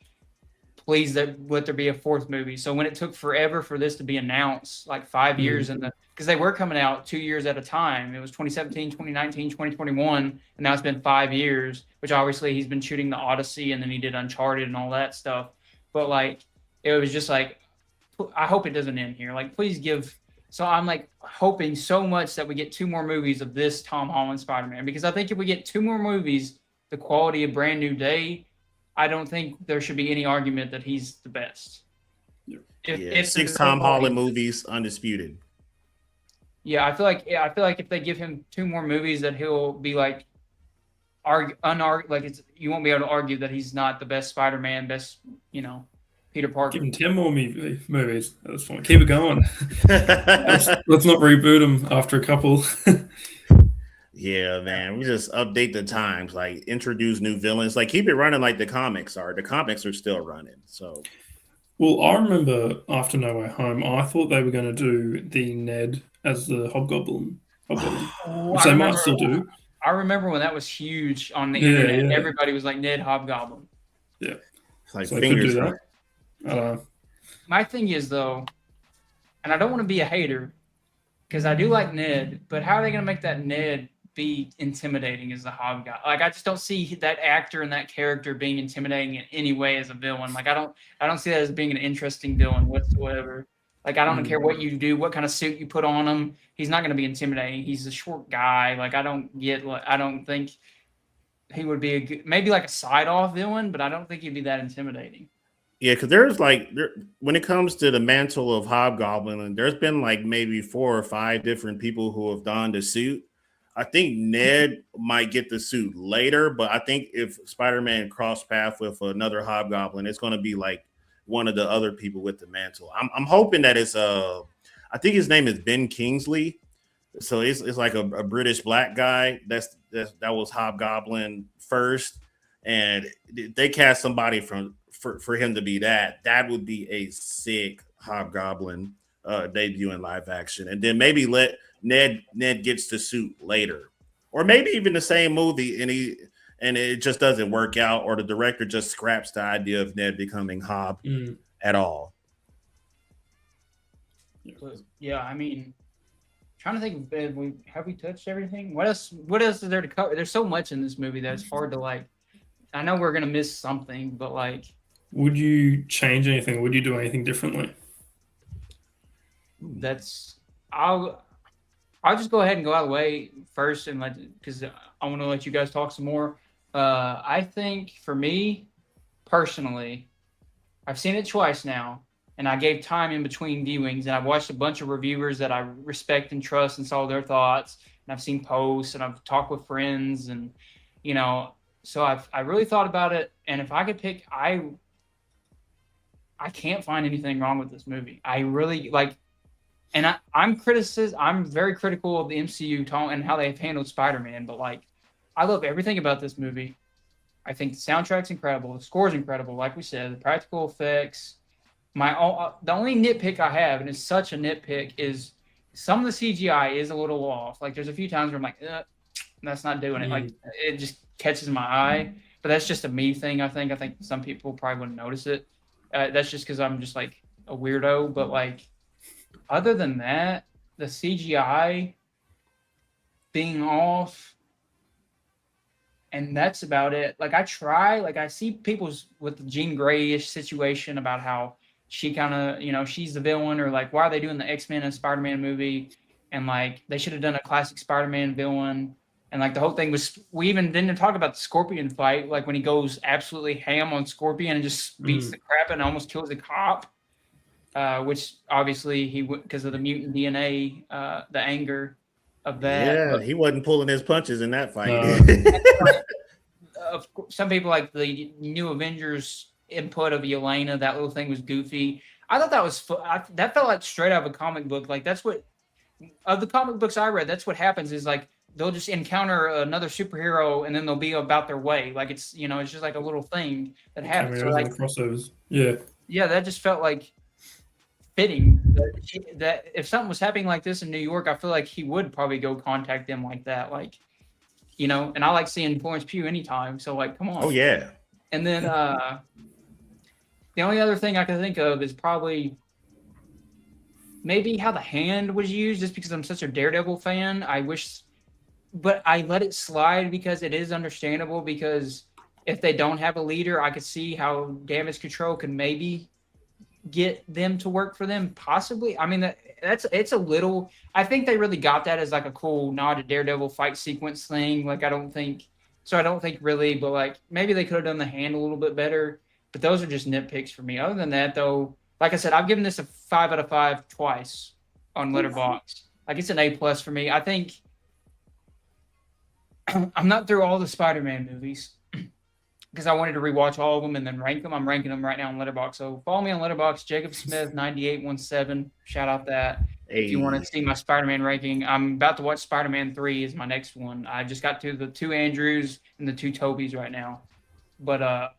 Speaker 2: please let there be a fourth movie. So when it took forever for this to be announced, like 5 years because they were coming out 2 years at a time. It was 2017, 2019, 2021, and now it's been 5 years, which obviously he's been shooting the Odyssey and then he did Uncharted and all that stuff. But like, it was just like, I hope it doesn't end here. Like, please give. So I'm like hoping so much that we get 2 more movies of this Tom Holland Spider-Man, because I think if we get 2 more movies, the quality of Brand New Day, I don't think there should be any argument that he's the best.
Speaker 1: If 6 Tom Holland movies, undisputed.
Speaker 2: Yeah, I feel like if they give him 2 more movies, that he'll be like, you won't be able to argue that he's not the best Spider-Man, best Peter Parker.
Speaker 3: Give him 10 more movies at this point. Keep it going. let's not reboot him after a couple.
Speaker 1: Yeah, man. We just update the times, like introduce new villains, like keep it running like the comics are. The comics are still running. So,
Speaker 3: well, I remember after No Way Home, I thought they were going to do the Ned as the Hobgoblin, which they might still do.
Speaker 2: I remember when that was huge on the internet. Yeah. Everybody was like Ned Hobgoblin.
Speaker 3: Yeah,
Speaker 1: like
Speaker 3: so they could do that.
Speaker 2: My thing is though, and I don't want to be a hater because I do like Ned, but how are they going to make that Ned be intimidating as the Hobgoblin? Like, I just don't see that actor and that character being intimidating in any way as a villain. Like, I don't see that as being an interesting villain whatsoever. Like, I don't care what you do, what kind of suit you put on him. He's not going to be intimidating. He's a short guy. Like, I don't think he would be maybe like a side-off villain, but I don't think he'd be that intimidating.
Speaker 1: Yeah, because there's when it comes to the mantle of Hobgoblin, and there's been like maybe 4 or 5 different people who have donned the suit. I think Ned might get the suit later, but I think if Spider-Man crossed path with another Hobgoblin, it's going to be like one of the other people with the mantle. I'm hoping that it's I think his name is Ben Kingsley. So it's like a British black guy that was Hobgoblin first, and they cast somebody for him to be that would be a sick Hobgoblin debut in live action, and then maybe let Ned gets the suit later, or maybe even the same movie and it just doesn't work out, or the director just scraps the idea of Ned becoming Hob at all.
Speaker 2: Yeah, I mean, trying to think, have we touched everything? What else is there to cover? There's so much in this movie that it's hard to like. I know we're gonna miss something, but like,
Speaker 3: would you change anything? Would you do anything differently?
Speaker 2: I'll just go ahead and go out of the way first, and because I want to let you guys talk some more. I think for me personally, I've seen it twice now, and I gave time in between viewings, and I've watched a bunch of reviewers that I respect and trust and saw their thoughts, and I've seen posts, and I've talked with friends, and so I really thought about it, and if I could pick, I can't find anything wrong with this movie. I really like, and I'm very critical of the MCU and how they've handled Spider-Man, but like, I love everything about this movie. I think the soundtrack's incredible, the score's incredible, like we said, the practical effects. The only nitpick I have, and it's such a nitpick, is some of the CGI is a little off. Like, there's a few times where I'm like, that's not doing it. Like, it just catches my eye. But that's just a me thing, I think. I think some people probably wouldn't notice it. That's just because I'm just, like, a weirdo. But, like, other than that, the CGI being off, and that's about it. Like, I see people's with the Jean Grey-ish situation about how she kind of, she's the villain, or like, why are they doing the X-Men and Spider-Man movie? And like, they should have done a classic Spider-Man villain. And like, the whole thing was, we even didn't talk about the Scorpion fight, like when he goes absolutely ham on Scorpion and just beats the crap and almost kills a cop, which obviously he would, because of the mutant DNA, the anger of that.
Speaker 1: Yeah, but he wasn't pulling his punches in that fight.
Speaker 2: Some people like the New Avengers input of Yelena, that little thing was goofy. I thought that was that felt like straight out of a comic book. Like, that's what, of the comic books I read, that's what happens, is like they'll just encounter another superhero and then they'll be about their way. Like, it's it's just like a little thing that happens. So like,
Speaker 3: crossovers.
Speaker 2: Yeah, that just felt like fitting. That if something was happening like this in New York, I feel like he would probably go contact them like that. Like, and I like seeing Florence Pugh anytime. So like, come on.
Speaker 1: Oh yeah.
Speaker 2: And then the only other thing I can think of is probably maybe how the hand was used, just because I'm such a Daredevil fan. But I let it slide because it is understandable, because if they don't have a leader, I could see how damage control could maybe get them to work for them, possibly. I mean, it's a little, I think they really got that as like a cool nod to Daredevil fight sequence thing. Like, I don't think really, but like, maybe they could have done the hand a little bit better. But those are just nitpicks for me. Other than that, though, like I said, I've given this a 5 out of 5 twice on Letterboxd. Like, it's an A+ for me. I think I'm not through all the Spider-Man movies because I wanted to rewatch all of them and then rank them. I'm ranking them right now on Letterboxd. So follow me on Letterboxd, Jacob Smith 9817. Shout out that. If you want to see my Spider-Man ranking, I'm about to watch Spider-Man 3 is my next one. I just got to the 2 Andrews and the 2 Tobys right now. But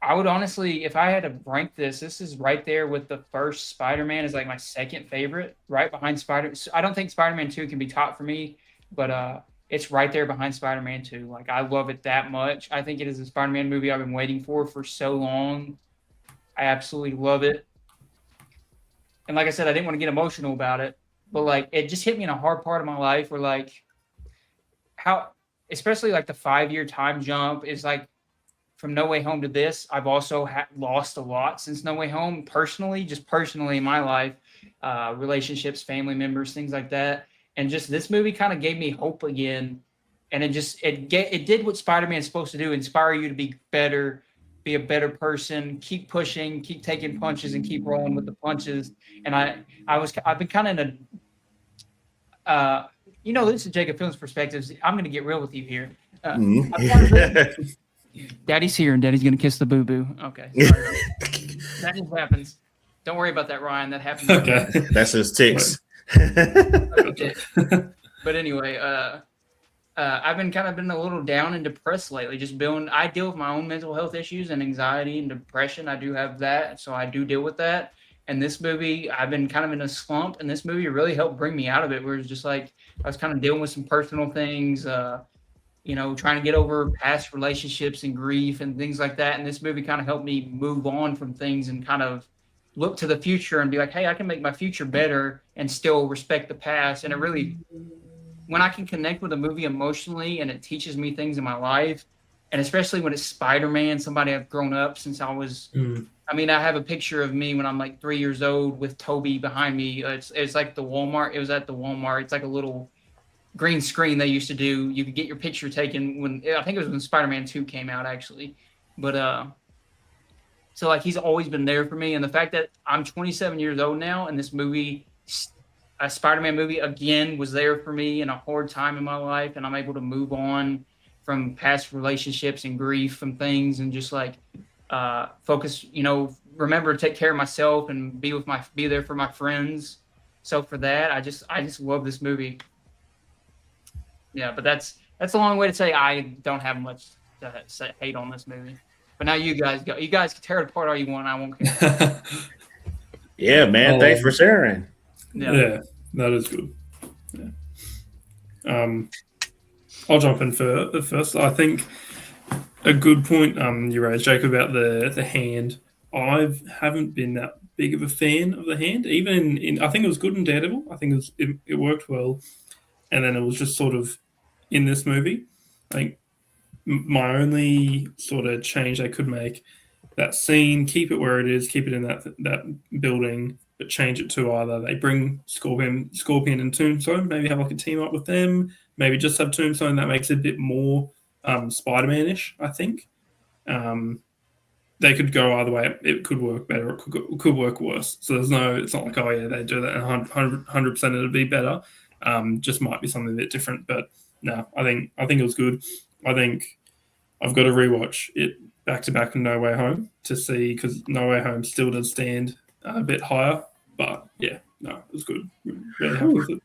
Speaker 2: I would honestly, if I had to rank this is right there with the first Spider-Man, is like my second favorite, right behind I don't think Spider-Man 2 can be top for me, but it's right there behind Spider-Man 2. Like, I love it that much. I think it is a Spider-Man movie I've been waiting for so long. I absolutely love it. And like I said, I didn't want to get emotional about it, but like, it just hit me in a hard part of my life where like, how, especially like the 5-year time jump is like, from No Way Home to this, I've also lost a lot since No Way Home, personally in my life, relationships, family members, things like that. And just this movie kind of gave me hope again. And it did what Spider-Man is supposed to do, inspire you to be better, be a better person, keep pushing, keep taking punches, and keep rolling with the punches. And I've been kind of in this is Jacob Films Perspectives. I'm going to get real with you here.
Speaker 1: Mhm.
Speaker 2: Daddy's here, and Daddy's going to kiss the boo-boo. Okay, sorry. That just happens. Don't worry about that, Ryan. That happens.
Speaker 3: Okay.
Speaker 1: That's his ticks.
Speaker 2: But anyway, I've been a little down and depressed lately. I deal with my own mental health issues and anxiety and depression. I do have that, so I do deal with that. And this movie, I've been kind of in a slump, and this movie really helped bring me out of it. Where it's just like I was kind of dealing with some personal things, trying to get over past relationships and grief and things like that. And this movie kind of helped me move on from things and kind of look to the future and be like, hey, I can make my future better and still respect the past. And it really, when I can connect with a movie emotionally and it teaches me things in my life, and especially when it's Spider-Man, somebody I've grown up since I was, I have a picture of me when I'm like 3 years old with Toby behind me. It's like the Walmart. It was at the Walmart. It's like a little green screen they used to do. You could get your picture taken I think it was when Spider-Man 2 came out, actually. But, so like he's always been there for me. And the fact that I'm 27 years old now and this movie, a Spider-Man movie again, was there for me in a hard time in my life, and I'm able to move on from past relationships and grief from things and just like focus, remember to take care of myself and be there for my friends. So for that, I just love this movie. Yeah, but that's a long way to say I don't have much to hate on this movie. But now you guys go. You guys can tear it apart all you want. I won't care.
Speaker 1: Yeah, man. Thanks for sharing.
Speaker 3: Yeah, that is good. Yeah. I'll jump in first. I think a good point you raised, Jacob, about the hand. I haven't been that big of a fan of the hand. Even I think it was good in Daredevil. I think it worked well, and then it was just sort of in this movie. I think my only sort of change I could make, that scene, keep it where it is, keep it in that building, but change it to either they bring Scorpion and Tombstone, maybe have like a team up with them, maybe just have Tombstone. That makes it a bit more Spider-Man-ish, I think. They could go either way. It could work better, or it could work worse. So it's not like, oh yeah, they do that 100% it'll be better. Just might be something a bit different. But no, I think it was good. I think I've got to rewatch it back to back in No Way Home to see, because No Way Home still does stand a bit higher. But yeah, no, it was good. Really happy with it.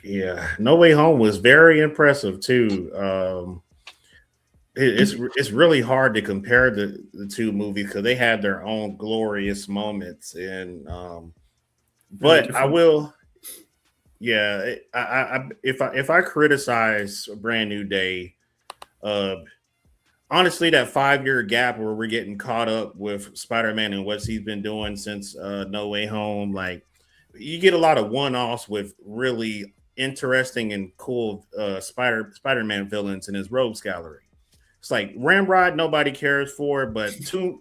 Speaker 1: Yeah, No Way Home was very impressive too. It's really hard to compare the two movies because they had their own glorious moments, and but I will. Yeah, if I criticize A Brand New Day, honestly, that 5-year gap where we're getting caught up with Spider-Man and what he's been doing since No Way Home, like you get a lot of one-offs with really interesting and cool Spider-Man villains in his rogues gallery. It's like Ramrod, nobody cares for, but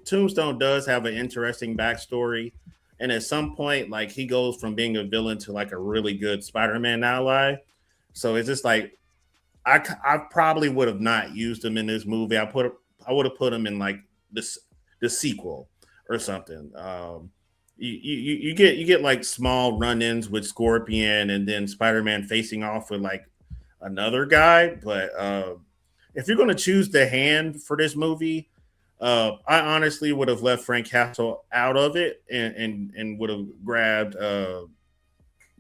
Speaker 1: Tombstone does have an interesting backstory. And at some point, like he goes from being a villain to like a really good Spider-Man ally. So it's just like I probably would have not used him in this movie. I would have put him in like the sequel or something. You get like small run-ins with Scorpion and then Spider-Man facing off with like another guy. But if you're gonna choose the hand for this movie, I honestly would have left Frank Castle out of it and would have grabbed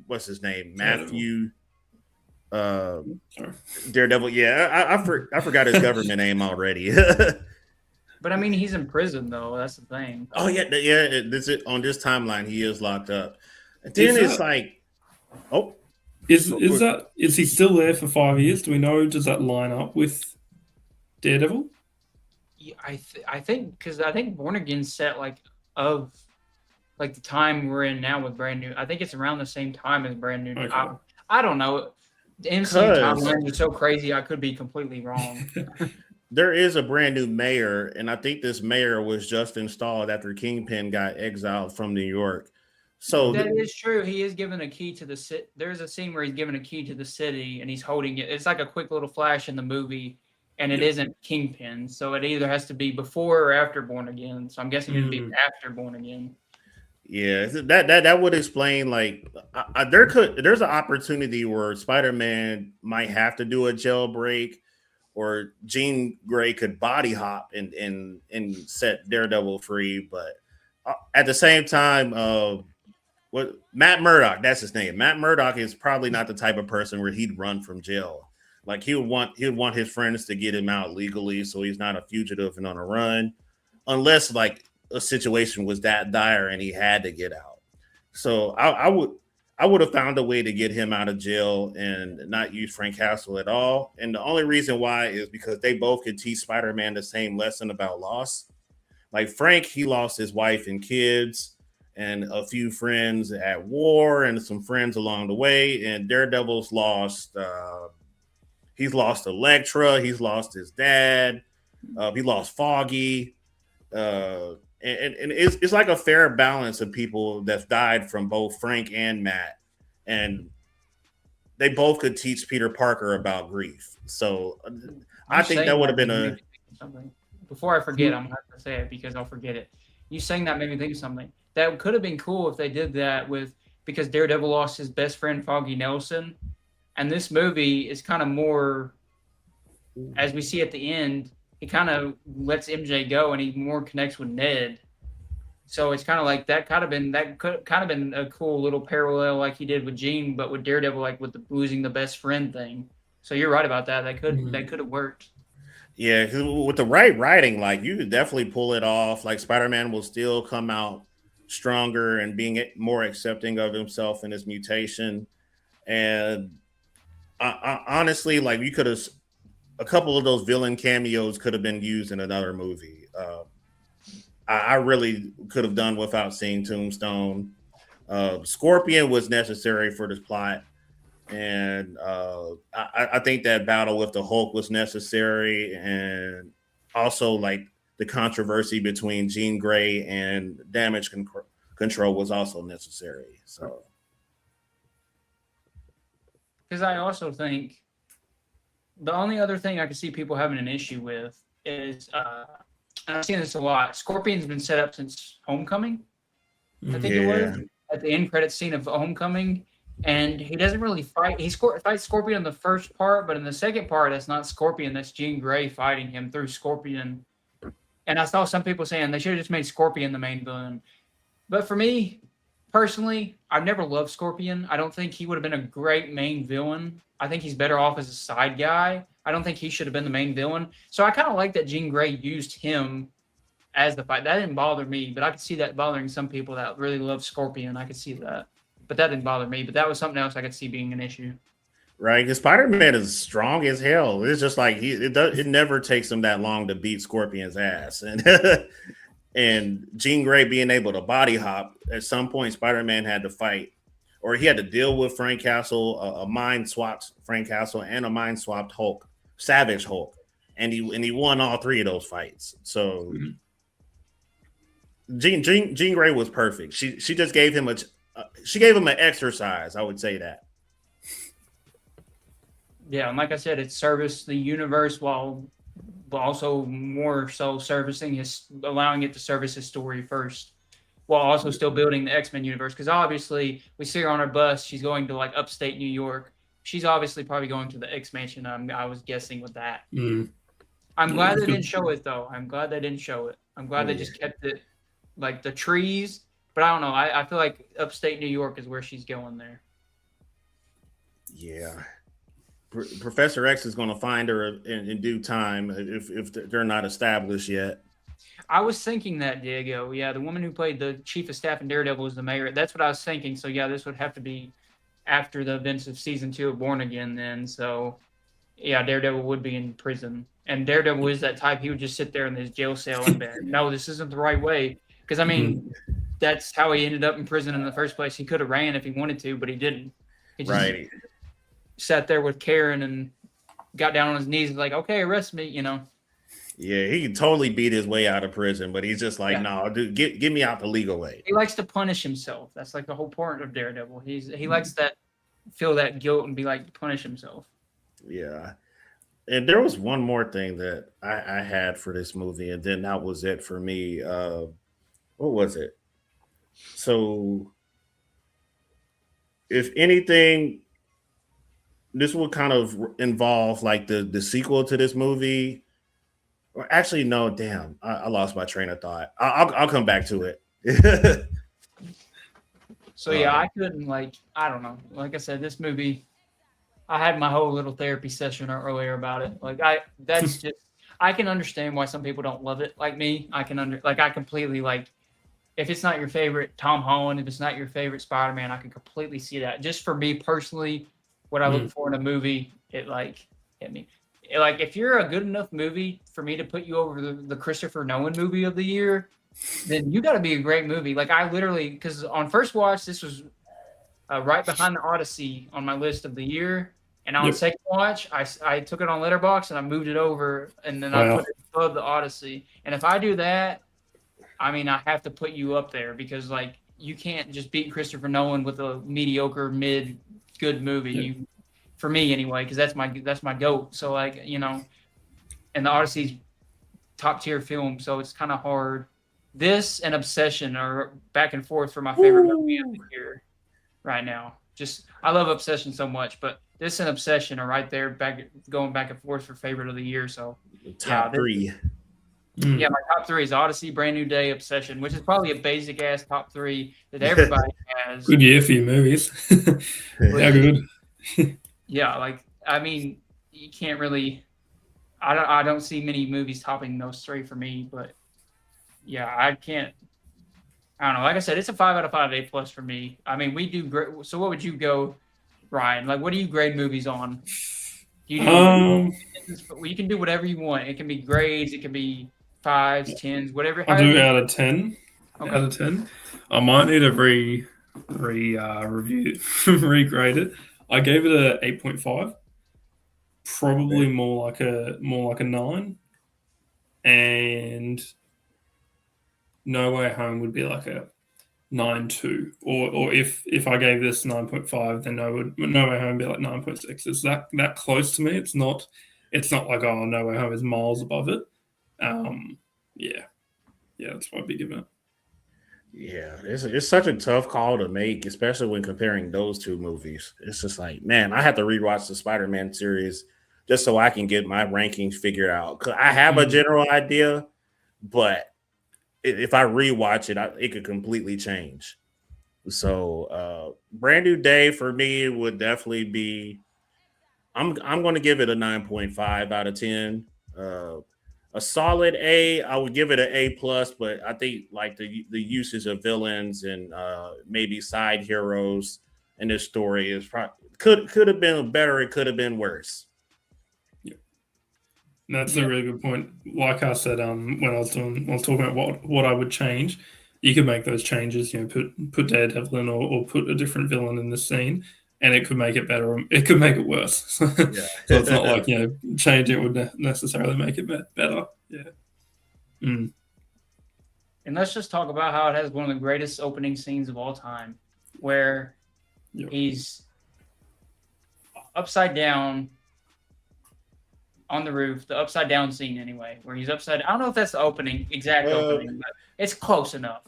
Speaker 1: what's his name, Matthew Daredevil. Yeah, I forgot his government name already.
Speaker 2: But I mean, he's in prison though. That's the thing.
Speaker 1: Oh yeah. This is on this timeline. He is locked up. And then it's like, oh,
Speaker 3: is he still there for 5 years? Do we know? Does that line up with Daredevil?
Speaker 2: Yeah, I think because I think Born Again's set like of like the time we're in now with Brand New. I think it's around the same time as Brand New. Okay. I don't know. The MCU timeline is so crazy. I could be completely wrong.
Speaker 1: There is a brand new mayor, and I think this mayor was just installed after Kingpin got exiled from New York. So
Speaker 2: that is true. He is given a key to the city. There's a scene where he's given a key to the city, and he's holding it. It's like a quick little flash in the movie, and it isn't Kingpin. So it either has to be before or after Born Again. So I'm guessing it'd be after Born Again.
Speaker 1: Yeah, that would explain like there's an opportunity where Spider-Man might have to do a jailbreak, or Jean Grey could body hop and set Daredevil free, but at the same time, what Matt Murdock, that's his name. Matt Murdock is probably not the type of person where he'd run from jail. Like he would want his friends to get him out legally, so he's not a fugitive and on a run, unless like a situation was that dire and he had to get out. So I would have found a way to get him out of jail and not use Frank Castle at all. And the only reason why is because they both could teach Spider-Man the same lesson about loss. Like Frank, he lost his wife and kids and a few friends at war and some friends along the way. And Daredevil's lost. He's lost Elektra. He's lost his dad. He lost Foggy. And it's like a fair balance of people that died from both Frank and Matt, and they both could teach Peter Parker about grief. So I think that would have been a
Speaker 2: something. Before I forget, I'm gonna have to say it because I'll forget it. You saying that made me think of something that could have been cool if they did that with, because Daredevil lost his best friend Foggy Nelson, and this movie is kind of more, as we see at the end, he kind of lets MJ go and he more connects with Ned. So it's kind of like that could kind of been a cool little parallel like he did with Jean, but with Daredevil, like with the losing the best friend thing. So you're right about that. That could have worked.
Speaker 1: yeah. 'Cause with the right writing, like you could definitely pull it off. Like Spider-Man will still come out stronger and being more accepting of himself and his mutation. And honestly, like you could have a couple of those villain cameos could have been used in another movie. I really could have done without seeing Tombstone. Scorpion was necessary for this plot, and I think that battle with the Hulk was necessary, and also like the controversy between Jean Grey and Control was also necessary. So,
Speaker 2: Because I also think the only other thing I could see people having an issue with is, and I've seen this a lot. Scorpion's been set up since Homecoming. I think it
Speaker 1: yeah,
Speaker 2: was at the end credit scene of Homecoming, and he doesn't really fight. He fights Scorpion in the first part, but in the second part, that's not Scorpion. That's Jean Grey fighting him through Scorpion. And I saw some people saying they should have just made Scorpion the main villain. But for me, personally, I've never loved Scorpion. I don't think he would have been a great main villain. I think he's better off as a side guy. I don't think he should have been the main villain. So I kind of like that Jean Grey used him as the fight. That didn't bother me, but I could see that bothering some people that really love Scorpion. I could see that. But that didn't bother me. But that was something else I could see being an issue.
Speaker 1: right. Because Spider-Man is strong as hell. It's just like it never takes him that long to beat Scorpion's ass, and and Jean Grey being able to body hop at some point, Spider-Man had to fight, or he had to deal with Frank Castle, a mind swapped Frank Castle, and a mind swapped Hulk, Savage Hulk, and he won all three of those fights. So Jean Grey was perfect. She just gave him she gave him an exercise. I would say that.
Speaker 2: Yeah, and like I said, it serviced the universe while also more so allowing it to service his story first, while also still building the X-Men universe. Because obviously, we see her on her bus. She's going to like upstate New York. She's obviously probably going to the X-Mansion. I was guessing with that. I'm glad they didn't show it though. I'm glad they didn't show it. I'm glad they just kept it like the trees. But I don't know. I feel like upstate New York is where she's going there.
Speaker 1: Yeah. Professor X is going to find her in due time if they're not established yet.
Speaker 2: I was thinking that, Diego. Yeah, the woman who played the chief of staff in Daredevil is the mayor. That's what I was thinking. So yeah, this would have to be after the events of season 2 of Born Again. Then, so yeah, Daredevil would be in prison, and Daredevil is that type. He would just sit there in his jail cell and be, no, this isn't the right way. Because I mean, that's how he ended up in prison in the first place. He could have ran if he wanted to, but he didn't. He just sat there with Karen and got down on his knees and like, okay, arrest me,
Speaker 1: Yeah, he can totally beat his way out of prison, but he's just like, no, dude, get me out the legal way.
Speaker 2: He likes to punish himself. That's like the whole point of Daredevil. He likes that, feel that guilt and be like, punish himself.
Speaker 1: Yeah. And there was one more thing that I had for this movie, and then that was it for me. What was it? So, if anything, this will kind of involve like the sequel to this movie. Or actually, no, damn, I lost my train of thought. I'll come back to it.
Speaker 2: So yeah, I couldn't I don't know. Like I said, this movie, I had my whole little therapy session earlier about it. That's just I can understand why some people don't love it. Like me, I completely if it's not your favorite Tom Holland, if it's not your favorite Spider-Man, I can completely see that. Just for me personally, what I look for in a movie, it hit me. If you're a good enough movie for me to put you over the Christopher Nolan movie of the year, then you got to be a great movie. I literally, because on first watch, this was right behind the Odyssey on my list of the year. And on second watch, I took it on Letterboxd and I moved it over, and then I put it above the Odyssey. And if I do that, I mean, I have to put you up there because you can't just beat Christopher Nolan with a mediocre mid good movie. For me anyway, because that's my goat. So and the Odyssey's top tier film, so it's kind of hard. This and Obsession are back and forth for my favorite movie of the year right now. Just I love Obsession so much, but this and Obsession are right there, going back and forth for favorite of the year. So
Speaker 1: top three.
Speaker 2: Yeah, my top three is Odyssey, Brand New Day, Obsession, which is probably a basic ass top three that everybody has.
Speaker 3: Good year for you movies. How good.
Speaker 2: Yeah, I mean, you can't really. I don't see many movies topping those three for me, but yeah, I can't. I don't know. Like I said, it's a 5 out of 5 A+ for me. I mean, we do great. So what would you go, Ryan? What do you grade movies on? You can do whatever you want. It can be grades. It can be 5s, 10s, whatever.
Speaker 3: I'll do out of 10.
Speaker 2: Okay.
Speaker 3: Out of 10. I might need to review, regrade it. I gave it a 8.5. Probably more like a 9. And No Way Home would be like a 9.2. Or if I gave this 9.5, then No Way Home would be like 9.6. It's that close to me. It's not like, oh, No Way Home is miles above it. Yeah, that's what I'd be giving it.
Speaker 1: Yeah, it's such a tough call to make, especially when comparing those two movies. It's just like, man, I have to rewatch the Spider-Man series just so I can get my rankings figured out. Cause I have a general idea, but if I rewatch it, it could completely change. So, Brand New Day for me would definitely be. I'm going to give it a 9.5 out of 10. A solid A. I would give it an A+, but I think the usage of villains and maybe side heroes in this story is could have been better. It could have been worse.
Speaker 3: Yeah, that's a really good point. Like I said, when I was talking about what I would change, you could make those changes. Put Daredevil in or put a different villain in the scene. And it could make it better. It could make it worse. So it's not like change it would necessarily make it better. Yeah.
Speaker 2: And let's just talk about how it has one of the greatest opening scenes of all time, where he's upside down on the roof. The upside down scene, anyway, where he's upside. I don't know if that's the exact opening, but it's close enough.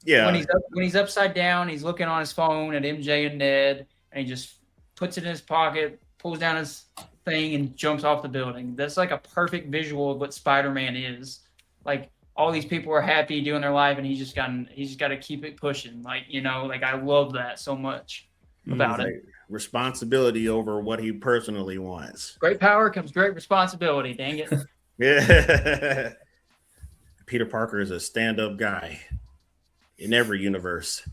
Speaker 1: Yeah.
Speaker 2: When he's upside down, he's looking on his phone at MJ and Ned, and he just puts it in his pocket, pulls down his thing, and jumps off the building. That's like a perfect visual of what Spider-Man is. All these people are happy doing their life, and he's just got to keep it pushing. I love that so much about it.
Speaker 1: Responsibility over what he personally wants.
Speaker 2: Great power comes great responsibility. Dang it.
Speaker 1: Yeah. Peter Parker is a stand-up guy. In every universe.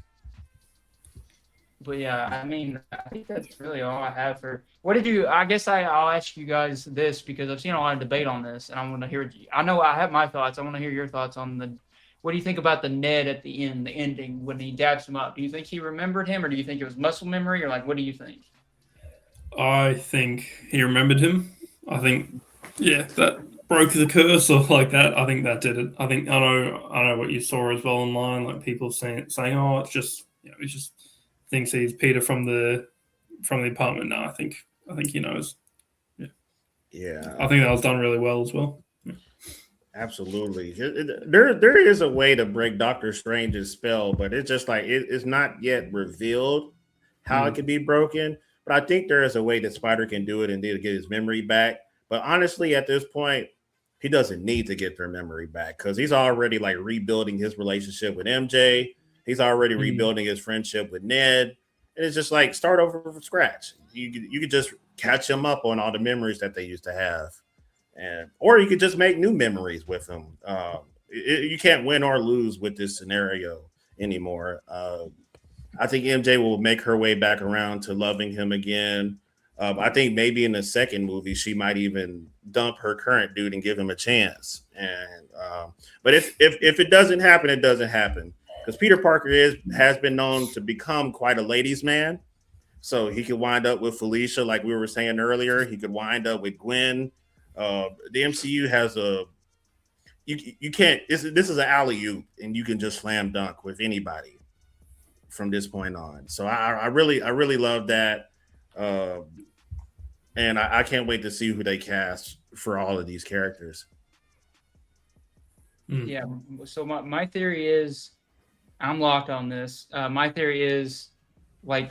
Speaker 2: But yeah, I mean, I think that's really all I have for. What did you? I guess I'll ask you guys this because I've seen a lot of debate on this, and I want to hear. I know I have my thoughts. I want to hear your thoughts on the. What do you think about the Ned at the end, the ending when he dabs him up? Do you think he remembered him, or do you think it was muscle memory, or what do you think?
Speaker 3: I think he remembered him. I think, that broke the curse or like that. I think that did it. I think I know what you saw as well online, like people saying, oh, it's just he just thinks he's Peter from the apartment. No, I think he knows. Yeah.
Speaker 1: Yeah.
Speaker 3: I think that was done really well as well. Yeah.
Speaker 1: Absolutely. There is a way to break Doctor Strange's spell, but it's just like it's not yet revealed how it can be broken. But I think there is a way that Spider can do it and then get his memory back. But honestly, at this point, he doesn't need to get their memory back because he's already like rebuilding his relationship with MJ. He's already rebuilding his friendship with Ned. And it's just like start over from scratch. You could just catch him up on all the memories that they used to have. And or you could just make new memories with him. You can't win or lose with this scenario anymore. I think MJ will make her way back around to loving him again. I think maybe in the second movie she might even dump her current dude and give him a chance. And but if it doesn't happen, it doesn't happen because Peter Parker has been known to become quite a ladies' man. So he could wind up with Felicia, like we were saying earlier. He could wind up with Gwen. The MCU has you can't this is an alley oop and you can just slam dunk with anybody from this point on. So I really love that. And I can't wait to see who they cast for all of these characters.
Speaker 2: Yeah. So my theory is I'm locked on this. My theory is like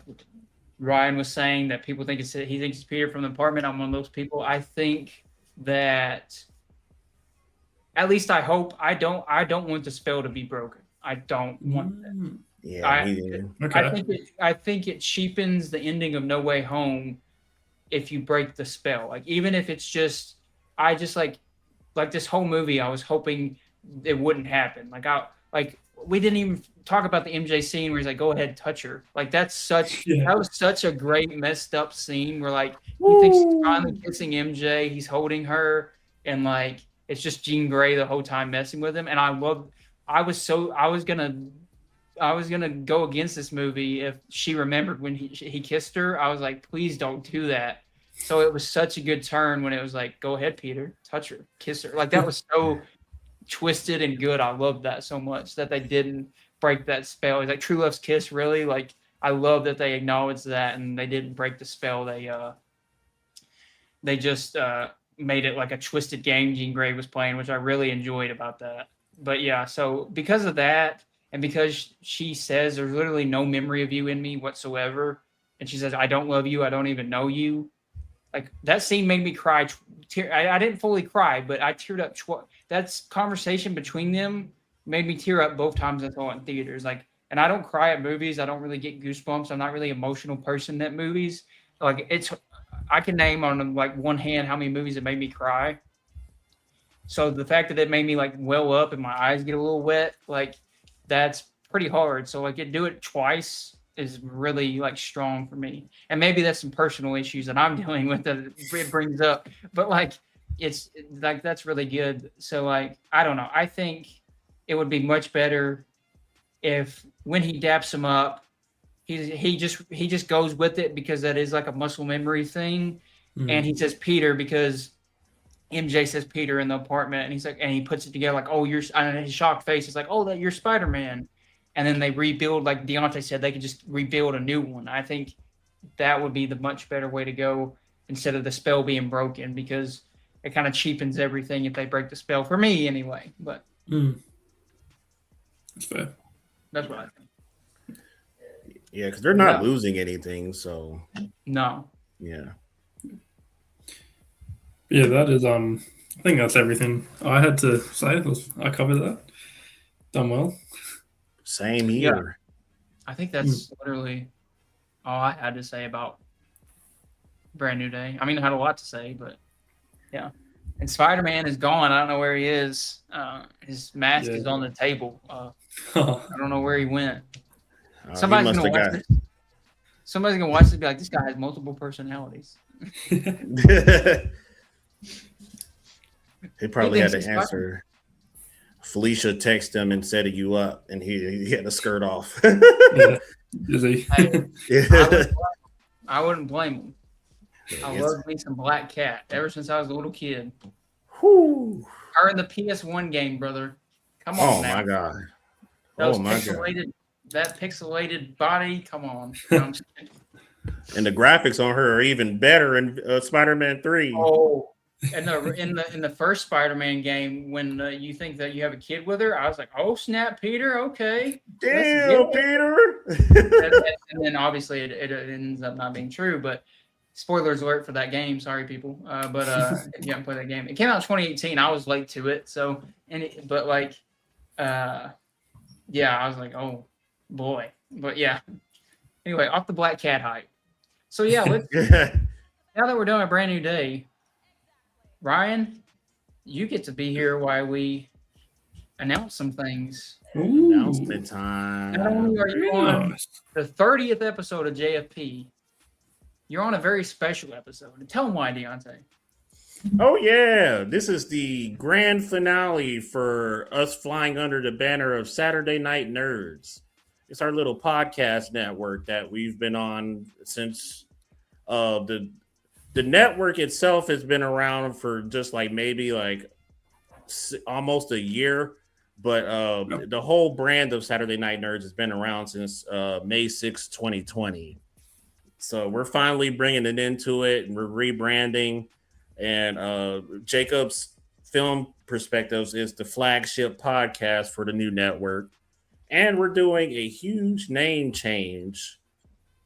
Speaker 2: Ryan was saying that people think he thinks it's Peter from the apartment. I'm one of those people. I think that at least I hope I don't want the spell to be broken. I don't want that.
Speaker 1: Yeah,
Speaker 2: I think it cheapens the ending of No Way Home if you break the spell. Like even if it's just I just like this whole movie I was hoping it wouldn't happen. Like we didn't even talk about the MJ scene where he's like, go ahead, touch her. Like that was such a great messed up scene where like he thinks he's finally kissing MJ, he's holding her, and like it's just Jean Grey the whole time messing with him. And I was gonna go against this movie if she remembered when he kissed her. I was like, please don't do that. So it was such a good turn when it was like, go ahead, Peter, touch her, kiss her. Like that was so twisted and good. I loved that so much that they didn't break that spell. It's like True Love's kiss, really. Like I love that they acknowledged that and they didn't break the spell. They just made it like a twisted game Jean Grey was playing, which I really enjoyed about that. But yeah, so because of that, and because she says there's literally no memory of you in me whatsoever, and she says I don't love you, I don't even know you. Like that scene made me cry. I didn't fully cry, but I teared up. That conversation between them made me tear up both times I saw it in theaters. Like, and I don't cry at movies. I don't really get goosebumps. I'm not really an emotional person at movies. Like I can name on like one hand how many movies it made me cry. So the fact that it made me like well up and my eyes get a little wet, like that's pretty hard. So like do it twice is really like strong for me. And maybe that's some personal issues that I'm dealing with that it brings up, but like, it's like, that's really good. So like, I don't know. I think it would be much better if when he daps him up, he just goes with it because that is like a muscle memory thing. And he says Peter because MJ says Peter in the apartment, and he's like, and he puts it together like, oh, his shocked face is like, oh, that you're Spider-Man. And then they rebuild, like Deontay said, they could just rebuild a new one. I think that would be the much better way to go instead of the spell being broken, because it kind of cheapens everything if they break the spell, for me anyway. But
Speaker 3: that's fair.
Speaker 2: That's what I think.
Speaker 1: Yeah, because they're not losing anything, so
Speaker 2: no.
Speaker 1: Yeah.
Speaker 3: Yeah, that is I think that's everything I had to say. I covered that. Done well.
Speaker 1: Same here.
Speaker 2: Yeah. I think that's literally all I had to say about Brand New Day. I mean, I had a lot to say, but yeah. And Spider-Man is gone. I don't know where he is. His mask is on the table. I don't know where he went. Somebody's gonna watch this. Somebody's gonna watch this and be like, this guy has multiple personalities.
Speaker 1: He probably had to answer. Felicia texted him and set you up, and he had a skirt off.
Speaker 3: Is he?
Speaker 2: I wouldn't blame him. I love me some Black Cat ever since I was a little kid.
Speaker 1: Whew.
Speaker 2: Her in the PS1 game, brother. Come on,
Speaker 1: my God.
Speaker 2: That pixelated body. Come on.
Speaker 1: And the graphics on her are even better in Spider-Man 3.
Speaker 2: Oh, And in the first Spider-Man game, when you think that you have a kid with her, I was like, "Oh snap, Peter! Okay,
Speaker 1: Damn, Peter.
Speaker 2: and then obviously it ends up not being true. But spoilers alert for that game. Sorry, people. But if you haven't played that game, it came out in 2018. I was late to it, so but like, yeah, I was like, oh boy. But yeah. Anyway, off the Black Cat hype. So yeah, now that we're doing a brand new day, Ryan, you get to be here while we announce some things.
Speaker 1: Announcement time.
Speaker 2: Not only are you on the 30th episode of JFP, you're on a very special episode. And tell them why, Deontay.
Speaker 1: Oh yeah, this is the grand finale for us flying under the banner of Saturday Night Nerds. It's our little podcast network that we've been on since the network itself has been around for just like maybe like almost a year, but the whole brand of Saturday Night Nerds has been around since May 6, 2020. So we're finally bringing it into it, and we're rebranding. And Jacob's Film Perspectives is the flagship podcast for the new network. And we're doing a huge name change.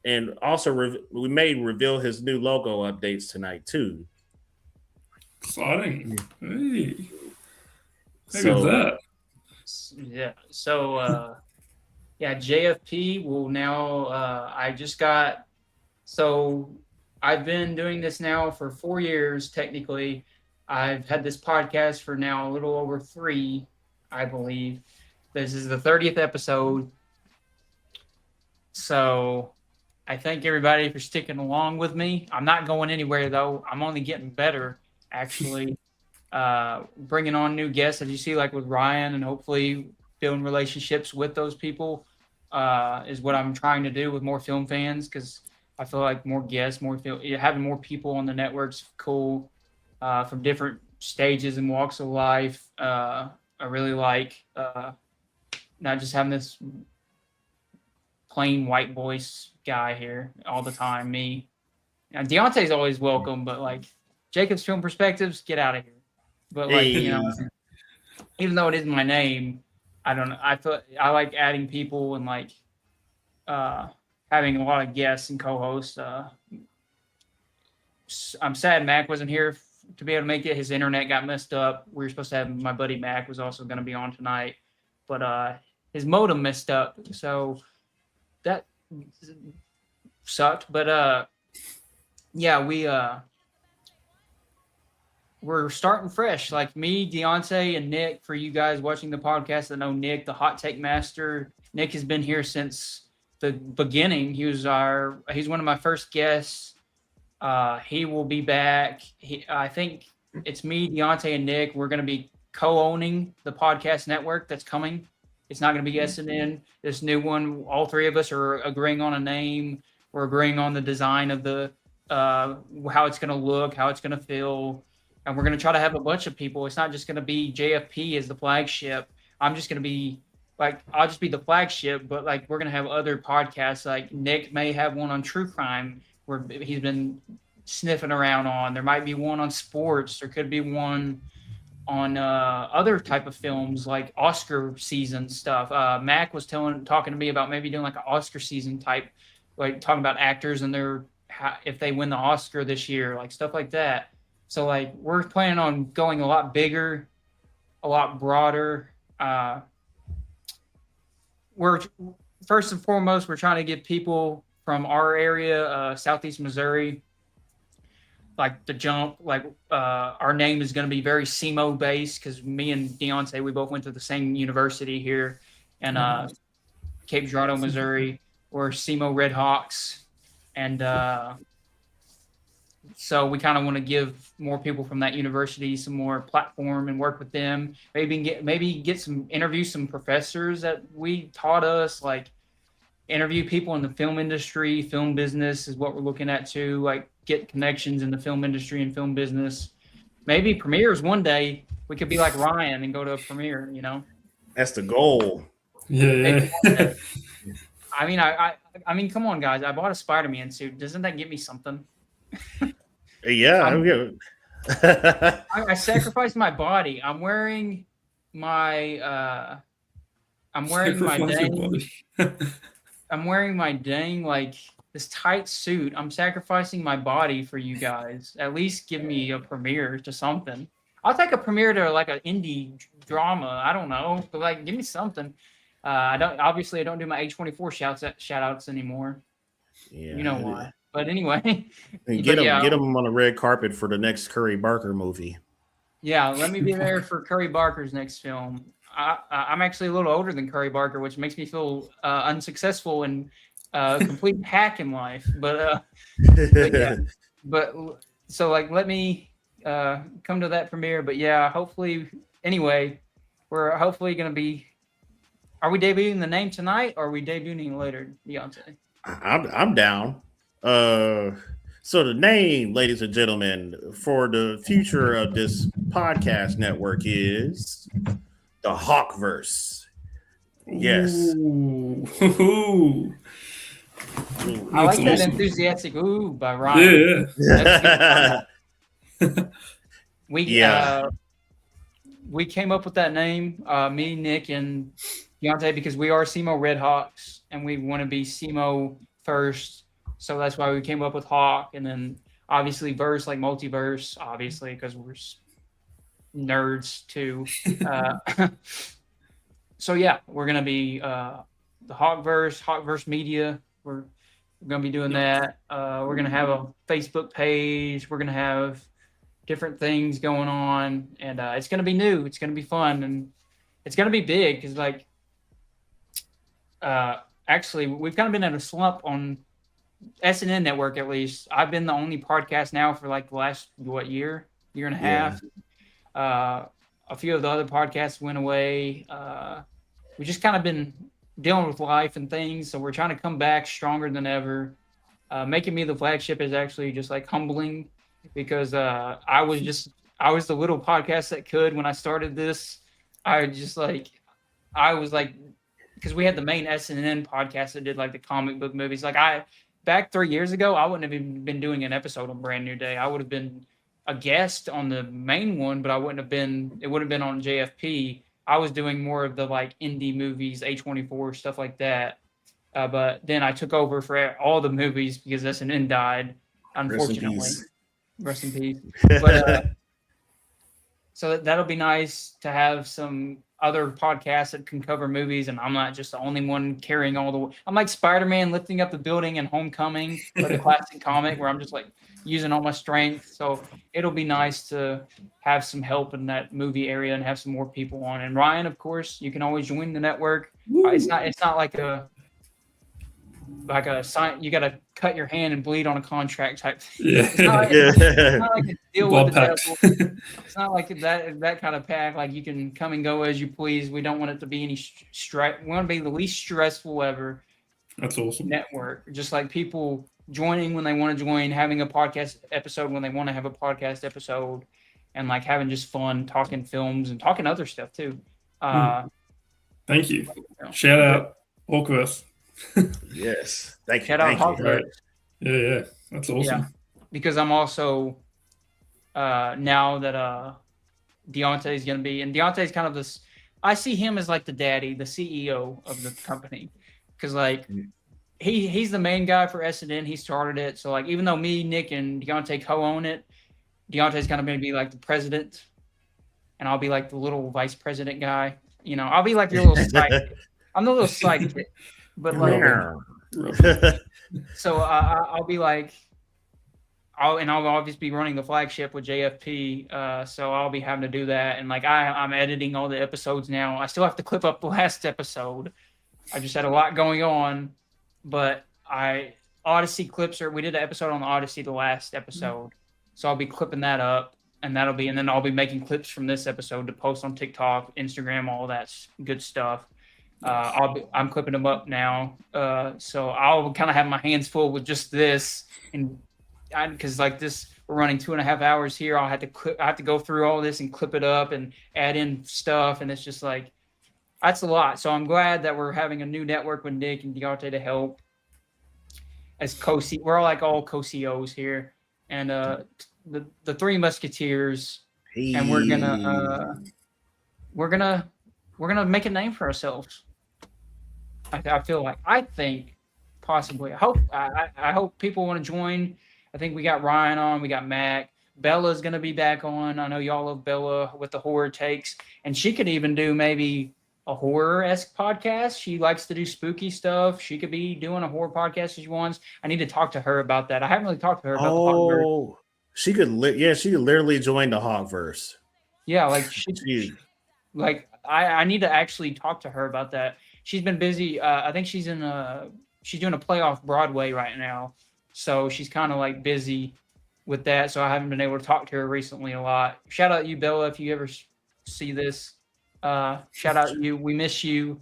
Speaker 1: And also, we may reveal his new logo updates tonight, too.
Speaker 3: Exciting. Hey. Look at that.
Speaker 2: Yeah. So, yeah, JFP will now, so I've been doing this now for 4 years, technically. I've had this podcast for now a little over 3, I believe. This is the 30th episode. So I thank everybody for sticking along with me. I'm not going anywhere, though. I'm only getting better, actually. Bringing on new guests, as you see, like with Ryan, and hopefully building relationships with those people is what I'm trying to do with more film fans, because I feel like more guests, having more people on the network's cool from different stages and walks of life. I really like not just having this plain white voice guy here all the time. Me, now, Deontay's always welcome, but like Jacob's Film Perspectives, get out of here. But like even though it isn't my name, I feel I like adding people and like having a lot of guests and co-hosts. I'm sad Mac wasn't here to be able to make it. His internet got messed up. We were supposed to have my buddy Mac was also going to be on tonight, but his modem messed up, so that sucked. But yeah, we're starting fresh. Like me, Deontay, and Nick. For you guys watching the podcast that know Nick, the hot take master. Nick has been here since the beginning. He's one of my first guests. He will be back. I think it's me, Deontay, and Nick. We're going to be co-owning the podcast network that's coming. It's not going to be SNN. This new one, all 3 of us are agreeing on a name. We're agreeing on the design of the how it's going to look, how it's going to feel, and we're going to try to have a bunch of people. It's not just going to be JFP as the flagship. I'm just going to be I'll just be the flagship, but like we're going to have other podcasts. Like Nick may have one on true crime where he's been sniffing around on. There might be one on sports. There could be one on other type of films like Oscar season stuff. Mac was talking to me about maybe doing like an Oscar season type, like talking about actors and if they win the Oscar this year, like stuff like that. So like we're planning on going a lot bigger, a lot broader. We're first and foremost, we're trying to get people from our area, Southeast Missouri, like the jump. Like our name is going to be very SEMO based because me and Deontay, we both went to the same university here in Cape Girardeau, Missouri. We're SEMO Red Hawks, and so we kind of want to give more people from that university some more platform and work with them. Maybe get interview some professors that we taught us, like interview people in the film industry, film business is what we're looking at too. Like get connections in the film industry and film business. Maybe premieres one day. We could be like Ryan and go to a premiere. You know,
Speaker 1: that's the goal.
Speaker 3: Yeah.
Speaker 2: I mean, come on, guys. I bought a Spider-Man suit. Doesn't that get me something?
Speaker 1: Yeah,
Speaker 2: I sacrificed my body. I'm wearing my
Speaker 3: Sacrifice your body.
Speaker 2: I'm wearing my dang like this tight suit. I'm sacrificing my body for you guys. At least give me a premiere to something. I'll take a premiere to like an indie drama. I don't know, but like give me something. I don't do my A24 shout outs anymore.
Speaker 1: Yeah,
Speaker 2: You know why. But anyway,
Speaker 1: and
Speaker 2: but yeah,
Speaker 1: get him on the red carpet for the next Curry Barker movie.
Speaker 2: yeah, let me be there for Curry Barker's next film. I'm actually a little older than Curry Barker, which makes me feel unsuccessful and complete hack in life. But yeah, but so like let me come to that premiere. But yeah, hopefully. Anyway, we're hopefully gonna be. Are we debuting the name tonight, or are we debuting later, Deontay?
Speaker 1: I'm down. So the name, ladies and gentlemen, for the future of this podcast network is the Hawkverse. Yes.
Speaker 3: Ooh.
Speaker 2: I like that
Speaker 3: awesome.
Speaker 2: enthusiastic "ooh" by Ryan.
Speaker 3: Yeah.
Speaker 2: We came up with that name, me, Nick, and Deontay, because we are SEMO Red Hawks, and we want to be SEMO first. So that's why we came up with Hawk, and then obviously verse, like multiverse, obviously, because we're nerds too. So yeah, we're gonna be the Hawkverse Media. We're gonna be doing that. We're gonna have a Facebook page. We're gonna have different things going on, and it's gonna be new. It's gonna be fun, and it's gonna be big because like actually we've kind of been at a slump on SNN Network. At least I've been the only podcast now for like the last year and a half. A few of the other podcasts went away. We just kind of been dealing with life and things, so we're trying to come back stronger than ever. Making me the flagship is actually just like humbling, because I was the little podcast that could when I started this. I was like, because we had the main SNN podcast that did like the comic book movies. Like back 3 years ago, I wouldn't have even been doing an episode on Brand New Day. I would have been a guest on the main one, but it would have been on JFP. I was doing more of the like indie movies, A24 stuff like that. But then I took over for all the movies because SNN died, unfortunately. Rest in peace. But so that'll be nice to have some other podcasts that can cover movies, and I'm not just the only one carrying all the. I'm like Spider-Man lifting up the building in Homecoming, or the classic comic, where I'm just like using all my strength. So it'll be nice to have some help in that movie area and have some more people on. And Ryan, of course, you can always join the network. It's not like a sign. You got to cut your hand and bleed on a contract type thing.
Speaker 3: Yeah.
Speaker 2: It's not like a deal with the devil. It's not like that kind of pack. Like you can come and go as you please. We don't want it to be any stress. We want to be the least stressful ever.
Speaker 3: That's awesome.
Speaker 2: Network, just like people joining when they want to join, having a podcast episode when they want to have a podcast episode, and like having just fun talking films and talking other stuff too.
Speaker 3: Thank you. Shout out Hawkverse.
Speaker 1: Yes. Thank you.
Speaker 2: Shout out Hawkverse.
Speaker 3: Yeah. That's awesome.
Speaker 2: Yeah. Because I'm also now that Deontay's gonna be, and Deontay's kind of this. I see him as like the daddy, the CEO of the company, because like he's the main guy for SNN. He started it, so like even though me, Nick, and Deontay co-own it, Deontay's kind of going to be like the president, and I'll be like the little vice president guy. You know, I'll be like your little sidekick. I'm the little sidekick, but like, so I'll be like, I'll obviously be running the flagship with JFP. So I'll be having to do that, and like I'm editing all the episodes now. I still have to clip up the last episode. I just had a lot going on, but Odyssey clips we did an episode on the Odyssey, the last episode. So I'll be clipping that up, and then I'll be making clips from this episode to post on TikTok, Instagram, all that good stuff. I'm clipping them up now. So I'll kind of have my hands full with just this, and because like this, we're running 2.5 hours here. I have to go through all this and clip it up and add in stuff, and it's just like, that's a lot. So I'm glad that we're having a new network with Nick and Deontay to help as co-CEO. We're all like all co-CEOs here. And the Three Musketeers,
Speaker 1: Hey.
Speaker 2: and we're gonna make a name for ourselves. I feel like I think possibly. I hope people want to join. I think we got Ryan on. We got Mac. Bella's gonna be back on. I know y'all love Bella with the horror takes, and she could even do maybe a horror-esque podcast. She likes to do spooky stuff. She could be doing a horror podcast if she wants. I need to talk to her about that. I haven't really talked to her about the Hawkverse.
Speaker 1: Oh, she could literally join the Hawkverse.
Speaker 2: Yeah, like I need to actually talk to her about that. She's been busy. I think she's doing a play off Broadway right now, so she's kind of like busy with that. So I haven't been able to talk to her recently a lot. Shout out you, Bella, if you ever see this. Shout out you. We miss you.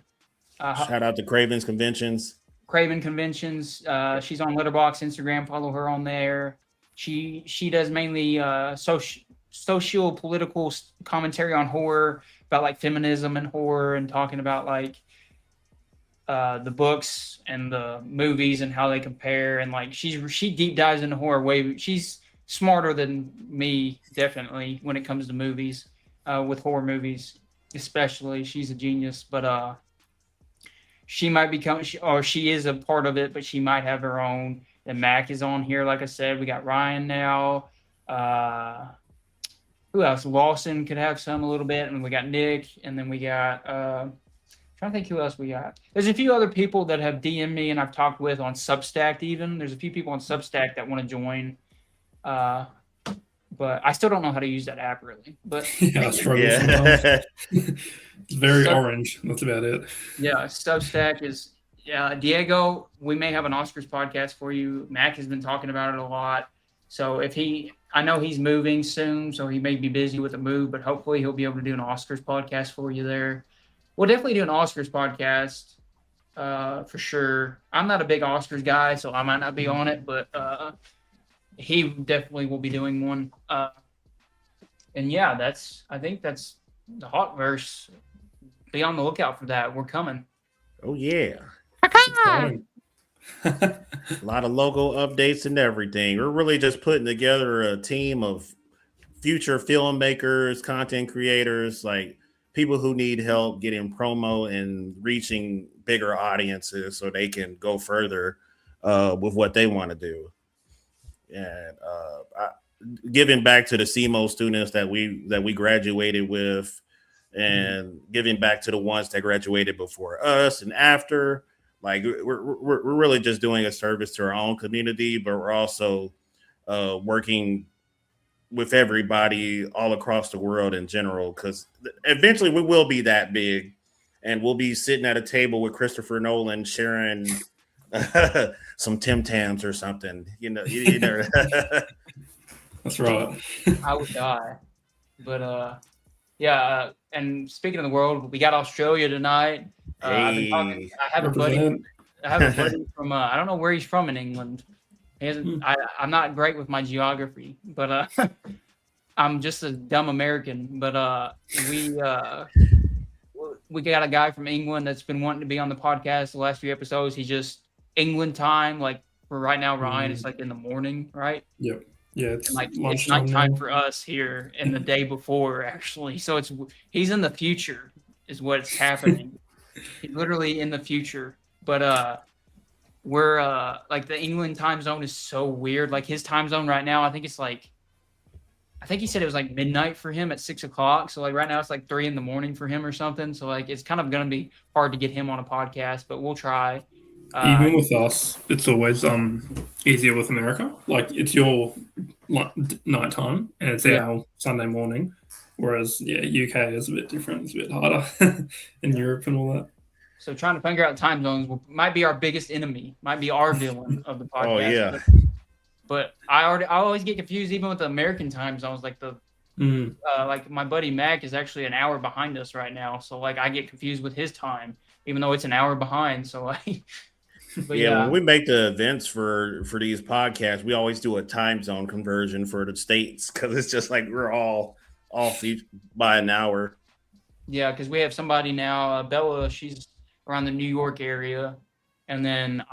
Speaker 1: Shout out to Craven's Conventions.
Speaker 2: Craven Conventions. She's on Letterboxd, Instagram. Follow her on there. She does mainly social political commentary on horror, about like feminism and horror, and talking about like the books and the movies and how they compare, and like she deep dives into horror way. She's smarter than me, definitely, when it comes to movies, with horror movies especially. She's a genius, but she might become, she is a part of it, but she might have her own. And Mac is on here, like I said. We got Ryan now. Who else? Lawson could have some a little bit, and we got Nick, and then we got trying to think who else we got. There's a few other people that have DM'd me and I've talked with on Substack even. There's a few people on Substack that want to join. But I still don't know how to use that app really. But
Speaker 3: yeah, I struggle sometimes. It's very orange. That's about it.
Speaker 2: Yeah, Substack is Diego, we may have an Oscars podcast for you. Mac has been talking about it a lot. So I know he's moving soon, so he may be busy with the move, but hopefully he'll be able to do an Oscars podcast for you there. We'll definitely do an Oscars podcast for sure. I'm not a big Oscars guy, so I might not be on it, but he definitely will be doing one. And yeah, I think that's the Hawkverse. Be on the lookout for that. We're coming.
Speaker 1: Oh yeah.
Speaker 3: Exciting.
Speaker 1: A lot of logo updates and everything. We're really just putting together a team of future filmmakers, content creators, like people who need help getting promo and reaching bigger audiences so they can go further with what they want to do. And giving back to the CMO students that we graduated with, and giving back to the ones that graduated before us and after. Like we're really just doing a service to our own community, but we're also working with everybody all across the world in general, because eventually we will be that big, and we'll be sitting at a table with Christopher Nolan sharing some Tim Tams or something. You know.
Speaker 3: That's right.
Speaker 2: I would die, but yeah. And speaking of the world, we got Australia tonight.
Speaker 1: Hey.
Speaker 2: I have a buddy from I don't know where he's from in England. He hasn't, I'm not great with my geography, but I'm just a dumb American. But we got a guy from England that's been wanting to be on the podcast the last few episodes. He just England time, like for right now, Ryan, it's like in the morning, right?
Speaker 3: Yep. Yeah, it's
Speaker 2: like it's
Speaker 3: lunchtime
Speaker 2: nighttime
Speaker 3: now.
Speaker 2: for us here, and the day before actually. So he's in the future, is what's happening. He's literally in the future, but we're like the England time zone is so weird. Like his time zone right now, I think he said it was like midnight for him at 6 o'clock. So like right now it's like 3 a.m. for him or something. So like it's kind of gonna be hard to get him on a podcast, but we'll try.
Speaker 3: Even with us, it's always easier with America. Like it's your nighttime and it's our Sunday morning. Whereas UK is a bit different. It's a bit harder in Europe and all that.
Speaker 2: So trying to figure out time zones might be our biggest enemy. Might be our villain of the podcast.
Speaker 1: Oh yeah.
Speaker 2: But I always get confused even with the American time zones. Like like my buddy Mac is actually an hour behind us right now. So like I get confused with his time, even though it's an hour behind. So like. But
Speaker 1: when we make the events for these podcasts, we always do a time zone conversion for the states, because it's just like we're all off by an hour.
Speaker 2: Yeah, because we have somebody now, Bella. She's around the New York area, and then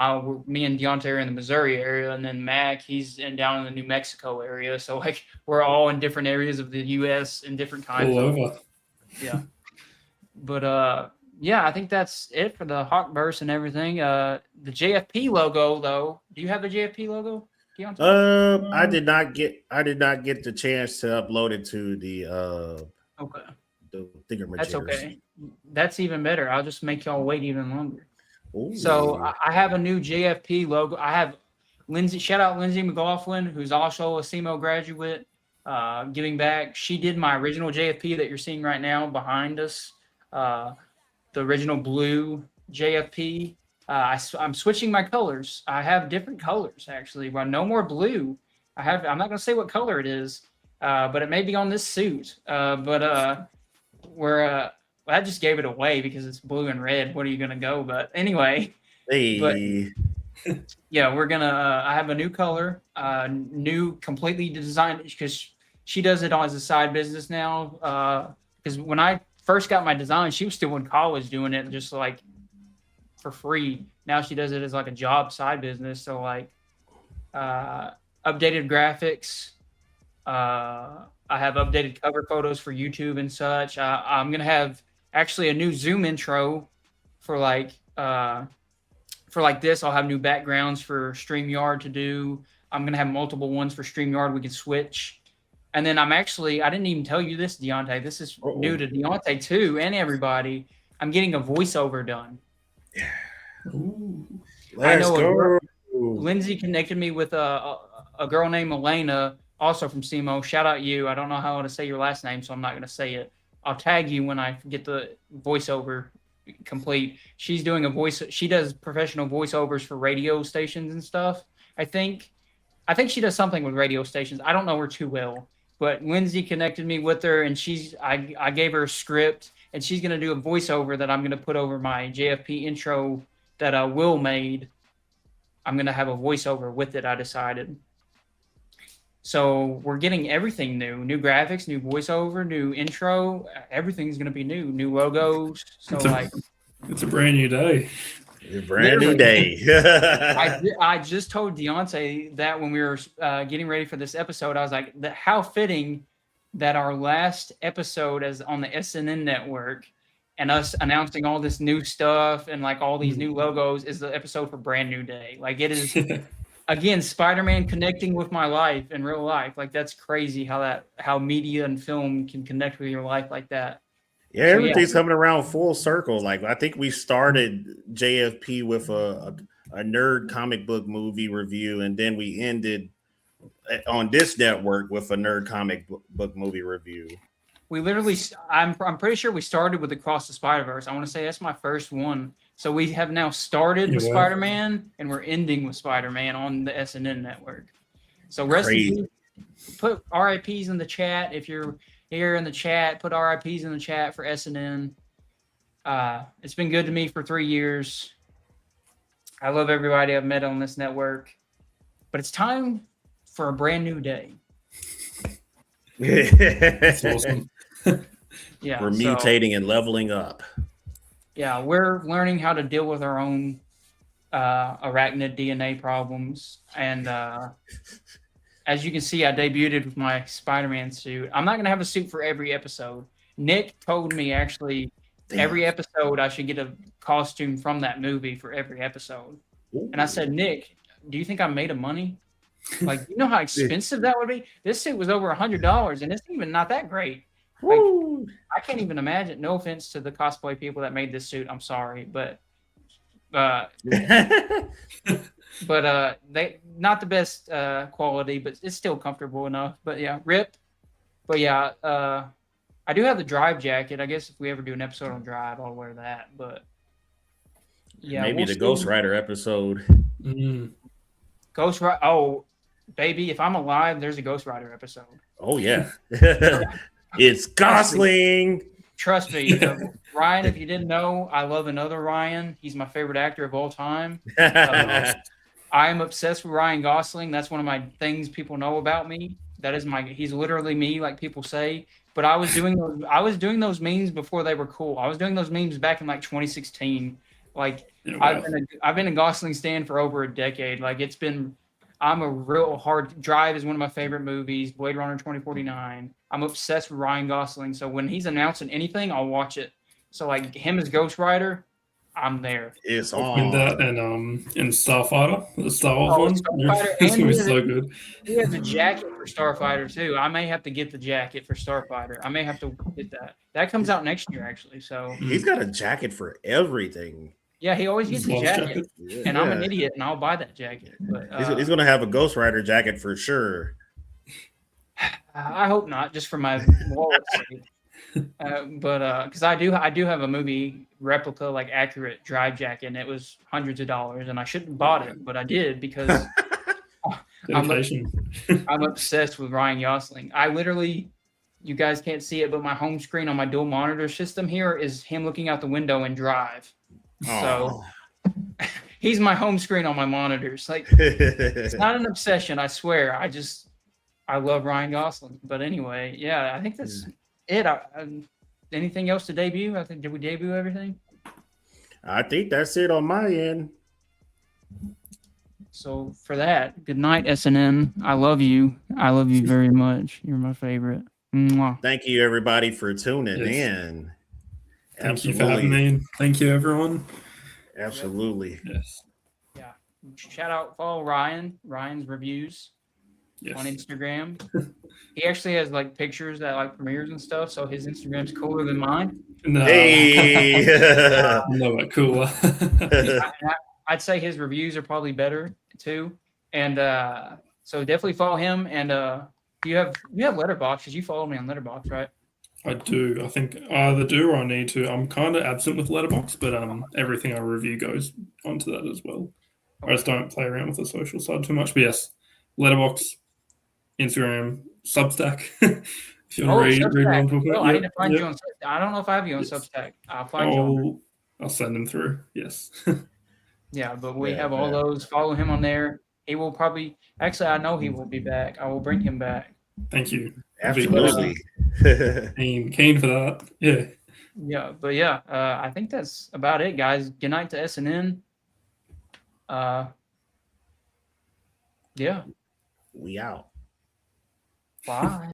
Speaker 2: me and Deontay are in the Missouri area, and then Mac, he's down in the New Mexico area. So like we're all in different areas of the U.S. in different time
Speaker 3: All
Speaker 2: zones.
Speaker 3: over.
Speaker 2: Yeah, but yeah, I think that's it for the Hawk burst and everything. The JFP logo, though, do you have the JFP logo, Deontay?
Speaker 1: I did not get the chance to upload it to the
Speaker 2: Okay,
Speaker 1: the thingamajiggers.
Speaker 2: that's okay. That's even better. I'll just make y'all wait even longer.
Speaker 1: Ooh.
Speaker 2: So I have a new JFP logo. I have Lindsay. Shout out Lindsay McLaughlin, who's also a CMO graduate, giving back. She did my original JFP that you're seeing right now behind us. The original blue JFP. I'm switching my colors. I have different colors actually. Well, no more blue. I'm not going to say what color it is, but it may be on this suit. I just gave it away because it's blue and red. What are you going to go? But anyway,
Speaker 1: Hey.
Speaker 2: yeah, we're gonna. I have a new color, new completely designed because she does it as a side business now. Because when I first got my design, she was still in college doing it just like for free. Now she does it as like a job side business. So like updated graphics. I have updated cover photos for YouTube and such. I'm gonna have actually a new Zoom intro for like this. I'll have new backgrounds for StreamYard to do. I'm gonna have multiple ones for StreamYard. We can switch. And then I didn't even tell you this, Deontay. This is new to Deontay too, and everybody. I'm getting a voiceover done.
Speaker 1: Ooh.
Speaker 2: I
Speaker 1: Let's
Speaker 2: know
Speaker 1: go.
Speaker 2: Lindsay connected me with a girl named Elena, also from CMO. Shout out you. I don't know how to say your last name, so I'm not going to say it. I'll tag you when I get the voiceover complete. She's doing she does professional voiceovers for radio stations and stuff. I think she does something with radio stations. I don't know her too well, but Lindsay connected me with her, and I gave her a script, and she's going to do a voiceover that I'm going to put over my JFP intro that Will made. I'm going to have a voiceover with it, I decided. So we're getting everything new graphics, new voiceover, new intro. Everything's going to be new logos. So
Speaker 3: it's a brand new day.
Speaker 1: A brand new day.
Speaker 2: I just told Deontay that when we were getting ready for this episode, I was like, how fitting that our last episode is on the SNN Network and us announcing all this new stuff and like all these new logos is the episode for Brand New Day. Like it is, again, Spider-Man connecting with my life in real life. Like that's crazy how media and film can connect with your life like that.
Speaker 1: Yeah, everything's coming around full circle. Like I think we started JFP with a nerd comic book movie review, and then we ended on this network with a nerd comic book movie review.
Speaker 2: We literally, I'm pretty sure we started with Across the Spider-Verse. I want to say that's my first one. So we have now started with Spider-Man, and we're ending with Spider-Man on the SNN Network. So rest in peace. Put RIPs in the chat if you're here in the chat. Put RIPs in the chat for SNN. It's been good to me for 3 years. I love everybody I've met on this network. But it's time for a brand new day.
Speaker 3: That's awesome.
Speaker 2: Yeah,
Speaker 1: we're mutating and leveling up.
Speaker 2: Yeah, we're learning how to deal with our own arachnid DNA problems. And as you can see, I debuted with my Spider-Man suit. I'm not going to have a suit for every episode. Nick told me actually every episode I should get a costume from that movie for every episode. Ooh. And I said, Nick, do you think I'm made of money? Like, you know how expensive that would be? This suit was over $100, and it's even not that great. Like, I can't even imagine. No offense to the cosplay people that made this suit. I'm sorry, but they not the best quality, but it's still comfortable enough. But yeah, rip. But yeah, I do have the Drive jacket. I guess if we ever do an episode on Drive, I'll wear that. But yeah,
Speaker 1: maybe the Ghost Rider episode.
Speaker 2: Ghost Rider. Oh, baby, if I'm alive, there's a Ghost Rider episode.
Speaker 1: Oh yeah, it's Gosling.
Speaker 2: Trust me, Ryan. If you didn't know, I love another Ryan. He's my favorite actor of all time. I am obsessed with Ryan Gosling. That's one of my things people know about me. He's literally me, like people say. But I was doing those memes before they were cool. I was doing those memes back in like 2016. Like
Speaker 3: Yeah,
Speaker 2: I've
Speaker 3: wow.
Speaker 2: been a Gosling stan for over a decade. Like I'm a real hard. Drive is one of my favorite movies. Blade Runner 2049. I'm obsessed with Ryan Gosling. So when he's announcing anything, I'll watch it. So like him as Ghost Rider, I'm there.
Speaker 1: It's
Speaker 3: Between that
Speaker 1: on.
Speaker 3: and Starfighter, the Star Wars
Speaker 2: Oh,
Speaker 3: one,
Speaker 2: Starfighter,
Speaker 3: it's
Speaker 2: and
Speaker 3: gonna be so good.
Speaker 2: he has a jacket for Starfighter too. I may have to get the jacket for Starfighter. I may have to get that. That comes out next year actually. So
Speaker 1: He's got a jacket for everything.
Speaker 2: yeah, he always gets
Speaker 3: Just
Speaker 2: a
Speaker 3: loves
Speaker 2: jacket,
Speaker 3: jackets.
Speaker 2: and I'm an
Speaker 1: Yeah.
Speaker 2: idiot, and I'll buy that jacket. But
Speaker 1: He's gonna have a Ghost Rider jacket for sure.
Speaker 2: I hope not, just for my wallet's sake. But because I do have a movie replica, like accurate drive jacket, and it was hundreds of dollars, and I shouldn't have bought it, but I did because
Speaker 3: Dedication.
Speaker 2: I'm obsessed with Ryan Gosling. I literally, you guys can't see it, but my home screen on my dual monitor system here is him looking out the window in Drive. So he's my home screen on my monitors. Like it's not an obsession, I swear. I love Ryan Gosling. But anyway, yeah, I think that's it. Anything else to debut? I think did we debut everything?
Speaker 1: I think that's it on my end.
Speaker 2: So for that, good night, SNN. I love you. I love you very much. You're my favorite. Mwah.
Speaker 1: Thank you, everybody, for tuning
Speaker 3: Yes.
Speaker 1: in.
Speaker 3: Thank you for having me. And thank you, everyone.
Speaker 1: Absolutely.
Speaker 3: Yes.
Speaker 2: Yeah. Shout out, follow Ryan's reviews
Speaker 3: Yes.
Speaker 2: on Instagram. He actually has like pictures at like premieres and stuff, so his Instagram's cooler than mine.
Speaker 3: No.
Speaker 1: Hey.
Speaker 3: No, but cooler.
Speaker 2: I'd say his reviews are probably better too. And so definitely follow him. And you have Letterboxd, because you follow me on Letterboxd, right?
Speaker 3: I do. I think I either do or I need to. I'm kind of absent with Letterboxd, but everything I review goes onto that as well. I just don't play around with the social side too much. But yes, Letterboxd, Instagram, Substack. If you want to read what I'm talking about.
Speaker 2: I need to find you on Substack. I don't know if I have you on Substack. I'll find you.
Speaker 3: I'll send them through. Yes.
Speaker 2: Yeah, but we have all those. Follow him on there. He will probably. Actually, I know he will be back. I will bring him back.
Speaker 3: Thank you.
Speaker 1: Absolutely.
Speaker 3: Keen for that. Yeah.
Speaker 2: Yeah, but yeah, I think that's about it, guys. Good night to SNN. Yeah.
Speaker 1: We out.
Speaker 2: Bye.